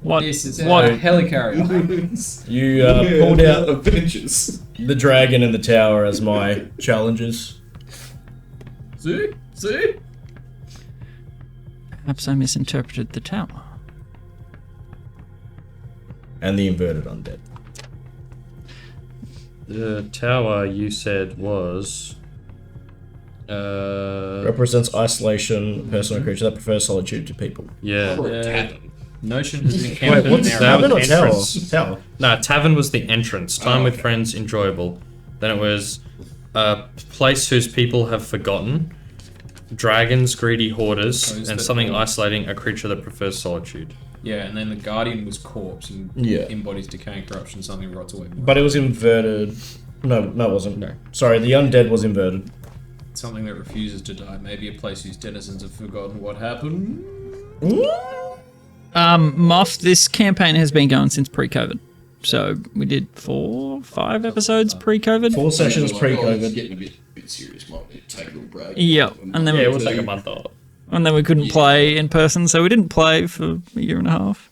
S3: What?
S2: This is
S3: What?
S2: our helicarrier.
S6: You pulled out
S4: Avengers.
S6: the dragon and the tower as my challenges.
S2: See? See?
S3: Perhaps I misinterpreted the tower.
S6: And the inverted undead.
S1: The tower you said was.
S6: Represents isolation, personal creature that prefers solitude to people.
S1: Yeah.
S2: Notion has been
S6: Wait,
S2: camped
S6: what's
S2: in
S6: tavern or tower?
S1: entrance.
S6: Tower.
S1: No, tavern was the entrance. Time with
S4: okay.
S1: friends, enjoyable. Then it was a place whose people have forgotten. Dragons, greedy hoarders,
S2: Oh, is
S1: and
S2: that
S1: something
S2: all?
S1: isolating. A creature that prefers solitude.
S2: Yeah, and then the guardian was corpse and
S6: Yeah.
S2: embodies decay and corruption, something rots away.
S6: But it was inverted. No, it wasn't.
S1: No.
S6: Sorry, the undead was inverted.
S2: Something that refuses to die. Maybe a place whose denizens have forgotten what happened.
S3: Moff, this campaign has been going since pre-COVID. So we did 4, 5 episodes pre-COVID.
S6: 4 sessions
S4: It's
S6: pre-COVID.
S4: getting a bit serious. Might need to take a little break.
S3: Yeah, and then
S1: Yeah,
S3: we,
S1: it was like a month off.
S3: and then we couldn't play in person, so we didn't play for a year and a half.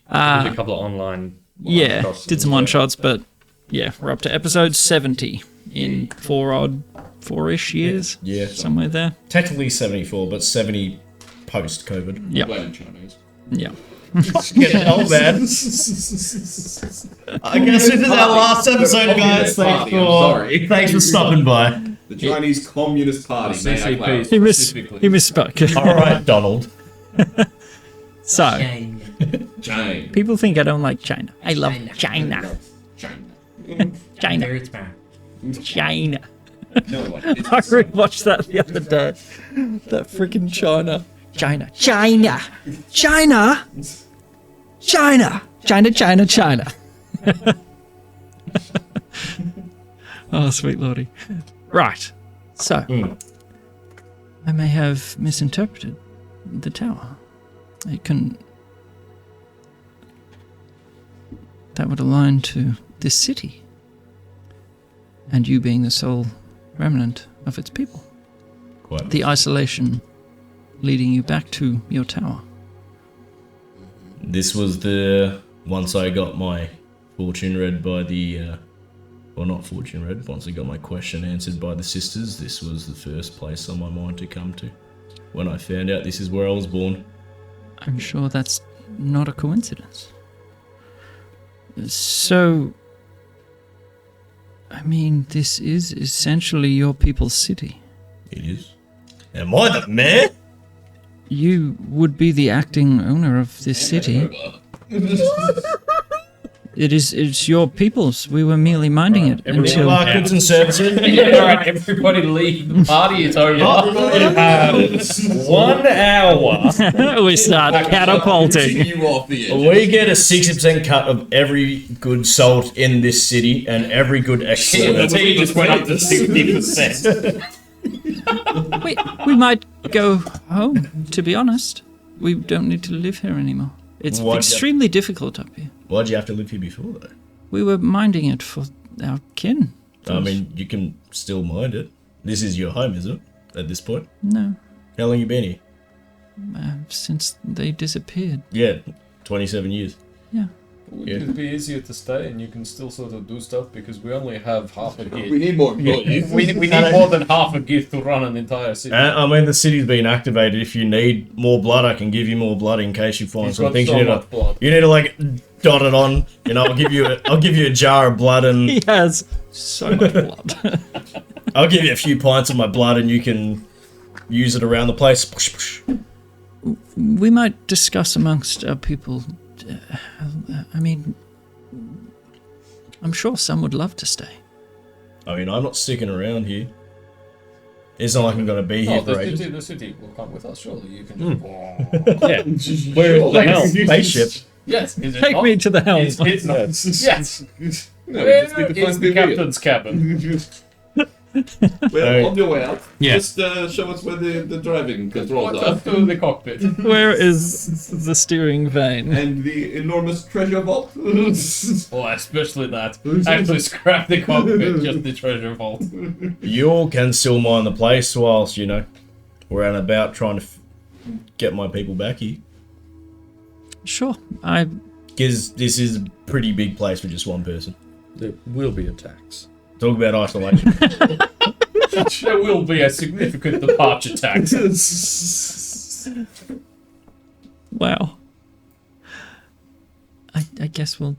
S1: We did a couple of online.
S3: Yeah,
S1: one-shots
S3: did some
S1: and-
S3: one-shots, but yeah, we're up to episode 70 in 4-ish years.
S6: Yeah.
S3: Somewhere there.
S6: Technically 74, but 70 post-COVID.
S3: Yeah,
S4: Blaming Chinese.
S3: yeah.
S6: Get hell, man. I guess this is our last episode, guys. Thanks for stopping by.
S4: The Chinese Communist Party. may I clarify.
S3: He misspoke.
S6: All right, Donald.
S3: So,
S4: China.
S3: people think I don't like China. I love China.
S4: China.
S3: China. China.
S4: No, like,
S3: I rewatched that the other day. That freaking China. China. China. China. China. China, China, China. Oh, sweet lordy. Right. So, I may have misinterpreted the tower. It can... that would align to this city. And you being the sole remnant of its people.
S6: Quite.
S3: The isolation leading you back to your tower.
S6: This was once I got my fortune read by the, well, not fortune read, once I got my question answered by the sisters, this was the first place on my mind to come to. When I found out this is where I was born.
S3: I'm sure that's not a coincidence. So, I mean, this is essentially your people's city.
S6: It is. Am I the mayor?
S3: You would be the acting owner of this city. It's your people's. We were merely minding it until...
S6: Needlebark Goods and Services.
S2: Alright, everybody leave. The party is over.
S7: You have 1 hour.
S3: we start catapulting.
S4: You off the edge.
S6: We get a 60% cut of every good sold in this city and every good export.
S7: The tea just went up to 60%.
S3: We might go home, to be honest. We don't need to live here anymore. It's
S6: Why'd you-
S3: extremely difficult up here.
S6: Why'd you have to live here before, though?
S3: We were minding it for our kin.
S6: I mean, you can still mind it. This is your home, isn't it? At this point?
S3: No,
S6: How long you been here?
S3: since they disappeared.
S6: Yeah, 27 years.
S3: Yeah.
S2: Would
S6: Yeah.
S2: it be easier to stay and you can still sort of do stuff because we only have half a
S4: We
S2: git.
S4: need more employees.
S2: We need more than half a git to run an entire city.
S6: I mean, the city's been activated. If you need more blood, I can give you more blood in case you find
S2: He's
S6: some
S2: got
S6: things
S2: so
S6: you need
S2: much blood.
S6: to. You need to like dot it on. You know, I'll give you a jar of blood and
S3: He has so much blood.
S6: I'll give you a few pints of my blood and you can use it around the place. Push, push.
S3: We might discuss amongst our people. I mean, I'm sure some would love to stay.
S6: I mean, I'm not sticking around here. It's not like I'm gonna be here
S2: Oh,
S6: for ages.
S2: the city will come with us, surely. You can just...
S7: Yeah. Where is the helm?
S6: Spaceship.
S2: Yes, is it
S3: Take
S2: not?
S3: me to the helm.
S2: It's not. Yes.
S4: No,
S2: Where
S4: just need to
S2: is
S4: find
S2: the
S4: the
S2: captain's cabin?
S4: Well, on your way out,
S7: Yeah.
S4: just show us where the driving controls
S2: Walk
S4: are.
S2: up to the cockpit.
S3: Where is the steering vane?
S4: And the enormous treasure vault.
S2: Oh, especially that. Actually, scrap the cockpit, just the treasure vault.
S6: You can still mind the place whilst, you know, we're out and about trying to get my people back here.
S3: Sure,
S6: Because this is a pretty big place for just one person.
S7: There will be attacks.
S6: Talk about isolation.
S2: There will be a significant departure tax.
S3: Wow. I guess we'll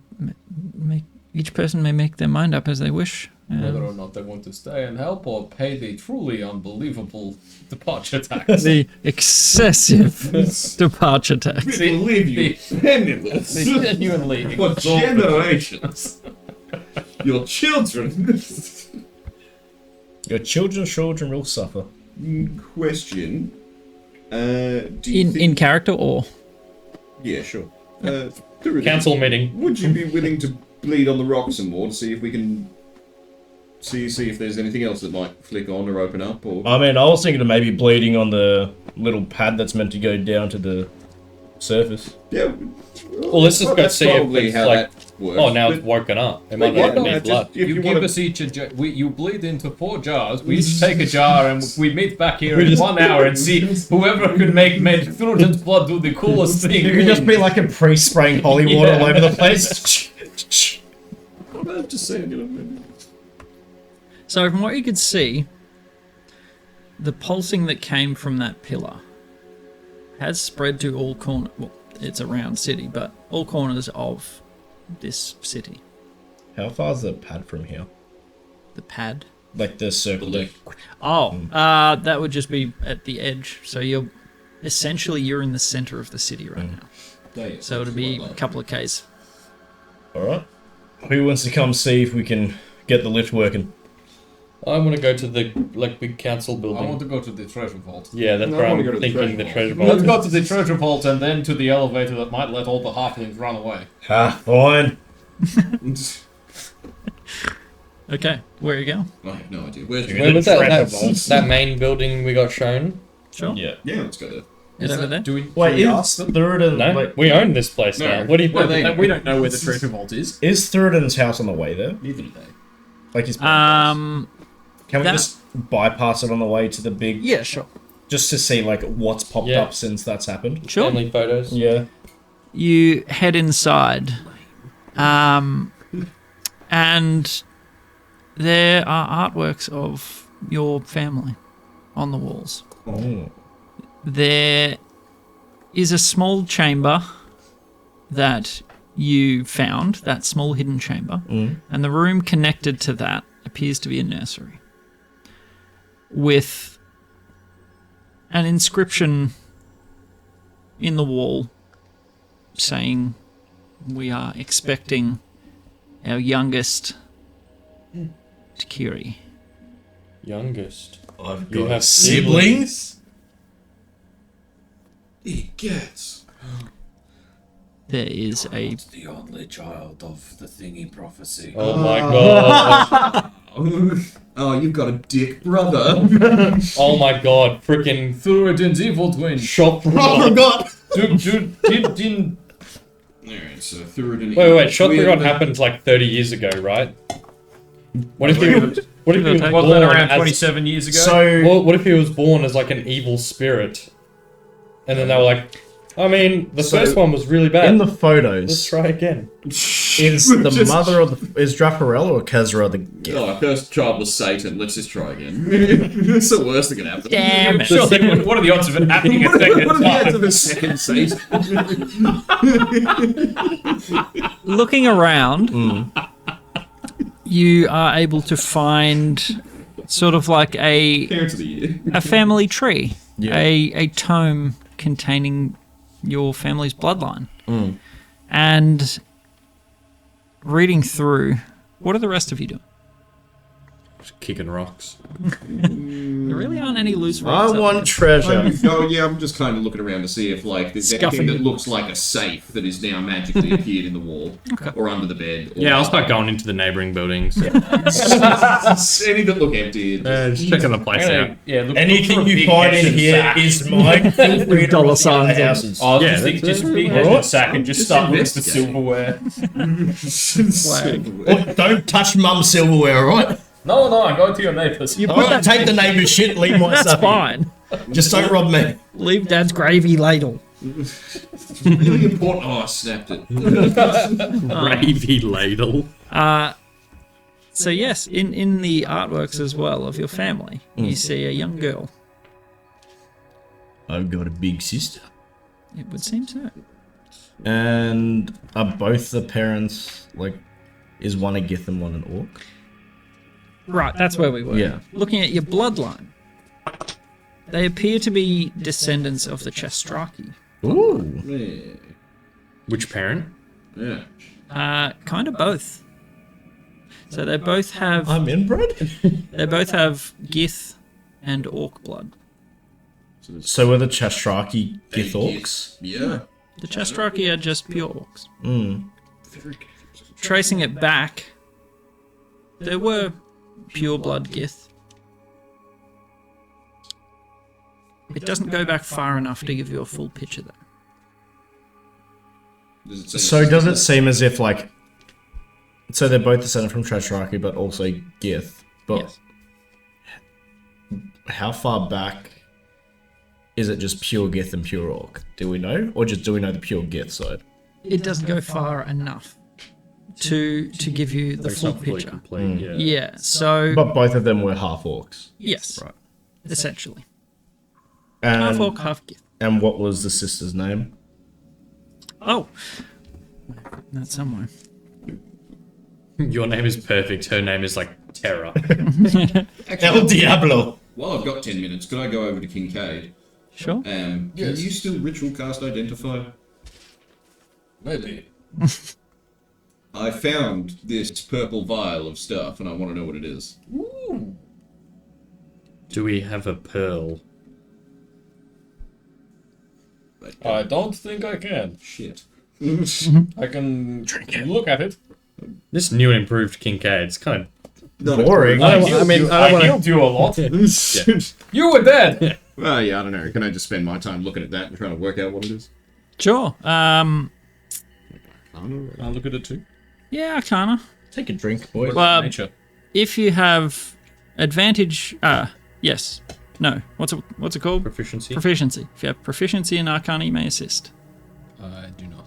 S3: make each person may make their mind up as they wish.
S2: Whether or not they want to stay and help or pay the truly unbelievable departure tax.
S3: The excessive departure tax.
S4: We will leave you penniless
S2: Genuinely
S4: for
S2: exorbitant.
S4: generations. Your children.
S6: Your children will suffer.
S4: Question. Do you think...
S3: In character or?
S4: Yeah, sure. Through
S7: Council meeting.
S4: Would you be willing to bleed on the rocks some more to see if we can see if there's anything else that might flick on or open up? Or
S6: I mean, I was thinking of maybe bleeding on the little pad that's meant to go down to the surface.
S4: yeah.
S7: Well, let's just go
S4: that's
S7: see if
S4: probably
S7: it's
S4: how
S7: like,
S4: that works.
S7: oh, now
S4: but-
S7: it's woken up. It might
S4: Yeah,
S7: not
S4: no,
S7: need
S4: just-
S7: blood.
S4: if
S2: You
S4: you
S2: give
S4: wanna-
S2: us each a jar. You bleed into 4 jars. We each take a jar and we meet back here in 1 hour and see whoever can make Medfruden's blood do the coolest thing.
S6: You could just be like a priest spraying holy water all over the place.
S4: I'm just saying, you know. maybe-
S3: So from what you could see, the pulsing that came from that pillar has spread to all corners. Well, it's a round city, but all corners of this city.
S6: How far is the pad from here?
S3: The pad.
S6: Like the circle there.
S3: Oh, that would just be at the edge. So you're in the center of the city right now. So it'll be a couple of Ks.
S6: Alright. Who wants to come see if we can get the lift working?
S7: I want to go to the big council
S2: I
S7: building.
S2: want to go to the treasure vault.
S7: Yeah, that's
S4: No,
S7: where
S4: I
S7: I'm
S4: wanna go to the
S7: thinking
S4: treasure
S7: the treasure
S4: vault.
S2: Let's
S7: vault.
S2: go to the treasure vault and then to the elevator that might let all the halflings run away.
S6: Ah, fine.
S3: Okay, where you go?
S4: I have no idea. Where's
S7: Where was that
S6: Treasure vault.
S7: that main building we got shown?
S3: Sure.
S6: Yeah.
S4: Yeah, let's go there.
S3: Head over there.
S2: Do we
S6: Wait,
S2: ask
S6: is
S2: them?
S6: Theoden...
S1: No,
S6: like,
S1: we own this place
S8: No.
S1: now. What do you
S8: Well,
S1: think?
S2: We don't know where the treasure vault is.
S6: is Theoden's house on the way there?
S8: Neither do they.
S6: Like his parents'
S3: Um,
S6: Can we
S3: that-
S6: just bypass it on the way to the big...
S3: yeah, sure.
S6: Just to see, like, what's popped
S1: Yeah.
S6: up since that's happened?
S3: Sure.
S1: Family photos.
S6: Yeah.
S3: You head inside, and there are artworks of your family on the walls.
S6: Oh.
S3: There is a small chamber that you found, that small hidden chamber, and the room connected to that appears to be a nursery with an inscription in the wall saying, "We are expecting our youngest, Takiri."
S1: Youngest.
S6: I've
S1: You
S6: got
S1: have
S6: siblings?
S8: He gets.
S3: There is a
S8: The only child of the thingy prophecy.
S1: Oh my god.
S8: Oh, you've got a dick brother.
S1: Oh my god. Freaking
S2: Theoden's evil twin.
S1: shop.
S6: I forgot!
S2: Didn't
S8: Alright, so Theoden.
S1: Wait. Shot Forgot happened like 30 years ago, right? What if he was
S3: Give or take.
S1: born
S2: wasn't that around
S1: as,
S2: 27 years ago?
S6: So,
S1: Well, what if he was born as like an evil spirit? And then they were like, I mean, the
S6: So,
S1: first one was really bad.
S6: in the
S1: Let's
S6: photos,
S1: try again.
S6: is the mother of the... Is Drafarella or Kezra the gift?
S8: Oh, our first child was Satan. Let's just try again. It's the worst that can happen.
S3: Damn it.
S2: Sure, what are the odds of it happening a second
S8: What are the odds
S2: time?
S8: of a second Satan?
S3: looking around. You are able to find sort of like
S8: Parents of the year.
S3: a family tree,
S6: Yeah.
S3: a tome containing your family's bloodline. And reading through, what are the rest of you doing?
S1: Just kicking rocks.
S3: There really aren't any loose
S6: I
S3: rocks.
S6: want treasure.
S8: Oh yeah, I'm just kind of looking around to see if like there's
S3: Scuffing
S8: anything that
S3: it.
S8: looks like a safe that is now magically appeared in the wall or under the bed. Or
S1: Yeah, I'll start going into the neighboring buildings.
S8: any that look empty. and
S1: Just checking the place out.
S2: Yeah, look,
S6: Anything
S2: look for a
S6: you
S2: big
S6: find in
S2: hessian
S6: here
S2: sack.
S6: is mine. Feel free to
S3: Dollar
S6: rob the other
S3: signs on-
S6: houses.
S2: Oh,
S1: Yeah,
S2: just,
S1: that's-
S2: just big
S6: Alright.
S2: hessian sack and just
S8: Just
S2: start looking for
S8: investigate.
S2: silverware.
S6: Oh, don't touch mum's silverware, alright?
S2: No, I'm going to your neighbours.
S3: You
S6: I
S3: put
S6: won't
S3: that,
S6: take the neighbour's shit, leave my
S3: that's
S6: stuff.
S3: fine.
S6: Just don't rob me.
S3: Leave Dad's gravy ladle.
S8: really important. Oh, I snapped it.
S1: Gravy ladle.
S3: So yes, in the artworks as well of your family, you see a young girl.
S6: I've got a big sister.
S3: It would seem so.
S6: And are both the parents, like, is one a Gith and one an Orc?
S3: Right, that's where we were.
S6: Yeah.
S3: Looking at your bloodline, they appear to be descendants of the Chestraki.
S6: Ooh.
S8: Yeah.
S1: Which parent?
S8: Yeah.
S3: Kind of both. So they both have
S6: I'm inbred?
S3: they both have Gith and Orc blood.
S6: So were the Chestraki Gith Orcs?
S8: Yeah.
S3: The Chestraki are just pure Orcs.
S6: Mm.
S3: Tracing it back, there were pure blood Gith. It doesn't go back far enough to give you a full picture, though.
S6: So does it seem as if, like, so they're both descended from Chestraki, but also Gith, but
S3: Yes.
S6: how far back is it just pure Gith and pure Orc? Do we know? Or just do we know the pure Gith side?
S3: It doesn't go far enough to give you the full picture.
S1: Complete, yeah.
S3: Yeah, so
S6: But both of them were half Orcs.
S3: yes,
S6: Right.
S3: essentially. Half
S6: And,
S3: Orc, half Gith.
S6: and what was the sister's name?
S3: Oh, that's somewhere.
S1: Your name is perfect. Her name is like Terra.
S6: El Diablo!
S8: While I've got 10 minutes, could I go over to Kincaid?
S3: Sure.
S8: Can you still ritual cast Identify?
S2: Maybe.
S8: I found this purple vial of stuff, and I want to know what it is.
S1: Do we have a pearl?
S2: I don't think I can.
S8: Shit.
S2: I can look at it.
S1: This new and improved Kincaid's kind of
S6: boring. I don't
S2: I
S6: want
S2: healed you a lot. You were dead.
S8: Well, yeah, I don't know. Can I just spend my time looking at that and trying to work out what it is?
S3: Sure.
S2: I'll look at it too.
S3: Yeah, Arcana.
S6: take a drink, boys.
S3: Well,
S2: Nature.
S3: if you have advantage, yes, no. What's it called?
S7: Proficiency.
S3: Proficiency. If you have proficiency in Arcana, you may assist.
S2: I do not.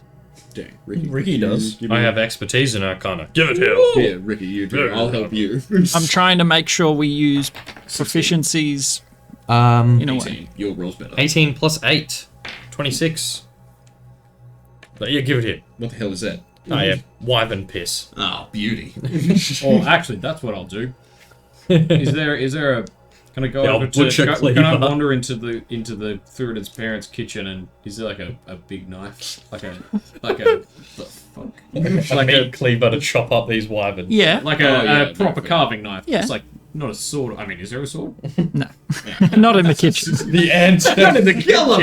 S8: Dang,
S6: Ricky does.
S7: I have expertise in Arcana. Give it here.
S8: Yeah, Ricky, you do. I'll help you.
S3: I'm trying to make sure we use proficiencies. In a way.
S8: 18. Your roll's better.
S7: 18 plus 8. 26. But yeah, give it here.
S8: What the hell is that?
S7: Oh yeah, wyvern piss.
S8: Oh, beauty.
S2: Or actually, that's what I'll do. Is there a? Can I go
S7: Yeah,
S2: over
S7: butcher
S2: to? Can I
S7: cleaver.
S2: wander into the Thurid's parents' kitchen and is there like a big knife, like a the fuck,
S7: A meat cleaver to chop up these wyverns.
S3: Yeah.
S2: like a proper carving knife?
S3: Yeah.
S2: It's like not a sword. I mean, is there a sword?
S3: No. Not in the kitchen.
S7: The ant.
S8: Not in the killer.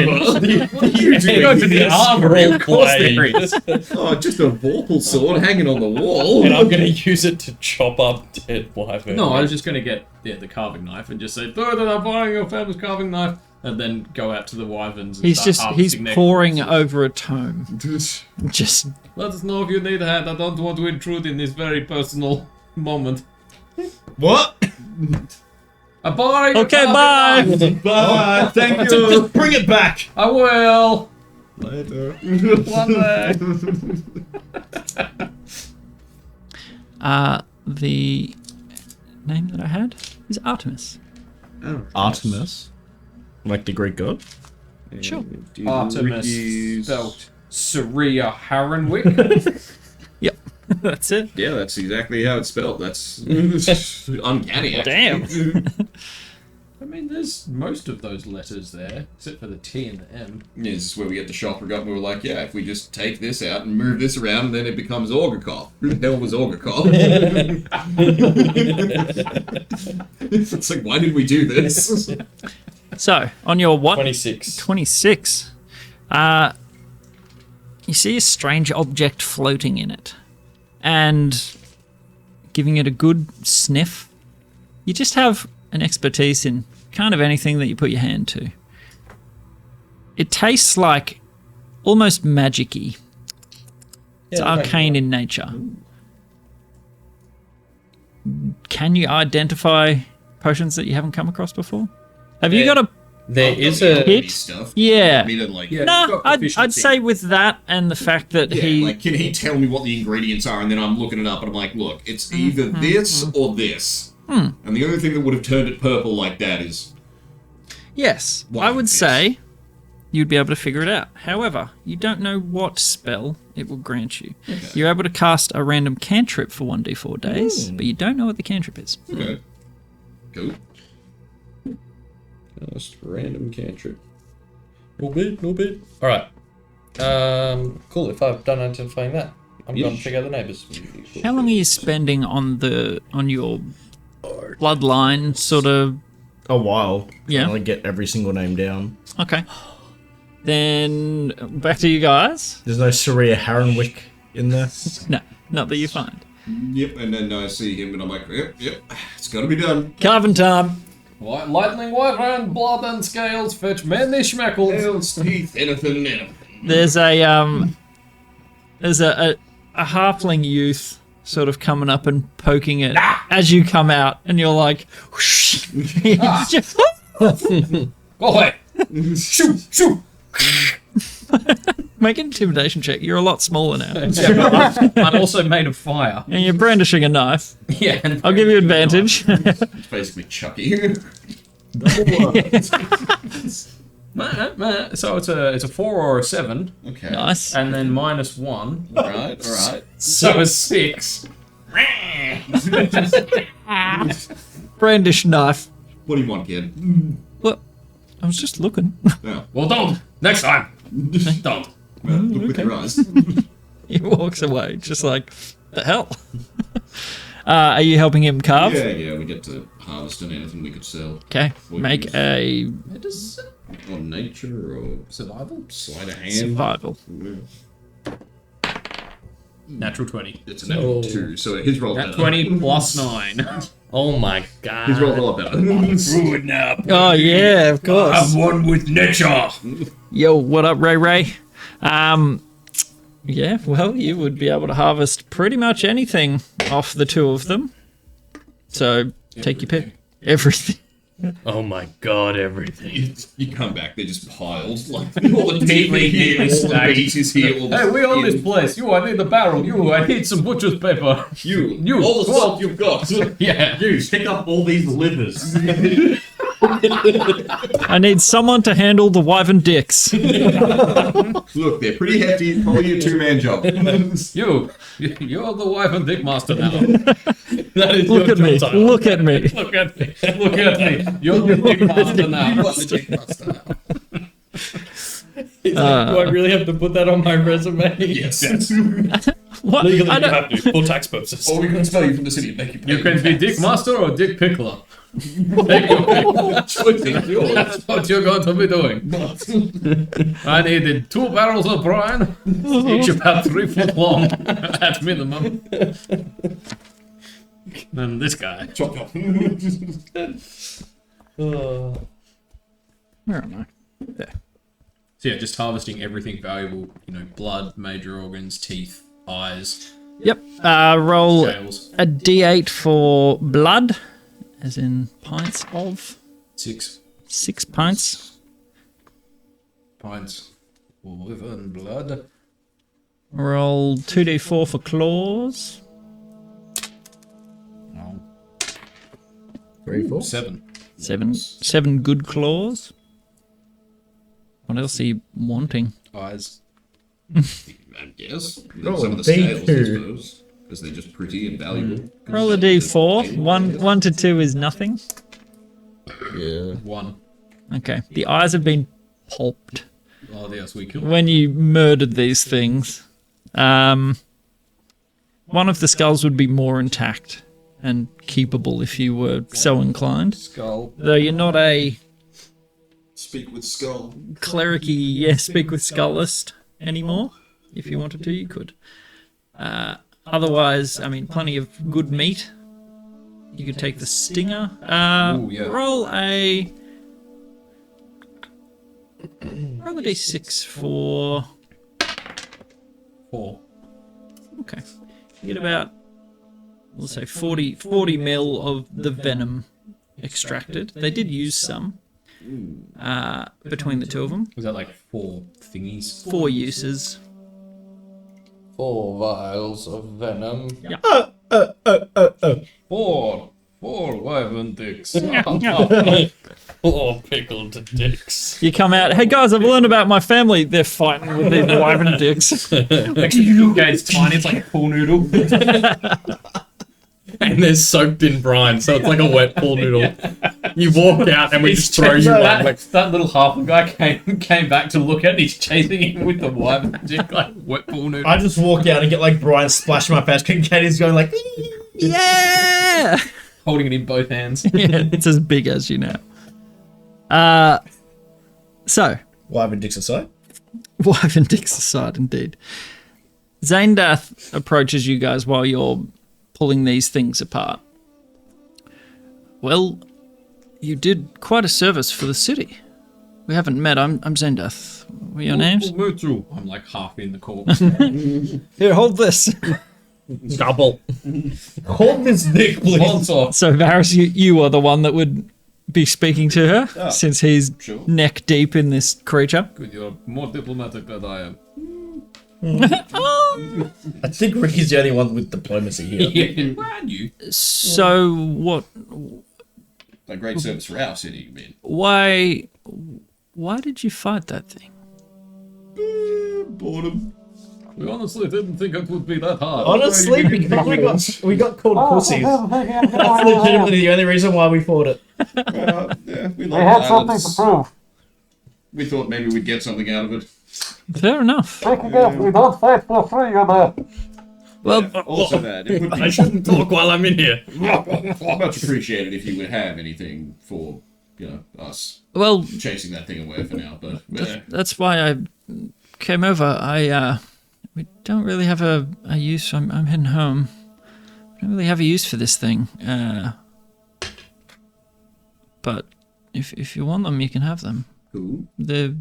S8: What are you doing?
S2: Go to the armory. Of course
S7: blade.
S2: there is.
S8: Oh, just a vorpal sword hanging on the wall.
S7: And I'm gonna use it to chop up dead wyvern.
S2: No, I was just gonna get the carving knife and just say, "Third, I'm buying your family's carving knife," and then go out to the wyverns. And
S3: He's
S2: start
S3: he's
S2: harvesting their
S3: poring
S2: corpses.
S3: over a tome. Just
S2: Let us know if you need help. I don't want to intrude in this very personal moment.
S6: What?
S2: Bye.
S3: okay. Bye.
S6: Bye. Thank you. Bring it back.
S2: I will.
S6: Later.
S2: One day.
S3: The name that I had is Artemis.
S6: Artemis, like the Greek god.
S3: Sure.
S2: Artemis spelt Saria Harenwick.
S3: Yep. That's it.
S8: Yeah, that's exactly how it's spelled. That's uncanny. actually.
S3: Damn.
S2: I mean, there's most of those letters there, except for the T and the M.
S8: Yeah, this is where we get the shocker got. We were like, yeah, if we just take this out and move this around, then it becomes Orgakov. Who the hell was Orgakov? It's like, why did we do this?
S3: So on your what?
S7: 26.
S3: 26. You see a strange object floating in it, and giving it a good sniff. You just have an expertise in kind of anything that you put your hand to. It tastes like almost magic-y. It's
S7: Yeah,
S3: arcane in nature. Can you identify potions that you haven't come across before? Have you got a...
S7: There is a.
S3: Hit?
S8: Stuff.
S3: Yeah.
S8: I mean, like,
S2: Yeah.
S3: No,
S2: got
S3: I'd
S2: proficiency.
S3: say with that and the fact that
S8: yeah,
S3: he...
S8: like, can he tell me what the ingredients are? And then I'm looking it up, and I'm like, look, it's either this or this. And the only thing that would have turned it purple like that is
S3: Yes,
S8: Why
S3: I would
S8: this?
S3: say you'd be able to figure it out. However, you don't know what spell it will grant you. You're able to cast a random cantrip for 1d4 days, but you don't know what the cantrip is.
S8: okay. Cool.
S7: Just random cantrip. No bit. Alright. Cool, if I've done identifying that, I'm going to check out the neighbours.
S3: How long are you spending on your bloodline sort of...
S6: A while.
S3: Yeah.
S6: Trying to get every single name down.
S3: Okay. Then back to you guys.
S6: There's no Saria Harenwick in there.
S3: No, not that you find.
S8: Yep, and then I see him, and I'm like, yep, it's got to be done.
S3: Carving time.
S2: Lightning, wyvern, blood and scales, fetch many schmeckles.
S8: Nails, teeth, anything.
S3: There's a halfling youth sort of coming up and poking it as you come out, and you're like, whoosh.
S2: Go away. Shoot.
S3: Make an intimidation check. You're a lot smaller now,
S2: I'm also made of fire.
S3: and you're brandishing a knife.
S2: Yeah. and
S3: I'll give you advantage.
S8: It's basically Chucky.
S2: So it's a 4 or a 7,
S8: Okay.
S3: Nice.
S2: and then -1,
S8: Alright.
S2: so a 6.
S3: Brandish knife.
S8: What do you want, kid?
S3: Look, I was just looking.
S8: No.
S2: Well, don't. Next time. Don't.
S8: Well, look with your eyes.
S3: He walks away, just like, the hell. Are you helping him carve?
S8: Yeah, we get to harvest and anything we could sell.
S3: Okay. Make a
S8: Or nature or
S2: Survival?
S8: sleight of hand.
S3: survival.
S2: Natural 20.
S8: It's a natural 2, so his roll
S2: Nat 20 plus 9.
S1: Oh my god.
S8: He's rolling a lot better.
S2: Through it now.
S3: Oh yeah, of course.
S2: I'm one with nature.
S3: Yo, what up, Ray Ray? Yeah, well, you would be able to harvest pretty much anything off the two of them. So take your pick. Everything.
S1: Oh my god, everything.
S8: You come back, they're just piled. Like, all the neatly here, all the meat is here. All the
S2: Hey, we own
S8: skin.
S2: this place. You, I need the barrel. You, I need some butcher's paper.
S8: You, all the salt you've got.
S2: Yeah.
S6: You pick up all these livers.
S3: I need someone to handle the wyvern dicks.
S8: Look, they're pretty hefty. Probably a two-man job.
S2: You're the wife and dick master now.
S1: That is
S3: Look
S1: your
S3: at me.
S1: job title.
S3: Look at me.
S2: Look at me. Look at me. You're the dick master now.
S8: You are the dick master now.
S1: He's like, do I really have to put that on my resume?
S8: Yes.
S3: What?
S1: Legally,
S3: I
S1: you
S3: don't-
S1: have to, for tax purposes.
S8: Or we can expel you from the city and make you pay.
S2: You can be dick master or dick pickler. Take your pick.
S8: Choice is yours.
S2: That's what you're going to be doing. I needed 2 barrels of brine, each about 3 foot long at minimum. And this guy.
S8: Chop chop.
S3: Where am I? There.
S2: So yeah, just harvesting everything valuable. You know, blood, major organs, teeth, eyes,
S3: Yep. Roll
S2: scales.
S3: a d8 for blood, as in pints of.
S2: 6
S3: 6 pints.
S2: pints of wyvern blood.
S3: Roll 2d4 for claws.
S6: 3, 4.
S2: 7.
S3: 7 good claws. What else are you wanting?
S2: Eyes.
S8: I guess.
S6: Oh,
S8: Some of the
S6: they
S8: scales, I
S6: do.
S8: suppose. Because they're just pretty and valuable.
S3: Roll a d4. 1 to 2 is nothing.
S6: Yeah.
S2: 1.
S3: Okay. The eyes have been pulped
S2: Oh, yes, we killed.
S3: when you murdered these things. One of the skulls would be more intact and keepable if you were so inclined.
S2: Skull.
S3: Though you're not a
S8: Speak with skull.
S3: clericy, speak with skullist anymore. If you wanted to, you could. Otherwise, I mean, plenty of good meat. You could take the stinger.
S2: Ooh, yeah.
S3: Roll a d6 for.
S2: 4.
S3: Okay. You get about, we'll say 40 mil of the venom extracted. They did use some between the two of them.
S2: Was that like 4 thingies?
S3: 4 uses.
S7: 4 vials of venom.
S2: Four wyvern dicks.
S1: Oh, pickled dicks.
S3: You come out, hey guys, I've learned about my family. They're fighting with these wyvern dicks.
S2: It's tiny, it's like a pool noodle.
S1: And they're soaked in brine, so it's like a wet pool noodle. You walk out and we just throw you one. Like,
S2: that little half guy came back to look at. He's chasing him with the wyvern dick like wet pool noodle.
S6: I just walk out and get like Brian splash in my face. Katie's going like,
S3: Yeah!
S2: Holding it in both hands.
S3: Yeah, it's as big as you now. So,
S6: Wyvern dicks aside.
S3: wyvern dicks aside, indeed. Zaindath approaches you guys while you're pulling these things apart. Well, you did quite a service for the city. We haven't met. I'm Zaindath. What are your names?
S2: I'm like half in the corpse.
S3: Here, hold this.
S1: double.
S6: Hold this dick, please.
S2: Once off.
S3: So, Varys, you are the one that would be speaking to her, since he's
S8: Sure.
S3: neck deep in this creature.
S2: Good, you're more diplomatic than I am.
S6: I think Ricky's the only one with diplomacy here.
S2: Yeah, brand you.
S3: So, what?
S8: A great service for our city, you mean?
S3: Why did you fight that thing?
S8: Boredom.
S2: We honestly didn't think it would be that hard.
S6: Honestly, because we got called pussies. That's legitimately the only reason why we fought it.
S8: Yeah, we had something to prove. We thought maybe we'd get something out of it.
S3: Fair enough. Well,
S8: Also that. It would
S1: I
S8: be
S1: shouldn't talk while I'm in here.
S8: much appreciated if you would have anything for, us
S3: well,
S8: chasing that thing away for now, but
S3: that's why I came over. We don't really have a use. I'm heading home. We don't really have a use for this thing. but if you want them, you can have them.
S8: Cool.
S3: The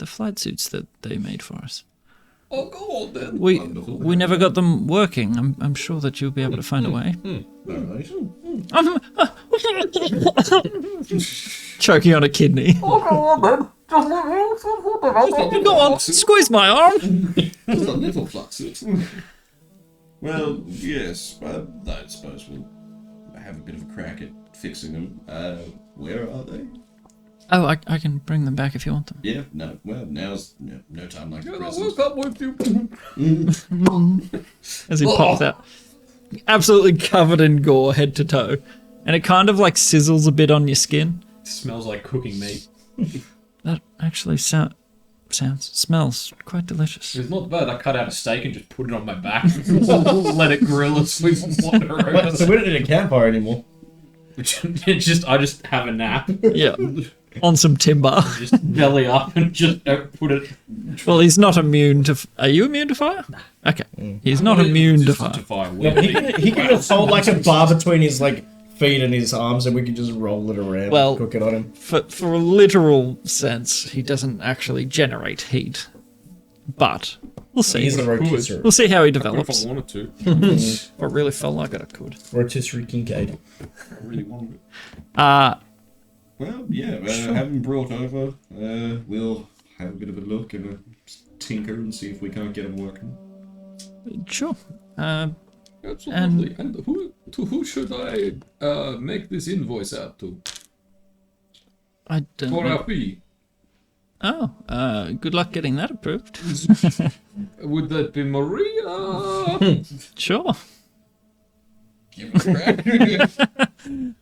S3: flight suits that they made for us.
S7: Oh, go on then.
S3: We never got them working. I'm sure that you'll be able to find a way.
S8: Alright.
S3: Choking on a kidney. Go on, squeeze my arm.
S7: Just a little fluxes.
S4: Well, yes, I suppose we'll have a bit of a crack at fixing them. Where are they?
S3: Oh, I can bring them back if you want them.
S4: Yeah, no, well, now's no time like the
S7: I'll
S4: present.
S7: come with you.
S3: As he pops out. Absolutely covered in gore, head to toe. And it kind of like sizzles a bit on your skin.
S2: Smells like cooking meat.
S3: That actually smells quite delicious.
S2: It's not bad. I cut out a steak and just put it on my back. Let it grill and sleep and wander over.
S6: So we're not in a campfire anymore.
S2: I just have a nap.
S3: Yeah. On some timber.
S2: Just belly up and just put it.
S3: Well, he's not immune to... Are you immune to fire? Okay. He's not immune to fire.
S6: Yeah, he can just hold like a bar between his like feet and his arms, and we can just roll it around and cook it on him.
S3: For a literal sense, he doesn't actually generate heat. But we'll see.
S6: He's the rotisserie.
S3: We'll see how he
S7: If
S3: develops.
S7: I wanted to.
S3: If I really felt like it, I could.
S6: Rotisserie Kincaid.
S7: I really wanted it.
S4: Well, yeah, have them brought over. We'll have a bit of a look and a tinker and see if we can't get them working.
S3: Sure.
S7: Absolutely. And who should I make this invoice out to?
S3: I don't
S7: For
S3: know.
S7: our fee.
S3: Oh, good luck getting that approved.
S7: Would that be Maria?
S3: Sure.
S7: Give it a crack.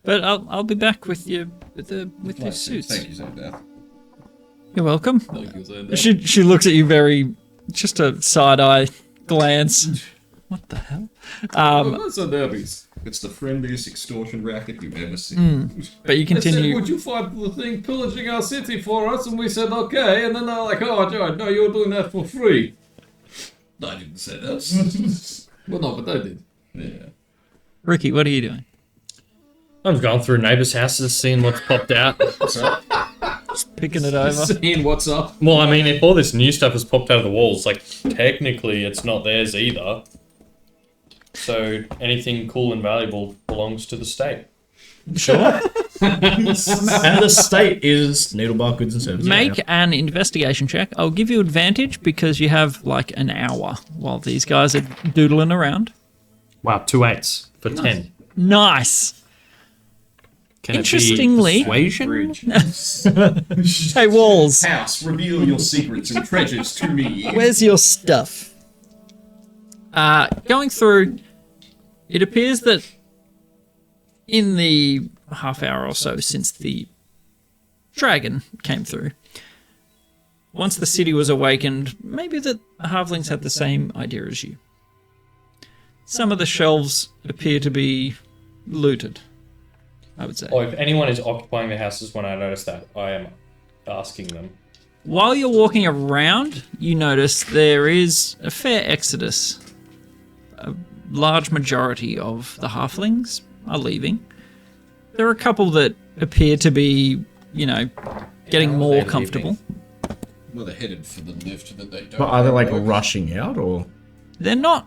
S3: But I'll be back with you with your suits.
S4: Thank you, Beth.
S3: You're welcome.
S7: Thank you, Xander.
S3: She looks at you very, just a side eye glance. What the hell?
S7: That's a derbies.
S4: It's the friendliest extortion racket you've ever seen.
S3: But you
S7: They said,
S3: continue.
S7: would you fight the thing pillaging our city for us? And we said, okay. And then they're like, oh, Jared, no, you're doing that for free.
S4: I didn't say that.
S7: Well, no, but they did.
S4: Yeah.
S3: Rikki, what are you doing?
S1: I've gone through neighbours' houses, seeing what's popped out.
S3: Picking it over.
S7: Seeing what's up.
S1: Well, I mean, if all this new stuff has popped out of the walls, like, technically it's not theirs either. So anything cool and valuable belongs to the state.
S3: Sure.
S6: And the state is Needlebark Goods and Services.
S3: Make an investigation check. I'll give you advantage because you have like an hour while these guys are doodling around.
S1: Wow, 2 8s for 10.
S3: Nice.
S1: Can
S3: Interestingly-
S1: it be persuasion?
S3: Hey, Walls,
S4: House, reveal your secrets and treasures to me.
S3: where's your stuff? Going through, it appears that in the half hour or so since the dragon came through, once the city was awakened, maybe the halflings had the same idea as you. Some of the shelves appear to be looted, I would say.
S1: Or if anyone is occupying the houses when I notice that, I am asking them.
S3: While you're walking around, you notice there is a fair exodus. A large majority of the halflings are leaving. There are a couple that appear to be, getting more comfortable.
S7: Well, they're headed for the lift that they don't.
S6: But are they like rushing out or?
S3: They're not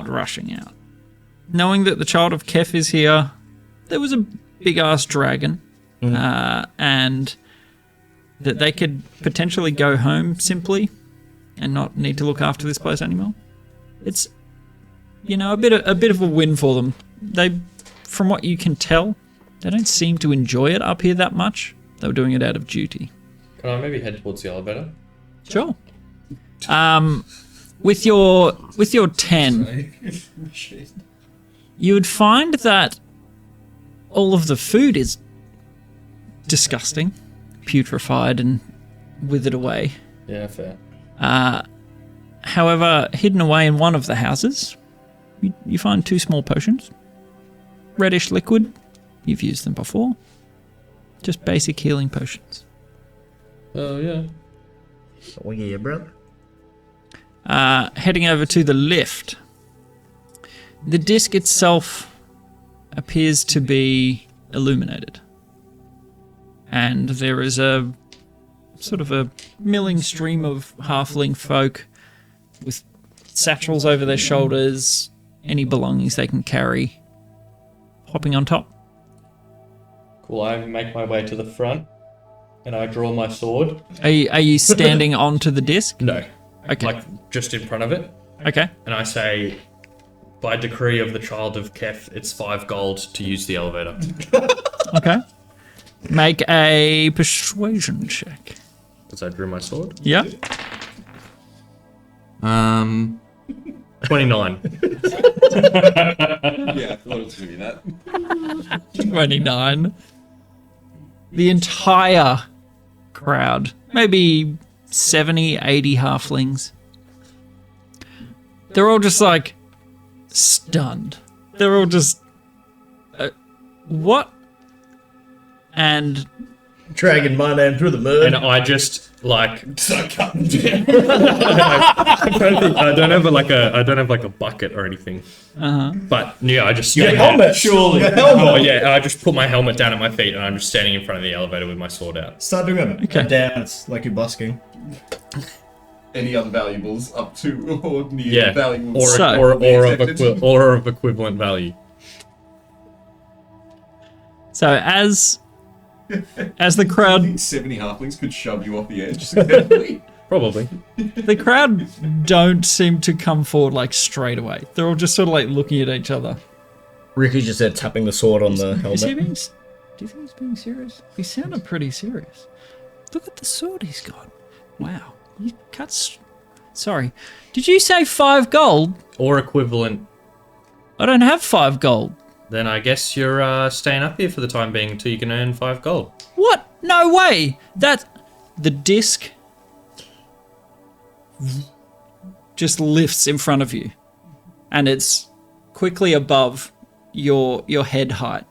S3: rushing out. Knowing that the child of Kef is here, there was a big-ass dragon, and that they could potentially go home simply and not need to look after this place anymore. It's, a bit of a win for them. They, from what you can tell, they don't seem to enjoy it up here that much. They were doing it out of duty.
S1: Can I maybe head towards the elevator?
S3: Sure. With your 10, you would find that all of the food is disgusting, putrefied and withered away.
S1: Yeah, fair.
S3: However, hidden away in one of the houses, you find 2 small potions. Reddish liquid. You've used them before. Just basic healing potions.
S1: Oh, yeah.
S6: Oh yeah, brother.
S3: Heading over to the lift. The disc itself appears to be illuminated. and there is a sort of a milling stream of halfling folk with satchels over their shoulders, any belongings they can carry, hopping on top.
S7: Cool, I make my way to the front and I draw my sword.
S3: Are you standing onto the disc?
S1: No.
S3: Okay.
S1: Like, just in front of it.
S3: Okay.
S1: And I say, by decree of the child of Kef, it's 5 gold to use the elevator.
S3: Okay. Make a persuasion check.
S1: Because I drew my sword.
S3: Yeah.
S1: 29.
S8: Yeah, I thought it was going to be that.
S3: 29. The entire crowd, maybe 70, 80 halflings, they're all just like stunned. They're all just, what? And
S6: Dragging my name through the mud.
S1: And I just, like...
S8: So cutting down.
S1: I don't have like a bucket or anything. But yeah, I just
S6: Your
S1: stand
S6: helmet,
S1: there.
S6: surely. Your
S1: Oh
S6: helmet.
S1: yeah, I just put my helmet down at my feet and I'm just standing in front of the elevator with my sword out.
S6: Start doing a
S3: Okay.
S6: dance like you're busking.
S8: Any other valuables up to or near
S1: Yeah,
S8: valuables?
S3: So-
S1: or of equivalent value.
S3: so as the crowd
S8: 70 halflings could shove you off the edge successfully.
S1: Probably.
S3: the crowd don't seem to come forward like straight away. They're all just sort of like looking at each other.
S6: Rikki just said tapping the sword on the
S3: Is he
S6: helmet.
S3: being? Do you think he's being serious? He sounded pretty serious. Look at the sword he's got. Wow. You cuts. Sorry. Did you say 5 gold?
S1: Or equivalent.
S3: I don't have 5 gold.
S1: Then I guess you're staying up here for the time being until you can earn 5 gold.
S3: What? No way. That the disc just lifts in front of you, and it's quickly above your head height,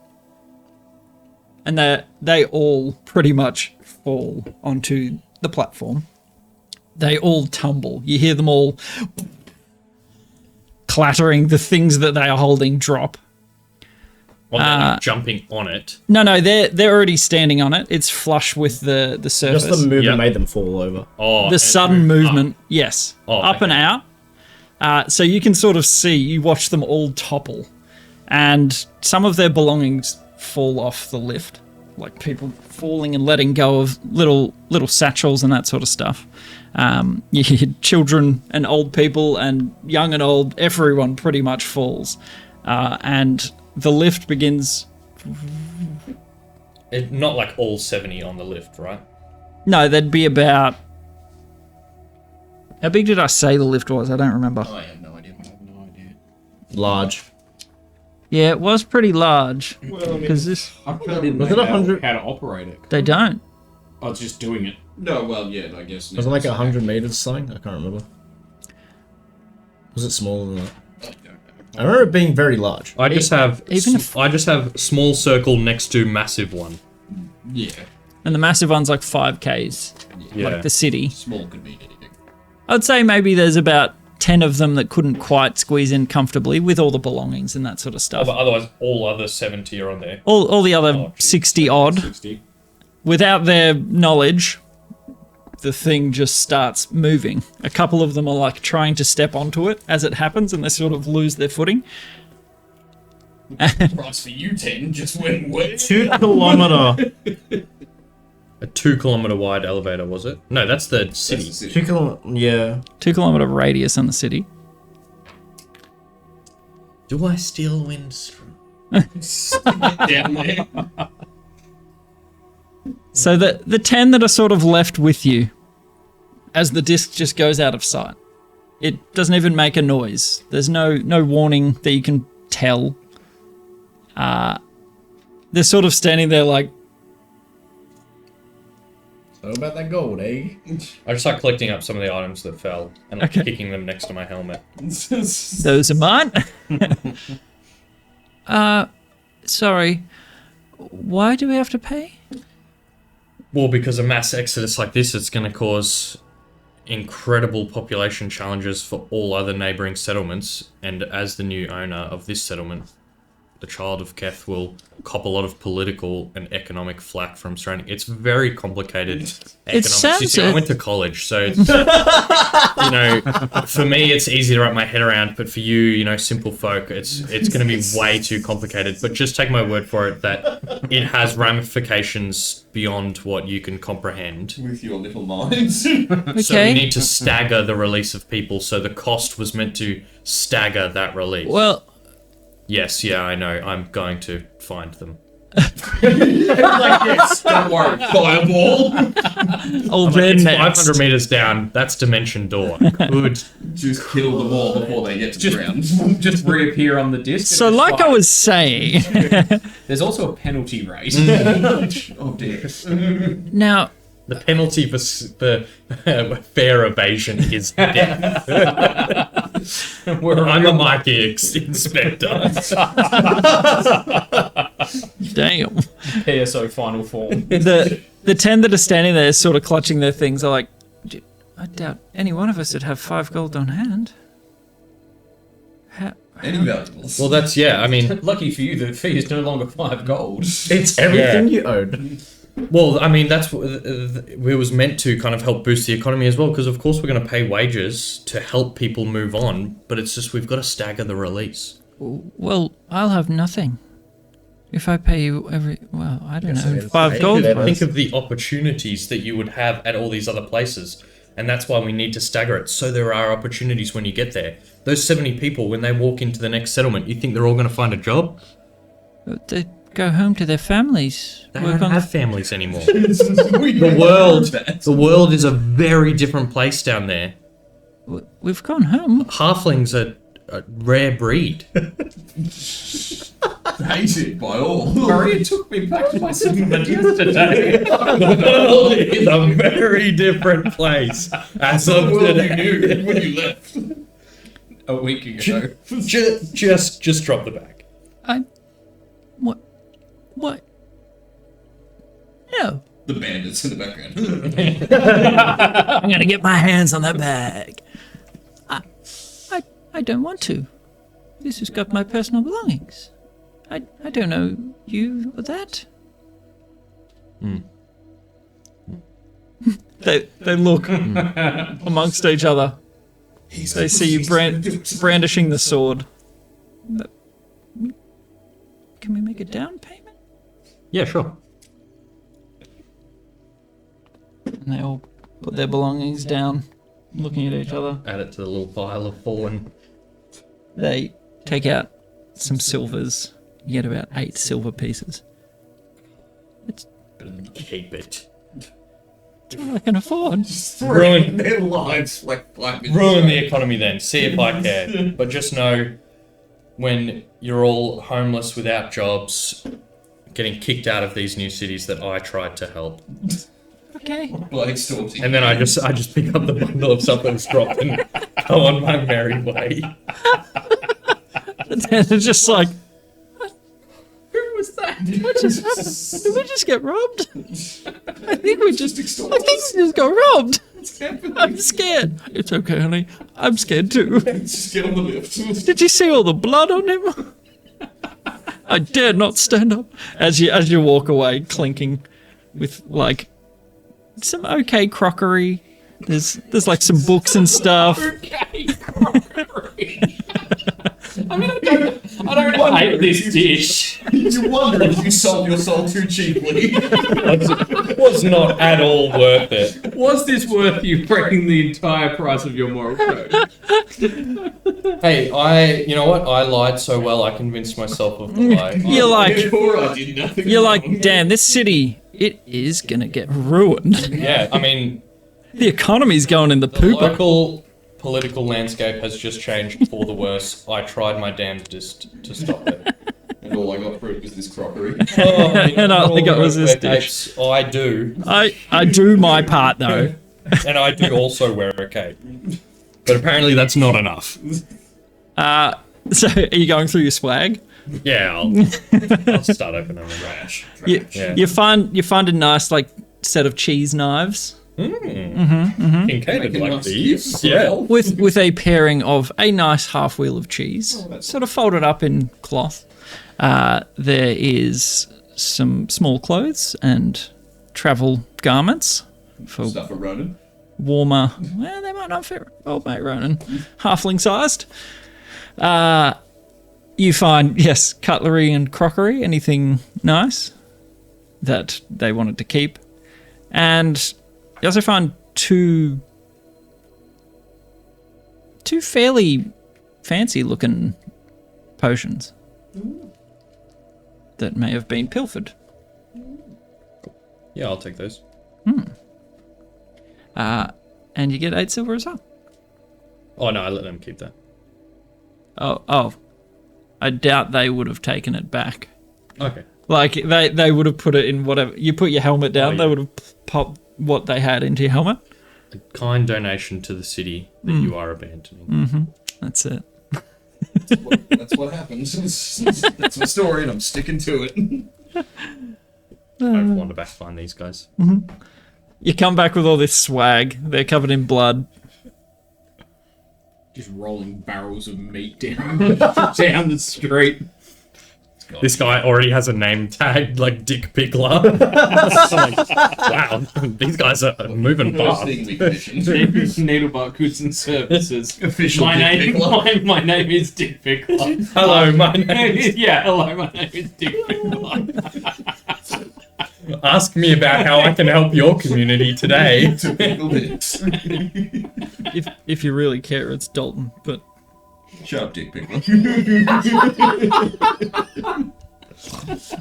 S3: and they all pretty much fall onto the platform. They all tumble. You hear them all clattering. The things that they are holding drop.
S1: Well, they're not jumping on it.
S3: No, they're already standing on it. It's flush with the surface.
S6: Just the movement
S1: Yep.
S6: made them fall over.
S1: Oh,
S3: The sudden movement, yes,
S1: Oh,
S3: up and
S1: okay.
S3: out. So you can sort of see, you watch them all topple, and some of their belongings fall off the lift, like people falling and letting go of little satchels and that sort of stuff. You hear children and old people and young and old, everyone pretty much falls, and the lift begins.
S1: Not like all 70 on the lift, right?
S3: No, there'd be about. How big did I say the lift was? I don't remember.
S8: I have no idea.
S6: Large.
S3: Yeah, it was pretty large. Because this.
S2: I didn't
S6: Was
S2: know
S6: it 100?
S2: how to operate it.
S3: They don't.
S2: I was just doing it.
S8: No, well, yeah, I guess.
S6: Was it like 100 meters something? I can't remember. Was it smaller than that? I remember it being very large.
S1: I just have
S3: Even if-
S1: I just have small circle next to massive one.
S8: Yeah,
S3: And the massive one's like 5Ks.
S1: Yeah.
S3: Like the city.
S8: small could mean anything.
S3: I'd say maybe there's about 10 of them that couldn't quite squeeze in comfortably with all the belongings and that sort of stuff.
S1: But otherwise, all other 70 are on there.
S3: All the other
S1: Oh, geez.
S3: 60 odd,
S2: 60.
S3: without their knowledge, the thing just starts moving. A couple of them are like trying to step onto it as it happens, and they sort of lose their footing.
S8: Price for you 10 just went way.
S6: 2 kilometer.
S1: A 2 kilometer wide elevator, was it? No, that's the city.
S6: 2 kilometer. Yeah.
S3: 2 kilometer radius on the city.
S1: Do I steal Windstream?
S8: Down there.
S3: So the 10 that are sort of left with you, as the disc just goes out of sight, it doesn't even make a noise. There's no warning that you can tell. They're sort of standing there like,
S6: So about that gold, eh?
S1: I just start collecting up some of the items that fell and like
S3: Okay.
S1: kicking them next to my helmet.
S3: those are mine. Sorry. Why do we have to pay?
S1: Well, because a mass exodus like this, it's going to cause incredible population challenges for all other neighboring settlements. And as the new owner of this settlement, the child of Keth will cop a lot of political and economic flack from surrounding. It's very complicated economics. You see, I went to college, so it's, for me it's easy to wrap my head around, but for you, simple folk, it's going to be way too complicated. But just take my word for it that it has ramifications beyond what you can comprehend.
S8: With your little minds.
S3: Okay.
S1: So we need to stagger the release of people, so the cost was meant to stagger that release.
S3: Well,
S1: yes, yeah, I know. I'm going to find them.
S8: Yes, don't worry. Fireball.
S1: It's 500 meters down. That's dimension door. Good.
S8: Just kill them all before they get to the ground.
S2: Just reappear on the disc.
S3: So like I was saying,
S2: there's also a penalty rate.
S8: Oh dear.
S3: now
S1: The penalty for fair evasion is death. I'm a Mikey inspector.
S3: damn.
S2: PSO final form.
S3: The 10 that are standing there sort of clutching their things are like, I doubt any one of us would have 5 gold on hand.
S8: Any valuables?
S1: Well, that's, I mean...
S2: Lucky for you, the fee is no longer 5 gold.
S6: It's everything you own.
S1: Well, I mean, that's what it was meant to kind of help boost the economy as well, because of course we're going to pay wages to help people move on, but it's just we've got to stagger the release.
S3: Well, I'll have nothing. If I pay you I don't know, 5 gold.
S1: Think of the opportunities that you would have at all these other places. And that's why we need to stagger it, so there are opportunities when you get there. Those 70 people, when they walk into the next settlement, you think they're all going to find a job?
S3: They go home to their families.
S1: They don't have families anymore. The world is a very different place down there.
S3: We've gone home.
S1: Halflings are a rare breed.
S8: Hated by all.
S2: Maria took me back to my settlement yesterday.
S1: The world is a very different place as of today.
S8: You knew when you left.
S2: A week ago.
S1: Just drop the bag.
S3: What? No.
S8: The bandits in the background.
S3: I'm gonna get my hands on that bag. I don't want to. This has got my personal belongings. I don't know you or that. They look amongst each other. They see you brandishing the sword. Can we make a down payment?
S1: Yeah, sure.
S3: And they all put their belongings down, looking at each other.
S1: Add it to the little pile of fallen.
S3: They take out some silvers. You get about 8 silver pieces.
S1: Keep it.
S3: It's all I can afford.
S1: Ruin
S8: their lives like 5 minutes.
S1: Ruin the economy then. See if I care. But just know, when you're all homeless without jobs, getting kicked out of these new cities, that I tried to help.
S3: Okay.
S8: Bloody storms.
S1: And then I just pick up the bundle of stuff that's dropped and go on my merry way.
S3: And then it's just like,
S2: Who was that?
S3: did we just get robbed? I think we just got robbed. I'm scared. It's okay, honey. I'm scared too.
S8: Just get on the lift.
S3: Did you see all the blood on him? I dare not stand up. As you walk away, clinking with like some okay crockery. There's like some books and stuff.
S2: Okay, crockery. I mean, I don't hate this dish.
S8: You wonder if you sold your soul too cheaply.
S1: It was not at all worth it.
S2: Was this worth you breaking the entire price of your moral code?
S1: Hey, you know what? I lied so well I convinced myself of the lie.
S8: I did nothing.
S3: You're like, damn, this city, it is gonna get ruined.
S1: Yeah, I mean,
S3: The economy's going in the
S1: the
S3: pooper.
S1: local political landscape has just changed for the worse. I tried my damnedest to stop it.
S8: And all I got for it was this crockery.
S3: And all I got was this dish.
S1: I do.
S3: I do my part though.
S1: And I do also wear a cape. But apparently that's not enough.
S3: So are you going through your swag?
S1: Yeah, I'll start opening a rash.
S3: You find a nice like set of cheese knives
S1: Kincaid like these. Yeah.
S3: with a pairing of a nice half wheel of cheese, sort of folded up in cloth. There is some small clothes and travel garments for
S8: Stuff for Ronan.
S3: warmer. Well, they might not fit old mate Ronan, halfling sized. You find, yes, cutlery and crockery, anything nice that they wanted to keep. And you also find two fairly fancy looking potions that may have been pilfered.
S1: Yeah, I'll take those.
S3: And you get 8 silver as well.
S1: Oh no, I let them keep that.
S3: Oh. I doubt they would have taken it back.
S1: Okay.
S3: Like, they would have put it in whatever. You put your helmet down,
S1: Oh, yeah.
S3: they would have popped what they had into your helmet.
S1: A kind donation to the city that you are abandoning.
S3: That's it.
S8: That's what happens. That's my story, and I'm sticking to it.
S1: I wander back to find these guys.
S3: You come back with all this swag. They're covered in blood.
S2: Just rolling barrels of meat down down the street.
S1: This guy already has a name tag like Dick Pickler. Like, wow, these guys are moving
S8: First
S1: fast.
S8: thing we commissioned.
S2: Needlebark Goods and Services.
S8: Official
S2: My
S8: Dick
S2: name,
S8: Pickler.
S2: my name is Dick Pickler.
S1: Hello, my name is...
S2: Yeah, hello, my name is Dick Pickler.
S1: Ask me about how I can help your community today.
S8: To pickle dicks.
S3: If you really care, it's Dalton. But
S8: Shut up, Dick Pickler.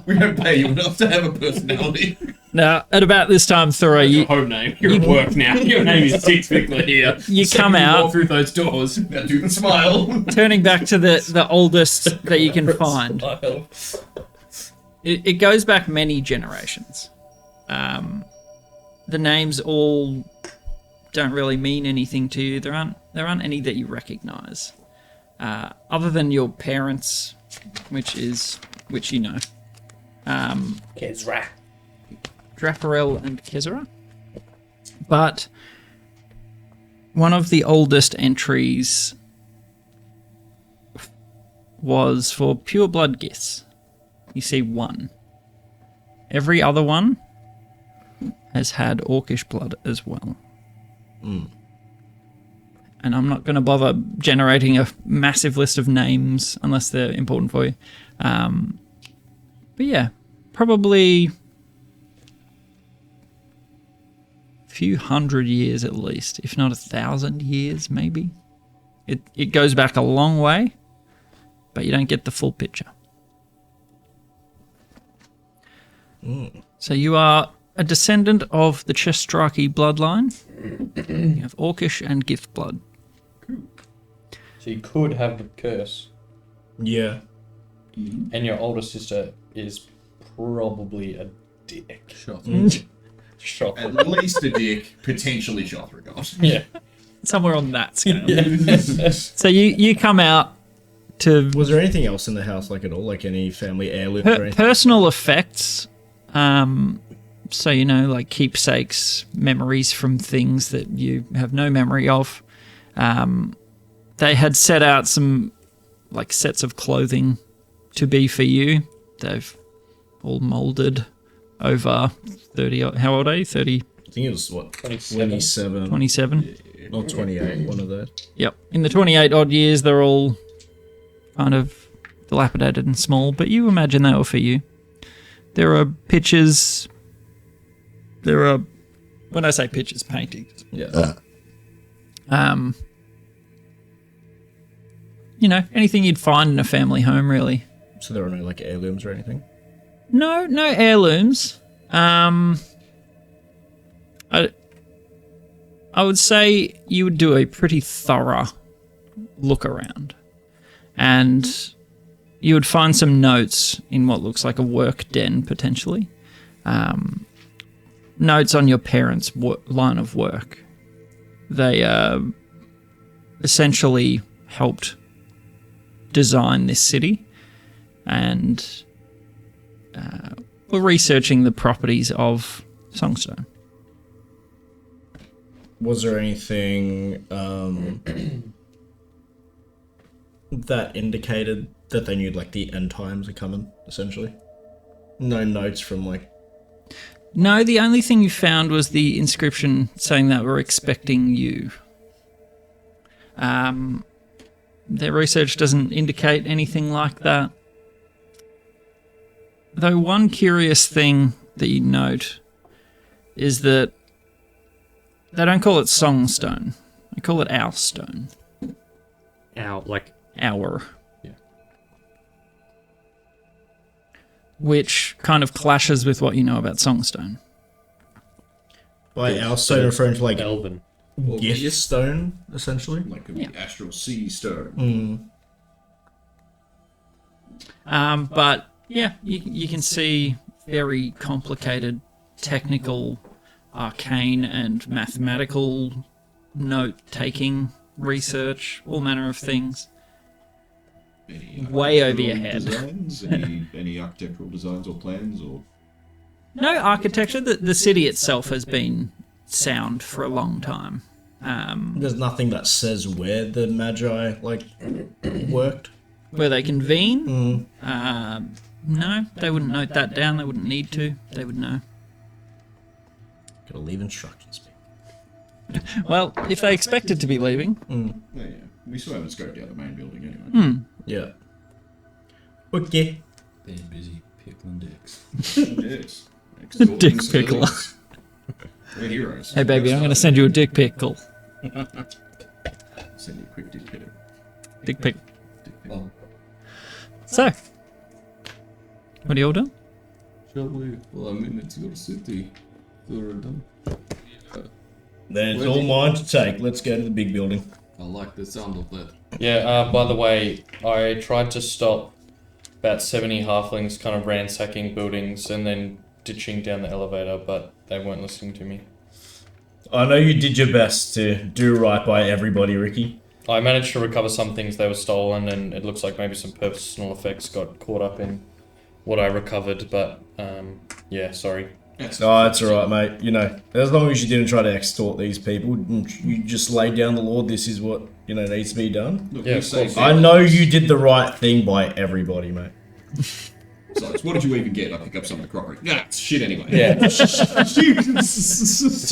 S8: We don't pay you enough to have a personality.
S3: now, at about this time, Thora,
S2: Your
S3: you
S2: home name. You're at work now. Your name is Dick Pickler here.
S3: You
S2: So
S3: come
S2: you
S3: out-
S2: walk through those doors.
S8: Now do the smile.
S3: turning back to the oldest that you can find. It goes back many generations. The names all don't really mean anything to you. There aren't any that you recognize, other than your parents, which you know,
S1: Kezra.
S3: Draparel and Kezra. But one of the oldest entries was for pure blood gifts. You see one. Every other one has had orcish blood as well. And I'm not going to bother generating a massive list of names unless they're important for you. But yeah, probably a few hundred years at least, if not 1,000 years maybe. It goes back a long way, but you don't get the full picture. So you are a descendant of the Chestraki bloodline. You have Orcish and Gift blood.
S1: So you could have the curse,
S6: Yeah.
S1: and your older sister is probably a dick. Shock.
S8: At least a dick, potentially Shothragot.
S1: Yeah.
S3: Somewhere on that scale. So you come out to
S6: Was there anything else in the house, like at all, like any family heirloom or anything?
S3: personal effects. So, you know, like keepsakes, memories from things that you have no memory of. They had set out some, like, sets of clothing to be for you. They've all molded over 30, how old are you? 30,
S6: I think it was, what,
S1: 27.
S6: 27,
S3: 27?
S6: not 28, one of those.
S3: Yep. In the 28 odd years, they're all kind of dilapidated and small, but you imagine they were for you. There are pictures. There are, when I say pictures, paintings.
S6: Yeah.
S3: You know, anything you'd find in a family home, really.
S6: So there are no, like, heirlooms or anything?
S3: No heirlooms. I would say you would do a pretty thorough look around. And you would find some notes in what looks like a work den, potentially. Notes on your parents' line of work. They essentially helped design this city and were researching the properties of Songstone.
S6: Was there anything that indicated that they knew like the end times are coming, essentially. No notes from like.
S3: No, the only thing you found was the inscription saying that we're expecting you. Their research doesn't indicate anything like that. Though one curious thing that you note is that they don't call it Songstone. They call it Owlstone.
S1: Like
S3: Hour.
S1: Yeah.
S3: Which kind of clashes with what you know about Songstone.
S6: By Owlstone referring to like
S1: Elven.
S6: gift stone, essentially.
S8: Like the astral sea stone.
S3: But yeah, you can see very complicated technical, arcane and mathematical note-taking research, all manner of things.
S8: Any
S3: Way over your
S8: architectural
S3: head.
S8: Designs? Any architectural designs or plans or?
S3: No architecture. The city itself has been sound for a long time.
S6: There's nothing that says where the Magi like worked.
S3: Where they convene? No, they wouldn't note that down. They wouldn't need to. They would know.
S6: Gotta leave instructions.
S3: Well, if they expected to be leaving.
S8: Yeah, yeah. We still haven't scoped out the main building anyway.
S6: Yeah. Okay.
S4: They're busy pickling dicks.
S8: Yes.
S3: Dick pickler.
S8: We're heroes.
S3: Hey, baby, I'm going to send you a dick pickle.
S8: Send you a quick dick pic.
S3: Dick pic.
S8: Dick pic.
S4: Oh,
S3: So, what are you all doing?
S4: shall we? Well, I mean, it's your city. You're done.
S6: Then it's all mine to take. Let's go to the big building.
S4: I like the sound of that.
S1: Yeah, by the way, I tried to stop about 70 halflings kind of ransacking buildings and then ditching down the elevator, but they weren't listening to me.
S6: I know you did your best to do right by everybody, Ricky.
S1: I managed to recover some things that were stolen, and it looks like maybe some personal effects got caught up in what I recovered, but yeah, sorry.
S6: Oh, it's alright, mate. You know, as long as you didn't try to extort these people, you just laid down the law, this is what, you know, needs to be done.
S8: Look,
S1: Yeah,
S8: we
S1: of
S8: say
S1: course.
S6: I know you did the right thing by everybody, mate.
S8: Besides, what did you even get? I pick up some of the crockery. Nah, it's shit anyway.
S1: Yeah.
S7: It's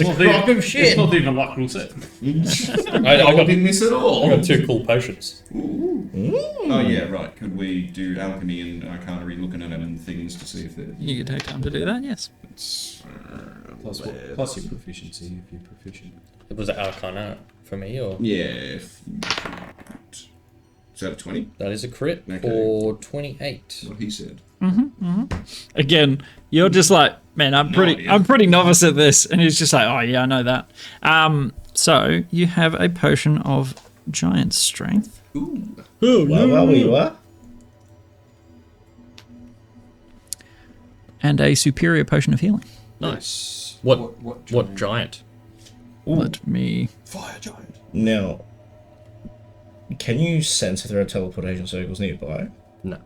S7: a crock of shit. It's not even like Will said.
S8: I didn't miss at all.
S1: I got 2 cool potions.
S8: Oh yeah, right. Could we do alchemy and arcanery, looking at them and things to see if they're...
S3: You can take time to do that, yes.
S4: Plus your proficiency if you're proficient.
S1: It was Arcana for me, or?
S8: Yeah. Is that a 20?
S1: That is a crit
S8: Okay.
S1: for 28.
S8: What he said.
S3: Again, you're just like, man, I'm pretty novice at this, and he's just like, oh yeah, I know that. So you have a potion of giant strength.
S8: Ooh.
S6: You are?
S3: And a superior potion of healing.
S1: Nice. What giant?
S3: Let me.
S4: Fire giant.
S6: Now, can you sense if there are teleportation circles nearby?
S1: No.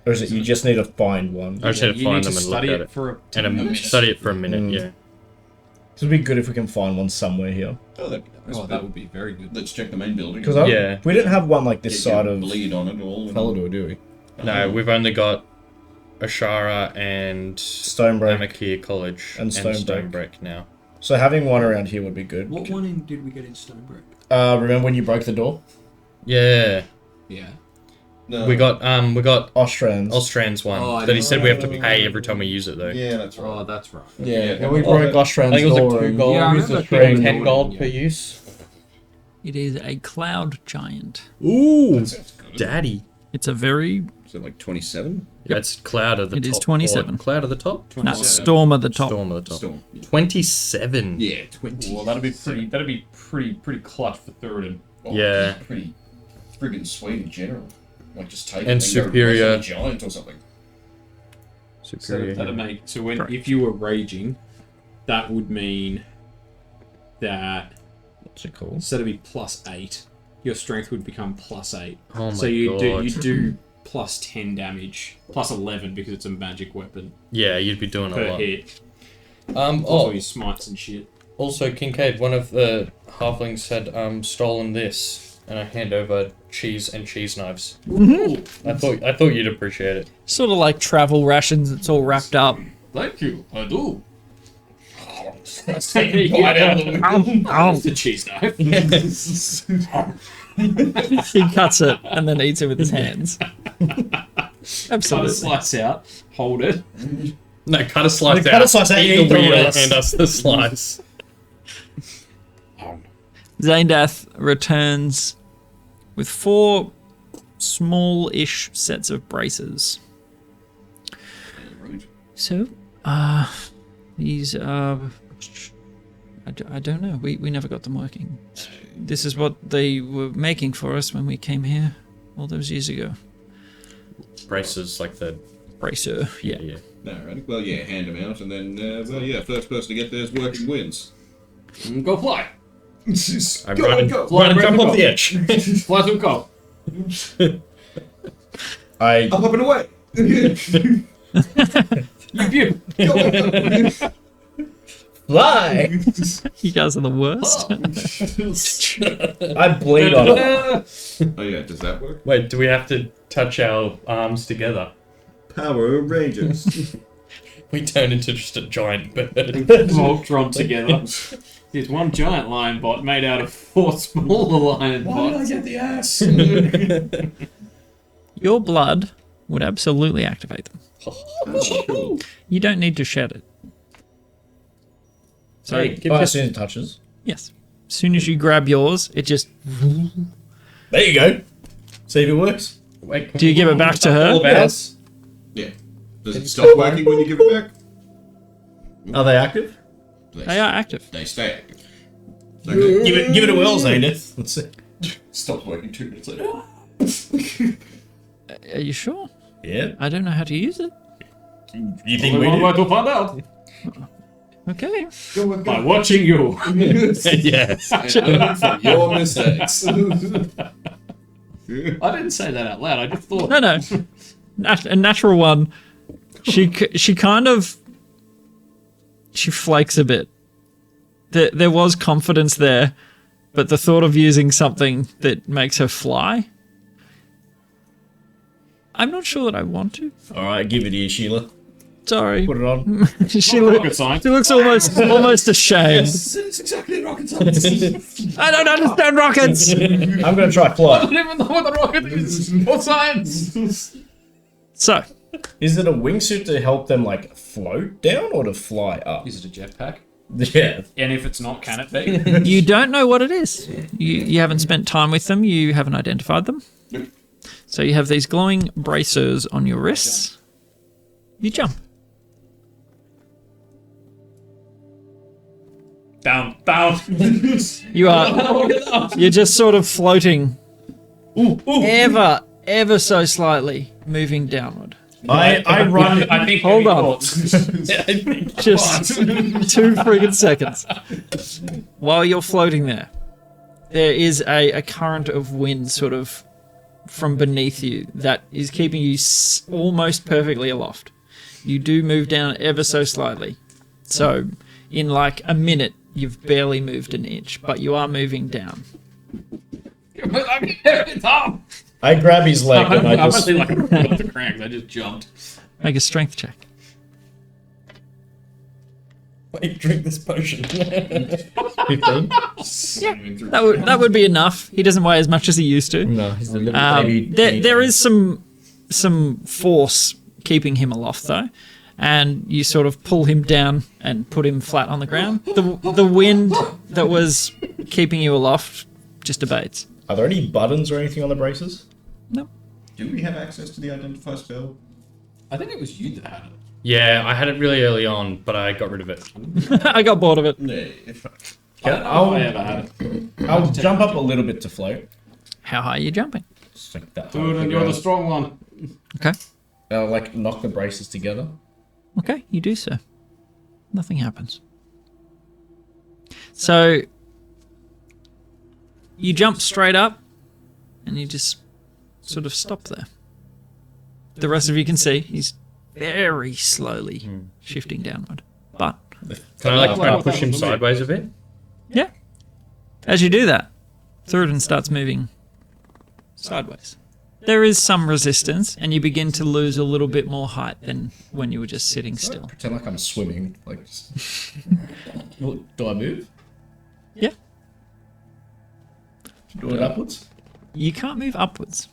S6: Or is it you just need to find one?
S1: I just had to
S2: You
S1: find
S2: need to
S1: them and look
S2: study
S1: at
S2: it
S1: it.
S2: for
S1: And study it for a minute, yeah.
S6: It would be good if we can find one somewhere here.
S8: Oh, that'd be nice.
S4: Oh, that would be very good.
S8: Let's check the main building.
S6: Because
S1: Yeah.
S6: we didn't have one like this
S8: Get your
S6: side of
S8: bleed on it all.
S6: Falador, do we?
S1: No, we've only got Ashara and
S6: Stonebreak.
S1: Amakir College
S6: And Stonebreak.
S1: Stonebreak now.
S6: So having one around here would be good.
S4: What one did we get in Stonebreak?
S6: Remember when you broke the door?
S1: Yeah.
S4: Yeah.
S8: No.
S1: We got
S6: Ostrans.
S1: Ostran's one.
S4: Oh, I
S1: But he
S4: know.
S1: said we have to pay every time we use it though.
S8: Yeah, that's right.
S4: Oh, that's right.
S6: Yeah, we broke Ostrans
S1: I think it was
S6: door.
S1: like 2
S6: and
S1: gold.
S4: Yeah, I
S6: used
S4: remember
S6: the string.
S1: 10 gold
S4: Yeah.
S1: per use.
S3: It is a cloud giant.
S1: Ooh,
S8: Sounds good.
S1: daddy.
S3: It's a very
S8: So like 27?
S1: That's cloud at the
S3: It
S1: top.
S3: is 27.
S1: Or cloud at the top?
S3: no, storm at the top.
S1: Storm at the top.
S8: Storm.
S1: 27.
S8: Yeah, 20.
S2: Well, that'd be pretty clutch for third and
S1: Yeah.
S8: Pretty friggin' sweet in general. Like just take
S1: And
S8: it go
S1: superior.
S8: raise a giant or something.
S1: Superior.
S2: that'd make so when
S3: Correct.
S2: if you were raging, that would mean that
S6: What's it called?
S2: instead of be +8, your strength would become +8.
S1: Oh my
S2: so you
S1: God.
S2: do +10 damage, +11 because it's a magic weapon
S1: Yeah, you'd be doing a
S2: per
S1: lot.
S2: hit. Also
S1: Oh,
S2: your smites and shit.
S1: also Kincaid, one of the halflings had stolen this. And I hand over cheese and cheese knives.
S3: Mm-hmm.
S1: I thought you'd appreciate it.
S3: Sort of like travel rations. It's all wrapped up.
S2: Thank you. I do.
S8: Let's take a bite out of the
S2: The cheese knife.
S3: He cuts it and then eats it with his hands.
S2: Cut
S3: Absolutely.
S2: a slice out. Hold it.
S1: No, cut a slice out.
S6: Cut a slice out,
S1: Eat
S6: eat
S1: the
S6: the
S1: wheel,
S6: rest.
S1: hand us the slice.
S3: Zaindath returns with 4 small-ish sets of braces. So, these are... I don't know. We never got them working. This is what they were making for us when we came here all those years ago.
S1: Braces like the...
S3: Bracer, yeah.
S8: Alright, well, yeah, hand them out, and then, first person to get theirs working wins.
S2: Go fly.
S1: I run and jump off the edge.
S2: Fly to a cop.
S6: I
S8: I'm up and away.
S2: You.
S6: fly.
S3: You guys are the worst.
S6: I bleed on it.
S8: Oh yeah, does that work?
S1: Wait, do we have to touch our arms together?
S8: Power Rangers.
S1: We turn into just a giant bird.
S2: Voltron together. There's one giant lion bot made out of 4 smaller lion bots.
S8: get the ass?
S3: Your blood would absolutely activate them. You don't need to shed it. So,
S6: As soon as it touches.
S3: yes. As soon as you grab yours, it just...
S6: There you go. See if it works.
S1: Wait,
S3: Do you give it back to her?
S1: all of ours?
S8: Yeah. Does it stop working when you give it back?
S6: Are they active?
S3: They are active.
S8: They stay active. Okay.
S6: Give it a whirl, Zaindath. Let's see.
S8: Stops working 2 minutes later.
S3: Are you sure?
S6: Yeah.
S3: I don't know how to use it.
S6: You think
S2: Only
S6: we
S2: one way
S6: do?
S2: to find out.
S3: Okay.
S2: By watching you.
S1: Yes.
S8: And learn from your mistakes.
S2: I didn't say that out loud. I just thought.
S3: No. A natural one. She kind of... She flakes a bit. There was confidence there, but the thought of using something that makes her fly... I'm not sure that I want to.
S6: Alright, give it here, Sheila.
S3: Sorry.
S6: Put it on.
S3: She
S2: Rocket science.
S3: looks almost ashamed.
S8: It's exactly rocket science.
S3: I don't understand rockets.
S6: I'm gonna try fly.
S2: I don't even know what a rocket is. What science?
S3: So,
S6: Is it a wingsuit to help them like float down or to fly up?
S2: Is it a jetpack?
S6: Yeah.
S2: And if it's not, can it be?
S3: you don't know what it is. You haven't spent time with them. You haven't identified them. So you have these glowing bracers on your wrists. You jump.
S2: Down.
S3: You are. You're just sort of floating. Ever so slightly moving downward.
S6: I run.
S2: I think.
S3: Hold
S2: heavy
S3: on.
S2: thoughts.
S3: Just 2 friggin' seconds. While you're floating there is a current of wind sort of from beneath you that is keeping you almost perfectly aloft. You do move down ever so slightly. So, in like a minute, you've barely moved an inch, but you are moving down.
S6: I grab his leg and I
S2: I'm
S6: just.
S2: actually like a the cranks. I just jumped.
S3: Make a strength check.
S1: Wait, drink this potion.
S6: 15?
S3: That would be enough. He doesn't weigh as much as he used to.
S6: No, he's a little baby.
S3: There is some force keeping him aloft though, and you sort of pull him down and put him flat on the ground. The wind that was keeping you aloft just abates.
S6: Are there any buttons or anything on the braces?
S3: No.
S8: Do we have access to the identify spell?
S2: I think it was you that had it.
S1: Yeah, I had it really early on, but I got rid of it.
S3: I got bored of it.
S2: I don't know if I ever had it.
S6: I'll jump up a little bit to float.
S3: How high are you jumping?
S6: Just like that.
S2: Dude, and you're the strong one.
S3: Okay.
S6: I'll like knock the braces together.
S3: Okay, you do so. Nothing happens. So you jump straight up and you just sort of stop there. The rest of you can see he's very slowly shifting downward. But
S1: Can I like try and push him sideways a bit?
S3: yeah, as you do that, Thuridin starts moving sideways. There is some resistance, and you begin to lose a little bit more height than when you were just sitting still.
S6: Pretend like I'm swimming. Like, well, do I move?
S3: Yeah.
S6: Do it upwards?
S3: You can't move upwards.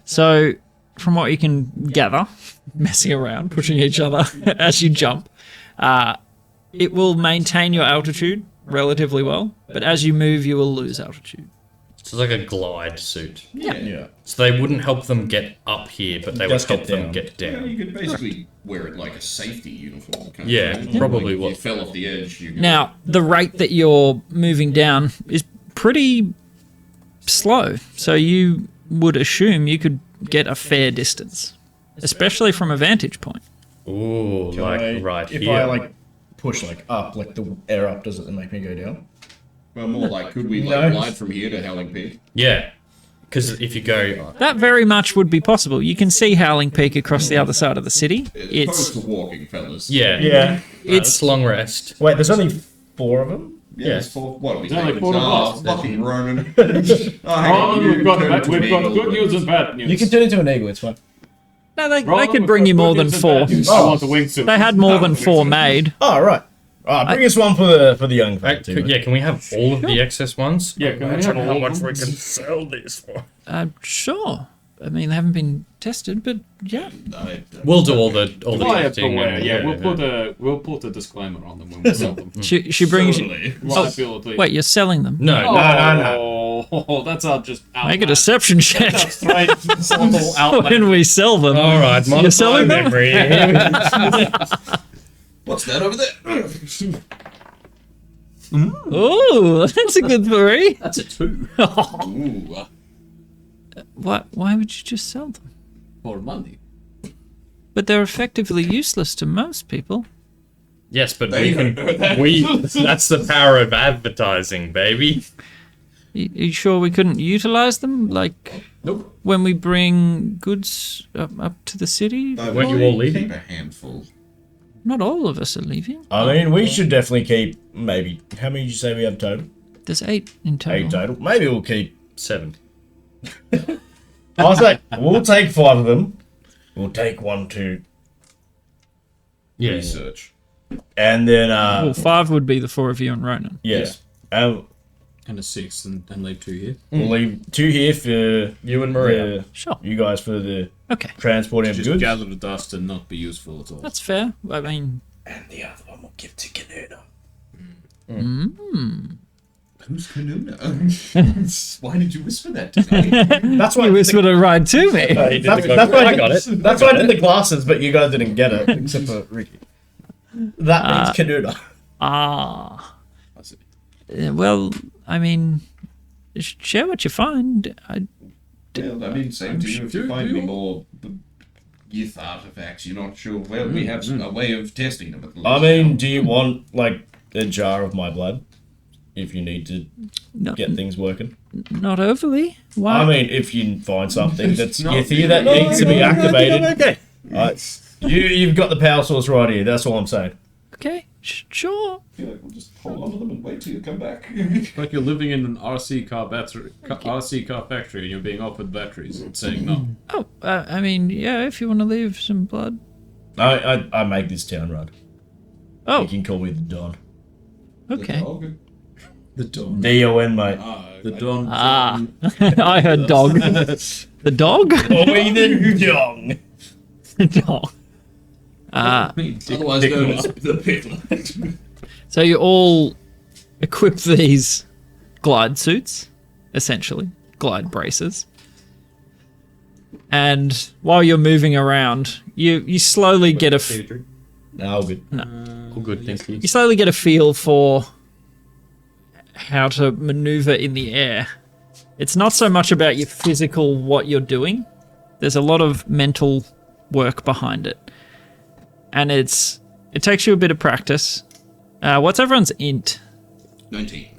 S3: So, from what you can gather, messing around, pushing each other as you jump, it will maintain your altitude relatively well, but as you move, you will lose altitude.
S1: So it's like a glide suit.
S6: Yeah.
S1: So they wouldn't help them get up here, but they would
S6: Just
S1: help
S6: get
S1: them
S6: down.
S1: get
S8: Yeah,
S1: down.
S8: you could basically wear it like a safety uniform. Kind
S1: Yeah,
S8: of thing.
S1: probably
S8: Like
S1: what-
S8: if you fell off the edge. You could,
S3: Now, the rate that you're moving down is pretty slow, so you would assume you could get a fair distance, especially from a vantage point.
S1: Ooh, like right
S6: if
S1: here.
S6: I like push like up, like the air up, does it make me go down?
S8: well, more like, could we
S6: No.
S8: like glide from here to Howling Peak?
S1: Yeah, because if you go,
S3: That very much would be possible. You can see Howling Peak across the other side of the city.
S8: Opposed
S3: It's
S8: to walking, fellas.
S1: yeah,
S3: It's-
S1: it's long rest.
S6: Wait, there's only 4 of them?
S8: Yeah, it's for what are we
S2: only
S8: taking?
S2: four of
S8: Oh,
S2: us.
S8: fucking Ronan.
S2: Oh, we've got good news and bad news.
S6: You can turn into an eagle, it's fine.
S3: no, they
S2: Roland,
S3: could
S2: we've
S3: bring
S2: got
S3: you
S2: good
S3: more than
S2: news and
S3: 4.
S2: bad news. I want the wingsuit.
S3: They had more than 4 made.
S6: Oh, right. Bring us one for the young folk too.
S1: Yeah, can we have all of the excess ones?
S2: Yeah, can we
S1: Imagine
S2: have
S1: how
S2: all
S1: much
S2: of them?
S1: we can sell these for.
S3: Sure. I mean, they haven't been tested, but yeah.
S1: We'll do all the
S2: Buyer
S1: testing
S2: beware.
S1: and-
S2: Yeah, we'll put a disclaimer on them when we sell them.
S3: She brings you.
S2: Liability.
S3: Wait, you're selling them?
S1: No,
S2: Oh, that's our just out.
S3: Make a deception check
S2: Straight simple outlet.
S3: when we sell them.
S1: All right, modify
S3: You're selling them?
S1: memory.
S8: What's that over there?
S3: Oh, that's a good 3.
S2: That's a 2
S8: Ooh,
S3: Why would you just sell them?
S2: for money.
S3: But they're effectively useless to most people.
S1: Yes, but
S8: They
S1: we
S8: don't know that.
S1: can. That's the power of advertising, baby.
S3: You sure we couldn't utilize them? Like
S2: Nope.
S3: when we bring goods up to the city?
S1: Weren't you all leaving?
S8: Keep a handful.
S3: Not all of us are leaving.
S6: I mean, we should definitely keep maybe. How many did you say we have total?
S3: There's 8 in total.
S6: 8 total. Maybe we'll keep.
S1: 7.
S6: I was like, we'll take 5 of them. We'll take 1, 2,
S1: Yeah.
S8: Research.
S6: and then
S3: Well, 5 would be the 4 of you and Ronan.
S6: yes,
S2: And a 6 and leave 2 here.
S6: we'll leave 2 here for
S1: You and Maria.
S3: Sure.
S6: you guys for the
S3: Okay.
S6: transporting of
S2: Just
S6: goods.
S2: gather the dust and not be useful at all.
S3: That's fair. I mean,
S6: And the other one we'll give to Canada.
S8: Who's Kanuna? Why did you whisper that to me?
S6: That's why
S3: you whispered a ride to me.
S6: That's why I got it. That's why I did the glasses, but you guys didn't get it, except for Ricky. That means Canada.
S3: Ah. Well, I mean, share what you find.
S8: Well, I mean, same to you. If you find any more youth artifacts, you're not sure. Well, we have a way of testing them at least.
S6: I mean, do you want like a jar of my blood if you need to
S3: No,
S6: get things working?
S3: not overly. Why?
S6: I mean, if you find something that's yithy that needs to be activated,
S1: Okay.
S6: you've got the power source right here. That's all I'm saying.
S3: okay, sure.
S8: I feel like we'll just hold on to them and wait till you come back.
S2: Like you're living in an RC car factory and you're being offered batteries and saying no.
S3: Oh, I mean, yeah, if you want to leave some blood.
S6: I make this town run.
S3: Oh,
S6: You can call me the Don.
S3: okay.
S2: The Don.
S6: D-O-N, mate.
S2: The Don.
S3: Ah, I heard dog. The dog?
S6: Call me the Don.
S3: Dog.
S8: Otherwise known as the Piddler.
S3: So you all equip these glide suits, essentially, glide braces. And while you're moving around, you slowly get a
S6: No, all good.
S1: All good, thank you.
S3: you slowly get a feel for how to maneuver in the air. It's not so much about your physical what you're doing. There's a lot of mental work behind it. And it takes you a bit of practice. What's everyone's int?
S8: 19.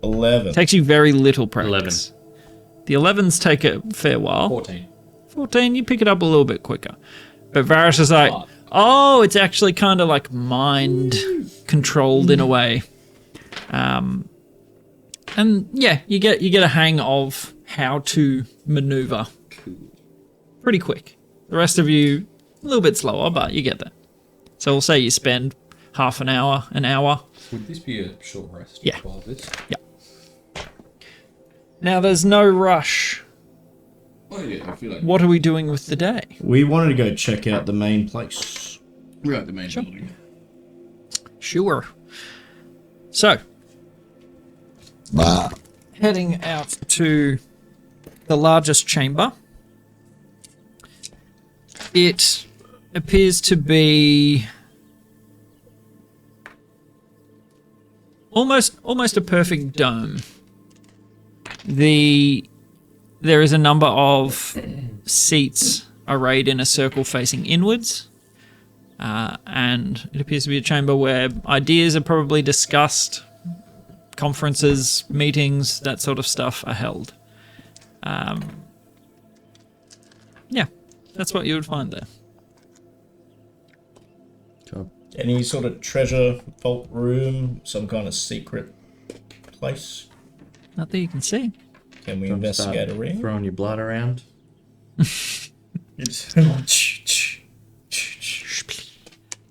S6: 11.
S3: Takes you very little practice. 11. The 11s take a fair while.
S2: 14.
S3: 14, you pick it up a little bit quicker. But Varys is like, oh, it's actually kind of like mind controlled in a way. And yeah, you get a hang of how to maneuver. Pretty quick. The rest of you, a little bit slower, but you get there. So we'll say you spend half an hour.
S2: Would this be a short rest?
S3: Yeah.
S2: While this?
S3: Yeah. Now there's no rush.
S8: Oh yeah, I feel like
S3: What are we doing with the day?
S6: We wanted to go check out the main place.
S8: we're at the main building.
S3: Sure. So, heading out to the largest chamber. It appears to be almost a perfect dome. There is a number of seats arrayed in a circle facing inwards. And it appears to be a chamber where ideas are probably discussed, conferences, meetings, that sort of stuff are held. Yeah, that's what you would find there.
S6: Any sort of treasure vault room, some kind of secret place?
S3: Not that you can see.
S6: Can we investigate a ring?
S1: Throwing your blood around.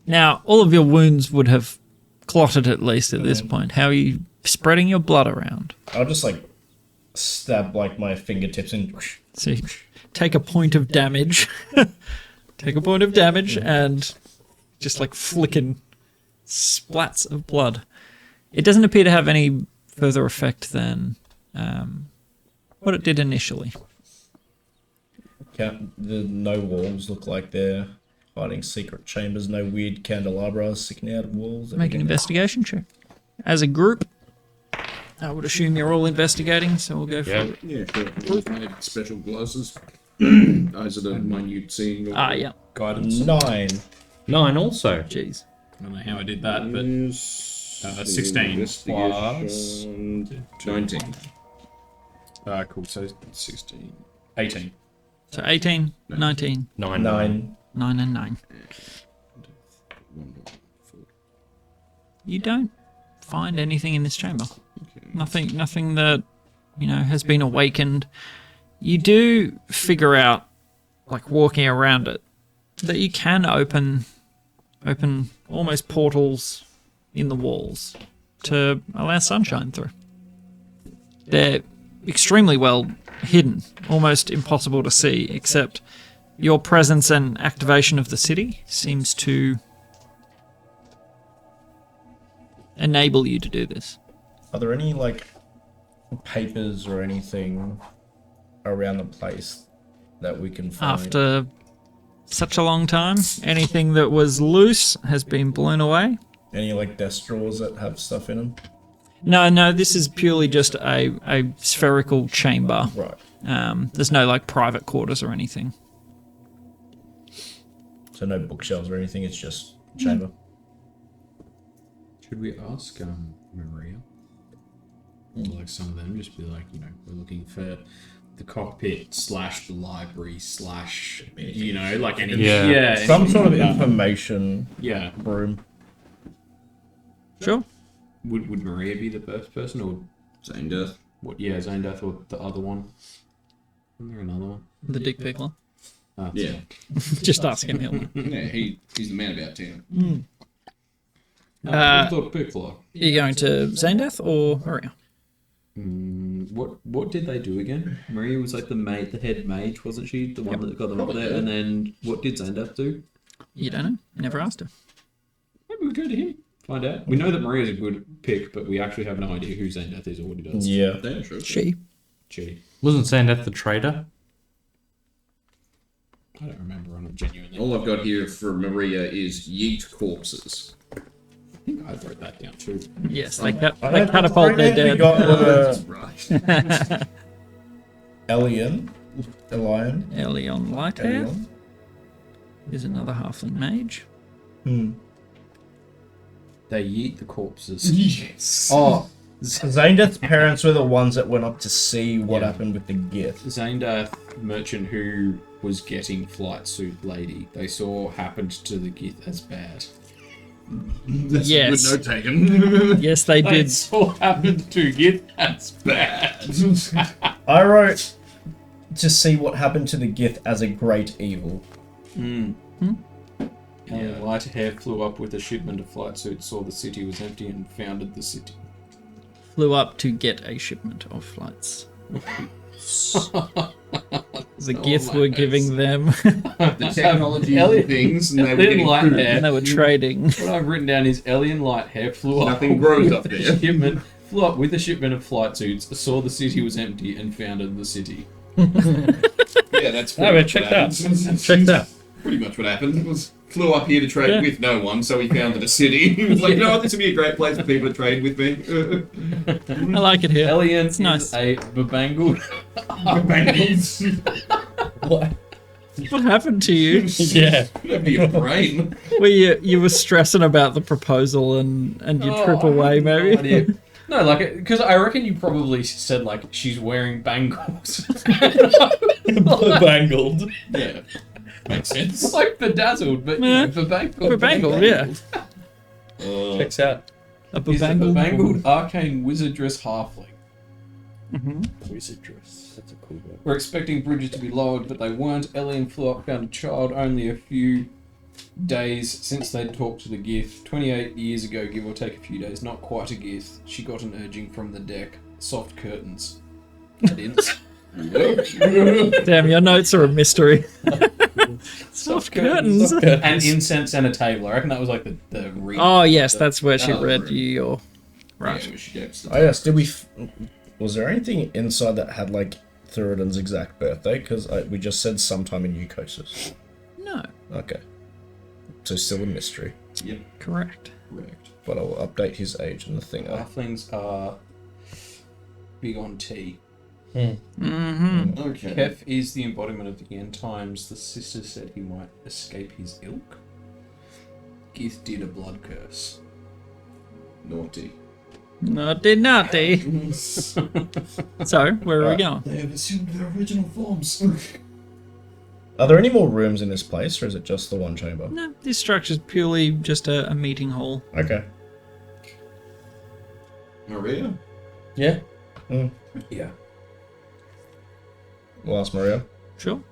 S3: Now, all of your wounds would have clotted at least at this point. How are you spreading your blood around?
S6: I'll just like stab like my fingertips and
S3: So you take a point of damage. Take a point of damage and just like flicking splats of blood. It doesn't appear to have any further effect than what it did initially.
S6: No walls look like they're hiding secret chambers. No weird candelabras sticking out of walls.
S3: Make an investigation check. As a group, I would assume you're all investigating, so we'll go for it.
S8: Yeah, sure. I had special glasses. Those are the minute seeing.
S3: Yeah.
S2: Guidance.
S6: 9.
S1: 9 also.
S3: Jeez.
S2: I don't know how I did that, but 16 plus
S8: 19.
S2: Cool. So 16, 18.
S3: So 18, 19,
S1: 9.
S6: 9.
S3: 9 and 9. You don't find anything in this chamber. Nothing that, has been awakened. You do figure out, like walking around it, that you can open almost portals in the walls to allow sunshine through. They're extremely well hidden, almost impossible to see, except your presence and activation of the city seems to enable you to do this.
S6: Are there any like papers or anything around the place that we can find?
S3: After such a long time, anything that was loose has been blown away.
S6: Any like desk drawers that have stuff in them?
S3: No, this is purely just a spherical chamber.
S6: Right.
S3: There's no like private quarters or anything.
S6: So no bookshelves or anything, it's just a chamber.
S2: Should we ask Maria? Or like some of them, just be like, we're looking for the cockpit / the library / like any
S6: Some sort of information
S2: Yeah.
S6: room.
S3: Sure.
S2: Would Maria be the first person, or
S8: Same death.
S2: what? Yeah, Zane Death, or the other one? Isn't there another one?
S3: The dick pickler.
S8: Yeah.
S3: Just asking him.
S8: Yeah, he's the man about town.
S2: I thought Pickler.
S3: Are you going to Zandath or Maria?
S2: What did they do again? Maria was like the head mage, wasn't she? The one that got them up there. And then what did Zandath do?
S3: You don't know. You never asked her.
S2: Maybe we go to him. Find out. We know that Maria's a good pick, but we actually have no idea who Zandath is or what he does.
S6: Yeah.
S8: Yeah, sure.
S3: She.
S2: Gee,
S1: Wasn't Sandath the trader?
S2: I don't remember on it genuinely.
S8: All I've got here for Maria is yeet corpses.
S2: I think I wrote that down too.
S3: Yes, they catapult their
S6: We
S3: dead.
S6: got
S8: Right.
S6: Elion.
S3: Elion Lighthair is another halfling mage.
S2: They yeet the corpses.
S8: Yes.
S6: Oh, Zandath's parents were the ones that went up to see what happened with the Gith.
S2: Zandath merchant who was getting flight suit lady, they saw happened to the Gith as bad.
S8: That's
S3: Yes.
S8: a good note taken.
S3: Yes, they did.
S2: Saw happened to Gith as bad.
S6: I wrote to see what happened to the Gith as a great evil.
S2: Alien light hair flew up with a shipment of flight suits, saw the city was empty, and founded the city.
S3: Flew up to get a shipment of flights. The Gith were giving them,
S8: The technology and things, and they were getting
S2: light
S8: food.
S2: hair.
S3: and they were trading.
S2: What I've written down is alien light hair flew up.
S8: Nothing grows up
S2: with a
S8: there.
S2: shipment, flew up with a shipment of flight suits, saw the city was empty, and founded the city.
S8: Yeah, that's
S1: No,
S8: pretty
S1: but
S8: much
S1: check
S8: what
S1: that.
S8: happened.
S1: Check that.
S8: Pretty much what happened. It was flew up here to trade
S3: Yeah.
S8: with no one, so he founded a city. He was like, you know what, this would be a great place for people to trade with me.
S3: I like it here.
S2: Alien
S3: It's nice.
S2: is a bebangled.
S1: What?
S3: What happened to you?
S1: Yeah.
S8: That'd be a brain.
S3: Were you were stressing about the proposal and you trip away maybe?
S2: No, like, because I reckon you probably said, like, she's wearing bangles.
S1: Bangled.
S8: Yeah. Makes sense.
S2: It's like bedazzled, but,
S3: Yeah.
S2: you know, bebangled.
S3: Bebangled, yeah.
S1: Checks out.
S3: A
S2: He's a
S3: bebangled.
S2: bebangled arcane wizardress halfling.
S1: Wizardress. That's a cool word.
S2: We're expecting bridges to be lowered, but they weren't. Alien flew up, found a child only a few days since they'd talked to the Gith. 28 years ago, give or take a few days, not quite a Gith. She got an urging from the deck. Soft curtains. I didn't.
S3: Damn, your notes are a mystery. Soft curtains.
S2: And incense and a table. I reckon that was like the read.
S3: Oh yes, that's where she
S8: Oh,
S3: read
S8: right.
S3: you your.
S8: Right. Yeah, she gets
S6: Oh yes, did we? Was there anything inside that had like Thuridon's exact birthday? Because we just said sometime in Eucosis.
S3: No,
S6: Okay. So still a mystery,
S8: Yep.
S3: correct.
S8: Correct.
S6: but I will update his age in the thing.
S2: Halflings are big on tea.
S3: Mm-hmm.
S8: Okay.
S2: Kef is the embodiment of the end times. The sister said he might escape his ilk. Gith did a blood curse.
S8: Naughty.
S3: Naughty, naughty. So, where are we going?
S8: They have assumed their original forms.
S6: Are there any more rooms in this place, or is it just the one chamber?
S3: No, this structure's purely just a meeting hall.
S6: Okay.
S8: Maria?
S1: Yeah.
S2: Yeah.
S6: We'll ask Maria.
S3: Sure.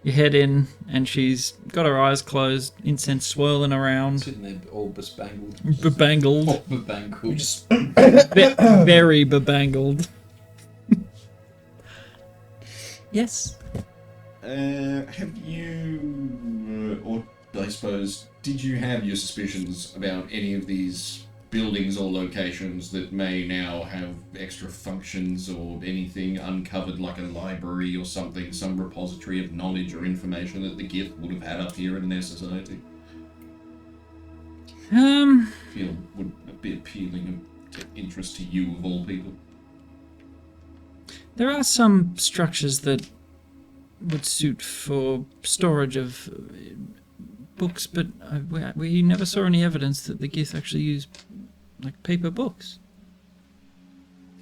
S3: You head in, and she's got her eyes closed, incense swirling around,
S2: Sitting there all bespangled.
S3: bebangled,
S2: Oh, bebangled.
S3: very bebangled. Yes.
S8: Have you, or I suppose, did you have your suspicions about any of these buildings or locations that may now have extra functions or anything uncovered, like a library or something, some repository of knowledge or information that the Gith would have had up here in their society? Feel would be appealing to interest to you of all people.
S3: There are some structures that would suit for storage of books, but we never saw any evidence that the Gith actually used like paper books.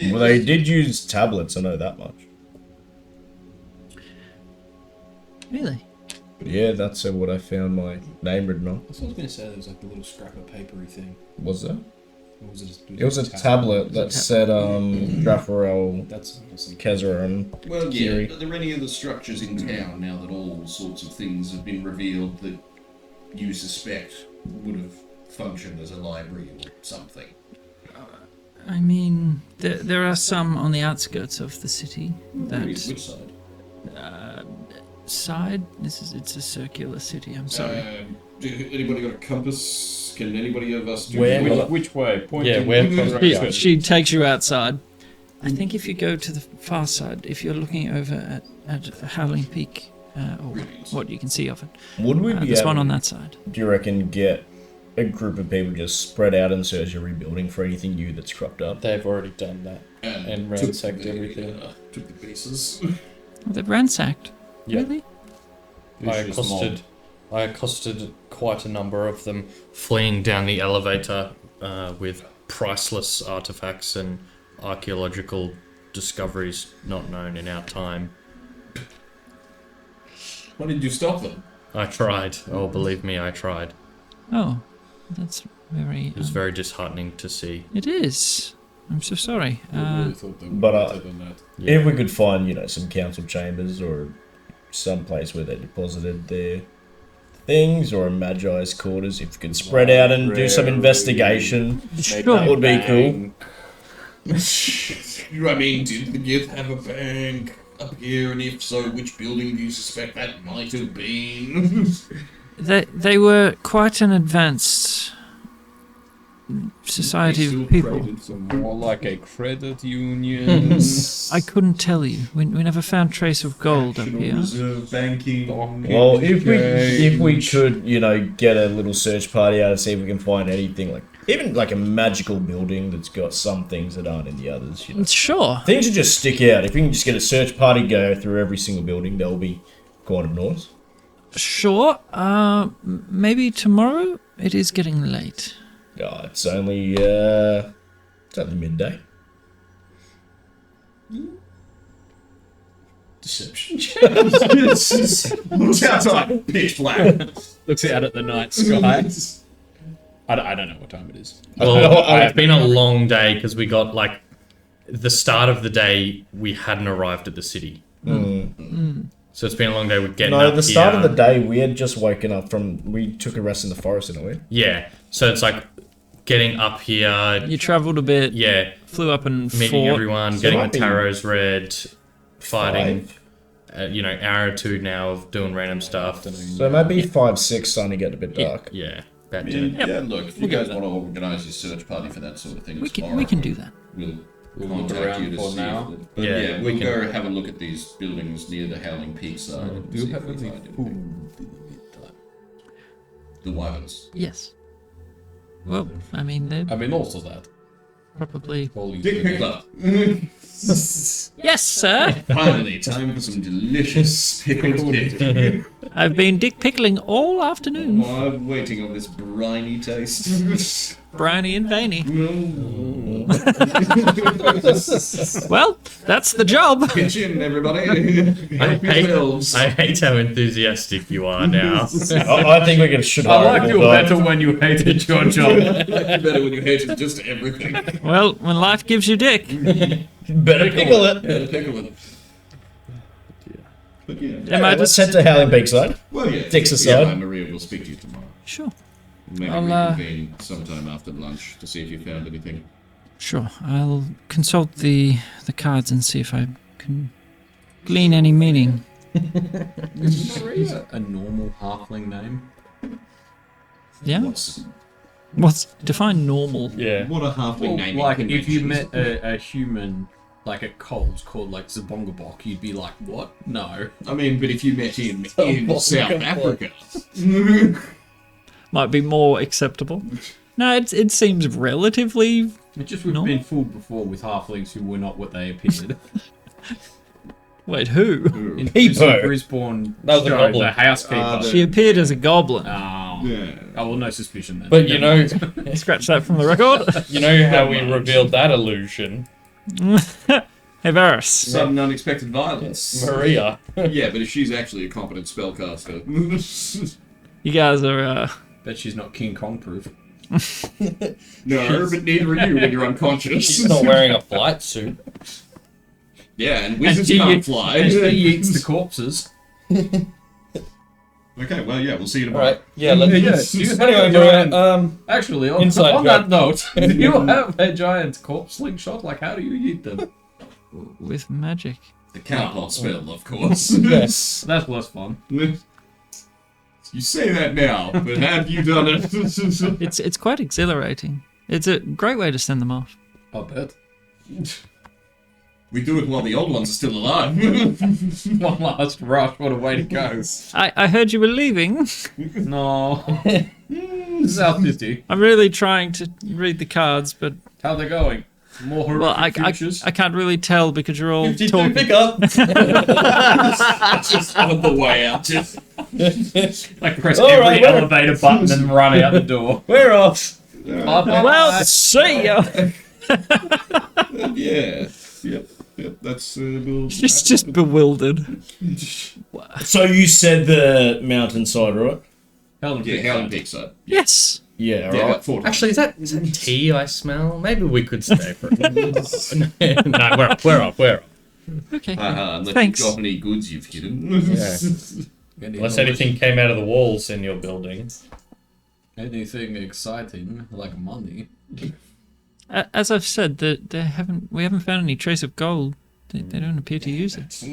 S6: Well, they did use tablets, I know that much.
S3: Really?
S6: But yeah, that's what I found my name written on.
S2: I was going to say there was like a little scrap of papery thing.
S6: Was there?
S2: Or was it?
S6: It was a tablet that said Draforel,
S2: That's awesome.
S6: Kezra, and
S8: Well, yeah.
S6: Kiri.
S8: Are there any other structures in town now that all sorts of things have been revealed that you suspect would have functioned as a library or something?
S3: I mean, there are some on the outskirts of the city.
S8: Which
S3: That
S8: side?
S3: side. It's a circular city. I'm sorry.
S8: Anybody got a compass? Can anybody of us do
S1: Where?
S2: Which way? Point
S1: Yeah,
S2: in-
S1: where?
S3: She takes you outside. I think if you go to the far side, if you're looking over at Howling Peak, or
S8: Brilliant.
S3: what you can see of it,
S6: would we be
S3: there's
S6: able
S3: one on
S6: to,
S3: that side.
S6: do you reckon, get a group of people just spread out in search of rebuilding for anything new that's cropped up?
S1: They've already done that and
S8: took
S1: ransacked
S8: the-
S1: everything.
S8: Took the pieces.
S3: They're ransacked.
S1: Yeah.
S3: Really?
S1: I accosted quite a number of them, fleeing down the elevator with priceless artifacts and archaeological discoveries not known in our time.
S8: Why did you stop them?
S1: I tried. Oh, believe me, I tried.
S3: Oh, that's very.
S1: It was very disheartening to see.
S3: It is. I'm so sorry.
S2: I really thought they were
S6: but,
S2: better than that.
S6: If we could find, some council chambers or some place where they deposited their things, or a Magi's quarters, if we could spread out and do some investigation, that would be cool.
S8: I mean, did the Gith have a bank up here? And if so, which building do you suspect that might have been?
S3: They were quite an advanced society of people.
S2: More like a credit union.
S3: I couldn't tell you. We never found trace of gold up here.
S4: Reserve banking.
S6: Well, if we could, get a little search party out and see if we can find anything, even a magical building that's got some things that aren't in the others.
S3: Sure.
S6: Things that just stick out. If we can just get a search party, go through every single building, that'll be quite of noise.
S3: Sure. Maybe tomorrow? It is getting late.
S6: Oh, it's only midday.
S8: Deception check. Looks outside, pitch black.
S2: Looks out at the night sky. I don't know what time it is.
S1: Well, it's been a long day because we got the start of the day we hadn't arrived at the city. So it's been a long day with getting up
S6: No, the start
S1: here.
S6: of the day we had just woken up we took a rest in the forest, didn't we?
S1: Yeah, so it's getting up here.
S3: You travelled a bit.
S1: Yeah,
S3: Flew up and
S1: meeting
S3: fought.
S1: everyone,
S6: So
S1: getting
S6: might
S1: the
S6: be
S1: tarots read, fighting. Hour or two now of doing random stuff.
S6: So maybe 5, 6, starting to get a bit dark.
S1: Yeah, about
S8: Yeah,
S1: dinner.
S8: look, if you guys want to organise your search party for that sort of thing,
S3: We can do that.
S8: We'll
S2: look
S8: contact
S2: around
S8: you to
S2: for
S8: see.
S2: now.
S8: But
S1: Yeah,
S8: yeah,
S1: we
S8: we'll
S1: can-
S8: go have a look at these buildings near the Howling Peak side. and
S2: Do
S8: see
S2: you
S8: if
S2: have
S8: we
S2: any
S8: find anything.
S2: food?
S8: The wyverns.
S3: Yes. Well, I mean, they're
S2: I mean, also that.
S3: probably...
S2: Holy
S8: Dick
S2: shit.
S8: Pickler.
S3: Yes, sir!
S8: Finally, time for some delicious pickled dick.
S3: I've been dick pickling all afternoon.
S8: Oh, I'm waiting on this briny taste.
S3: Brownie and veiny. Well, that's the job.
S8: Pitch in, everybody.
S1: I hate how enthusiastic you are now.
S6: I think we should
S2: I
S6: hire
S2: like
S6: a
S2: you
S6: little guy.
S2: better when you hated your job.
S8: Better when you hated just everything.
S3: Well, when life gives you dick.
S6: Better pickle it.
S8: Yeah, pickle it. But yeah.
S3: Am I
S6: Let's
S3: just...
S6: head to Howling Peak side.
S8: Well, yeah.
S6: Dicks
S8: Yeah,
S6: aside.
S8: Maria will speak to you tomorrow.
S3: Sure.
S8: Maybe
S3: I'll,
S8: reconvene sometime after lunch to see if you found anything.
S3: Sure. I'll consult the cards and see if I can glean any meaning.
S2: Is Maria a normal halfling name?
S3: Yeah? What's... Define normal.
S1: Yeah.
S8: What a halfling naming
S2: Like, if you
S8: conventions.
S2: met a human, a Coles called, Zabongabok, you'd be like, what? No.
S8: I mean, but if you met him in South Africa.
S3: Might be more acceptable. No, it seems relatively...
S2: It just we've
S3: No.
S2: been fooled before with halflings who were not what they appeared.
S3: Wait, who?
S2: In
S6: Peepo.
S2: Brisbane,
S1: That was a goblin.
S2: the housekeeper.
S3: She appeared as a goblin.
S8: Yeah.
S2: Oh, well, no suspicion then.
S1: But you know,
S3: Scratch that from the record.
S1: you know how we revealed that illusion,
S3: Hey, Varys.
S8: Sudden unexpected violence.
S1: Maria.
S8: Yeah, but if she's actually a competent spellcaster.
S3: You guys are,
S2: Bet she's not King Kong proof.
S8: No, but neither are you when you're unconscious.
S1: She's not wearing a flight suit.
S8: Yeah, and wizards
S2: she
S8: can't
S2: eats-
S8: fly.
S2: And she eats the corpses.
S8: Okay, well, yeah, we'll see you
S1: All
S8: tomorrow.
S1: right. Yeah. Let's.
S2: Do you have
S1: Anyway,
S2: a
S1: Maria.
S2: giant- Actually, on
S1: Inside
S2: that
S1: joke.
S2: note, do you have a giant corpse slingshot? How do you eat them?
S3: with magic.
S8: The cowpot spell, of course.
S1: Yes.
S2: That's less fun.
S8: You say that now, but have you done it?
S3: It's quite exhilarating. It's a great way to send them off.
S2: I bet.
S8: We do it while the old ones are still alive.
S2: One last rush. What a way to go.
S3: I heard you were leaving.
S2: No. South City.
S3: I'm really trying to read the cards, but
S2: How they going? More horrific
S3: well, I
S2: futures?
S3: can't really tell because you're all
S1: 52
S3: talking.
S1: pickup.
S8: Just on the way out. Just
S2: Press
S1: All
S2: every
S1: right, well-
S2: elevator button and run out the door.
S1: We're off.
S3: Well, see ya.
S8: yeah. Yep. That's
S3: She's just bewildered.
S6: So you said the mountainside, right?
S2: Helen
S8: yeah, Howling Peak side.
S3: Yes.
S6: Yeah,
S8: Yeah,
S6: right.
S8: about 4 times.
S1: Actually, is that tea I smell? Maybe we could stay for it. No, we're off.
S3: Okay.
S8: Unless
S3: Thanks.
S8: you've got any goods you've hidden.
S1: Unless anything came out of the walls in your building.
S2: Anything exciting like money?
S3: As I've said, we haven't found any trace of gold. They don't appear to use it.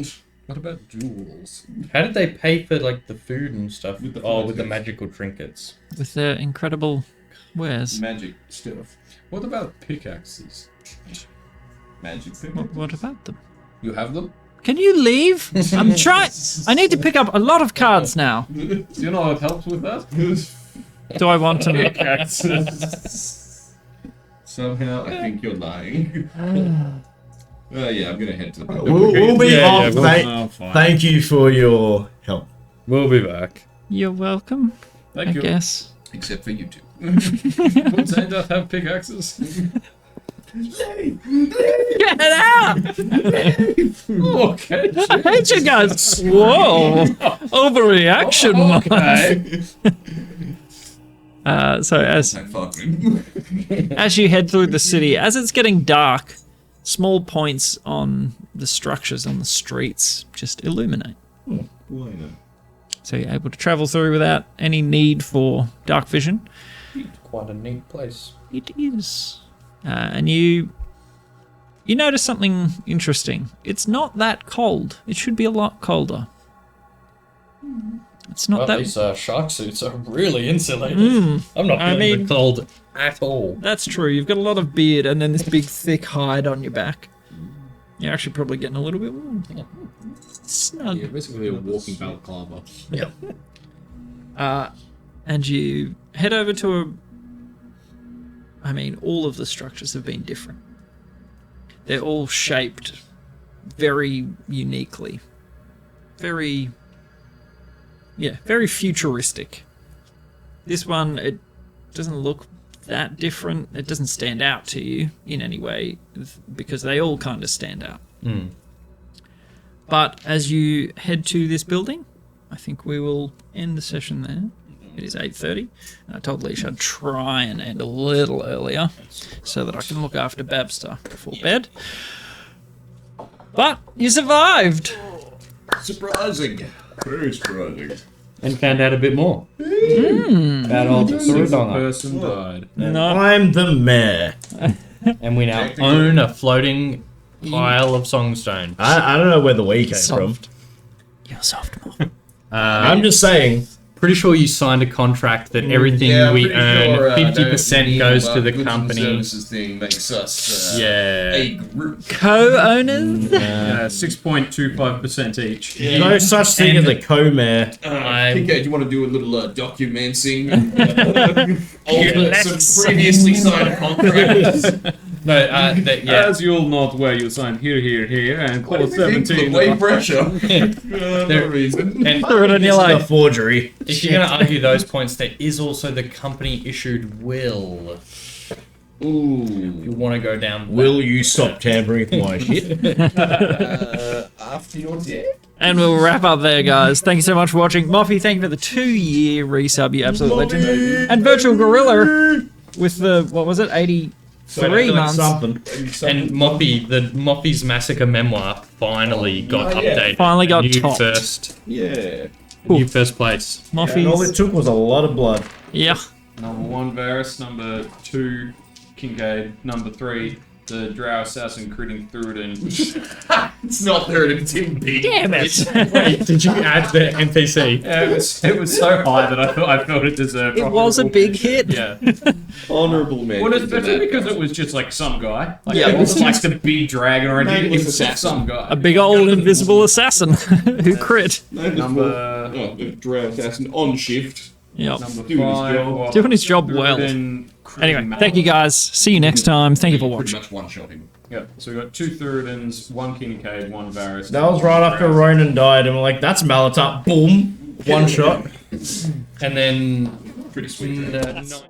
S2: What about jewels?
S1: How did they pay for like the food and stuff?
S8: With the
S1: With the
S8: flags.
S1: magical trinkets.
S3: With their incredible wares.
S8: Magic stuff.
S2: What about pickaxes?
S8: Magic
S3: What about them?
S2: You have them?
S3: Can you leave? I'm trying. I need to pick up a lot of cards now.
S2: Do you know what helps with that?
S3: Do I want to know?
S8: Somehow, I think you're lying. Yeah, I'm gonna head to the
S6: We'll be off.
S1: we'll-
S6: Thank you for your help.
S1: We'll be back.
S3: You're welcome.
S2: Thank
S3: I
S2: you.
S3: guess.
S8: Except for you two.
S2: Would Xandath have pickaxes?
S3: Get it out!
S2: Okay.
S3: I hate you guys. Whoa! Overreaction. So as you head through the city, as it's getting dark, small points on the structures on the streets just illuminate. So you're able to travel through without any need for dark vision.
S1: Quite a neat place.
S3: It is. And you notice something interesting. It's not that cold. It should be a lot colder. It's not that...
S1: These shark suits are really insulated. I'm not feeling the cold at all.
S3: That's true. You've got a lot of beard and then this big thick hide on your back. You're actually probably getting a little bit warm. Snug.
S2: Yeah, basically a walking balaclava.
S3: And you head over to all of the structures have been different. They're all shaped very uniquely. Very futuristic. This one, it doesn't look that different. It doesn't stand out to you in any way because they all kind of stand out. But as you head to this building, I think we will end the session there. It is 8:30. And I told Leash I'd try and end a little earlier so that I can look after Babster before bed. But you survived!
S8: Surprising. Very surprising.
S1: And found out a bit more. About old Surudonga.
S2: Person died.
S3: No.
S6: I'm the mayor.
S1: And we now own a floating pile of songstone.
S6: I don't know where the we came
S3: Soft. You're soft, Morph.
S6: from. I'm just saying.
S1: Pretty sure you signed a contract that everything we earn, 50% goes to the
S8: Goods and
S1: company.
S8: Services thing makes us
S1: Yeah.
S8: a group.
S3: Co-owners?
S2: 6.25% each.
S6: No such thing as a co-mayor.
S8: I think do you want to do a little documenting? Some previously signed contracts.
S1: No, yeah.
S2: As you'll note where you signed here, and
S8: What do
S2: clause
S8: you think?
S2: 17.
S8: Way pressure. No reason.
S1: And
S3: Throw it on your
S6: It's a
S3: leg.
S6: forgery.
S1: if you're going to argue those points, there is also the company issued will.
S8: Ooh.
S1: You want to go down.
S6: Will you stop tampering with my shit?
S8: After you're dead?
S3: And we'll wrap up there, guys. Thank you so much for watching. Moffy, thank you for the 2-year resub, you absolute legend. And Virtual Gorilla with the, 83 months.
S6: Something.
S1: And Moppy's Massacre memoir finally got updated.
S3: Finally got
S1: New
S3: topped.
S1: first.
S8: Yeah.
S1: New first place.
S6: And all
S3: Moffy's.
S6: it took was a lot of blood.
S3: Yeah.
S2: Number 1, Varus. Number 2, Kincaid. Number 3, the Drow Assassin critting through it and...
S8: It's not there, it's in B.
S3: Damn it.
S1: Wait, did you add the NPC?
S2: Yeah, it was so high that I felt it deserved.
S3: It was a big hit.
S2: Yeah.
S8: Honourable mention.
S2: Well,
S8: to
S2: especially
S8: that.
S2: because it was just like some guy. Like,
S3: Yeah,
S2: it wasn't like the big dragon or anything. It
S8: Nameless
S2: was just
S8: assassin.
S2: some guy.
S3: A big old invisible assassin who crit.
S2: Number
S8: Drow Assassin on shift.
S3: Yep.
S2: number
S8: Doing his
S2: 5.
S8: job.
S2: was
S3: Doing his job well.
S2: Thuridin critting
S3: Anyway,
S2: Mal.
S3: thank you guys. See you next time. Thank you for
S8: Pretty
S3: watching.
S8: much one-shot him.
S2: Yeah, so we got 2 Thuridins, 1 Kincaid, 1 Varus.
S6: That was right after Ronan died, and we're like, that's Malatar. Boom. One shot.
S1: And then.
S8: Pretty sweet.
S1: no.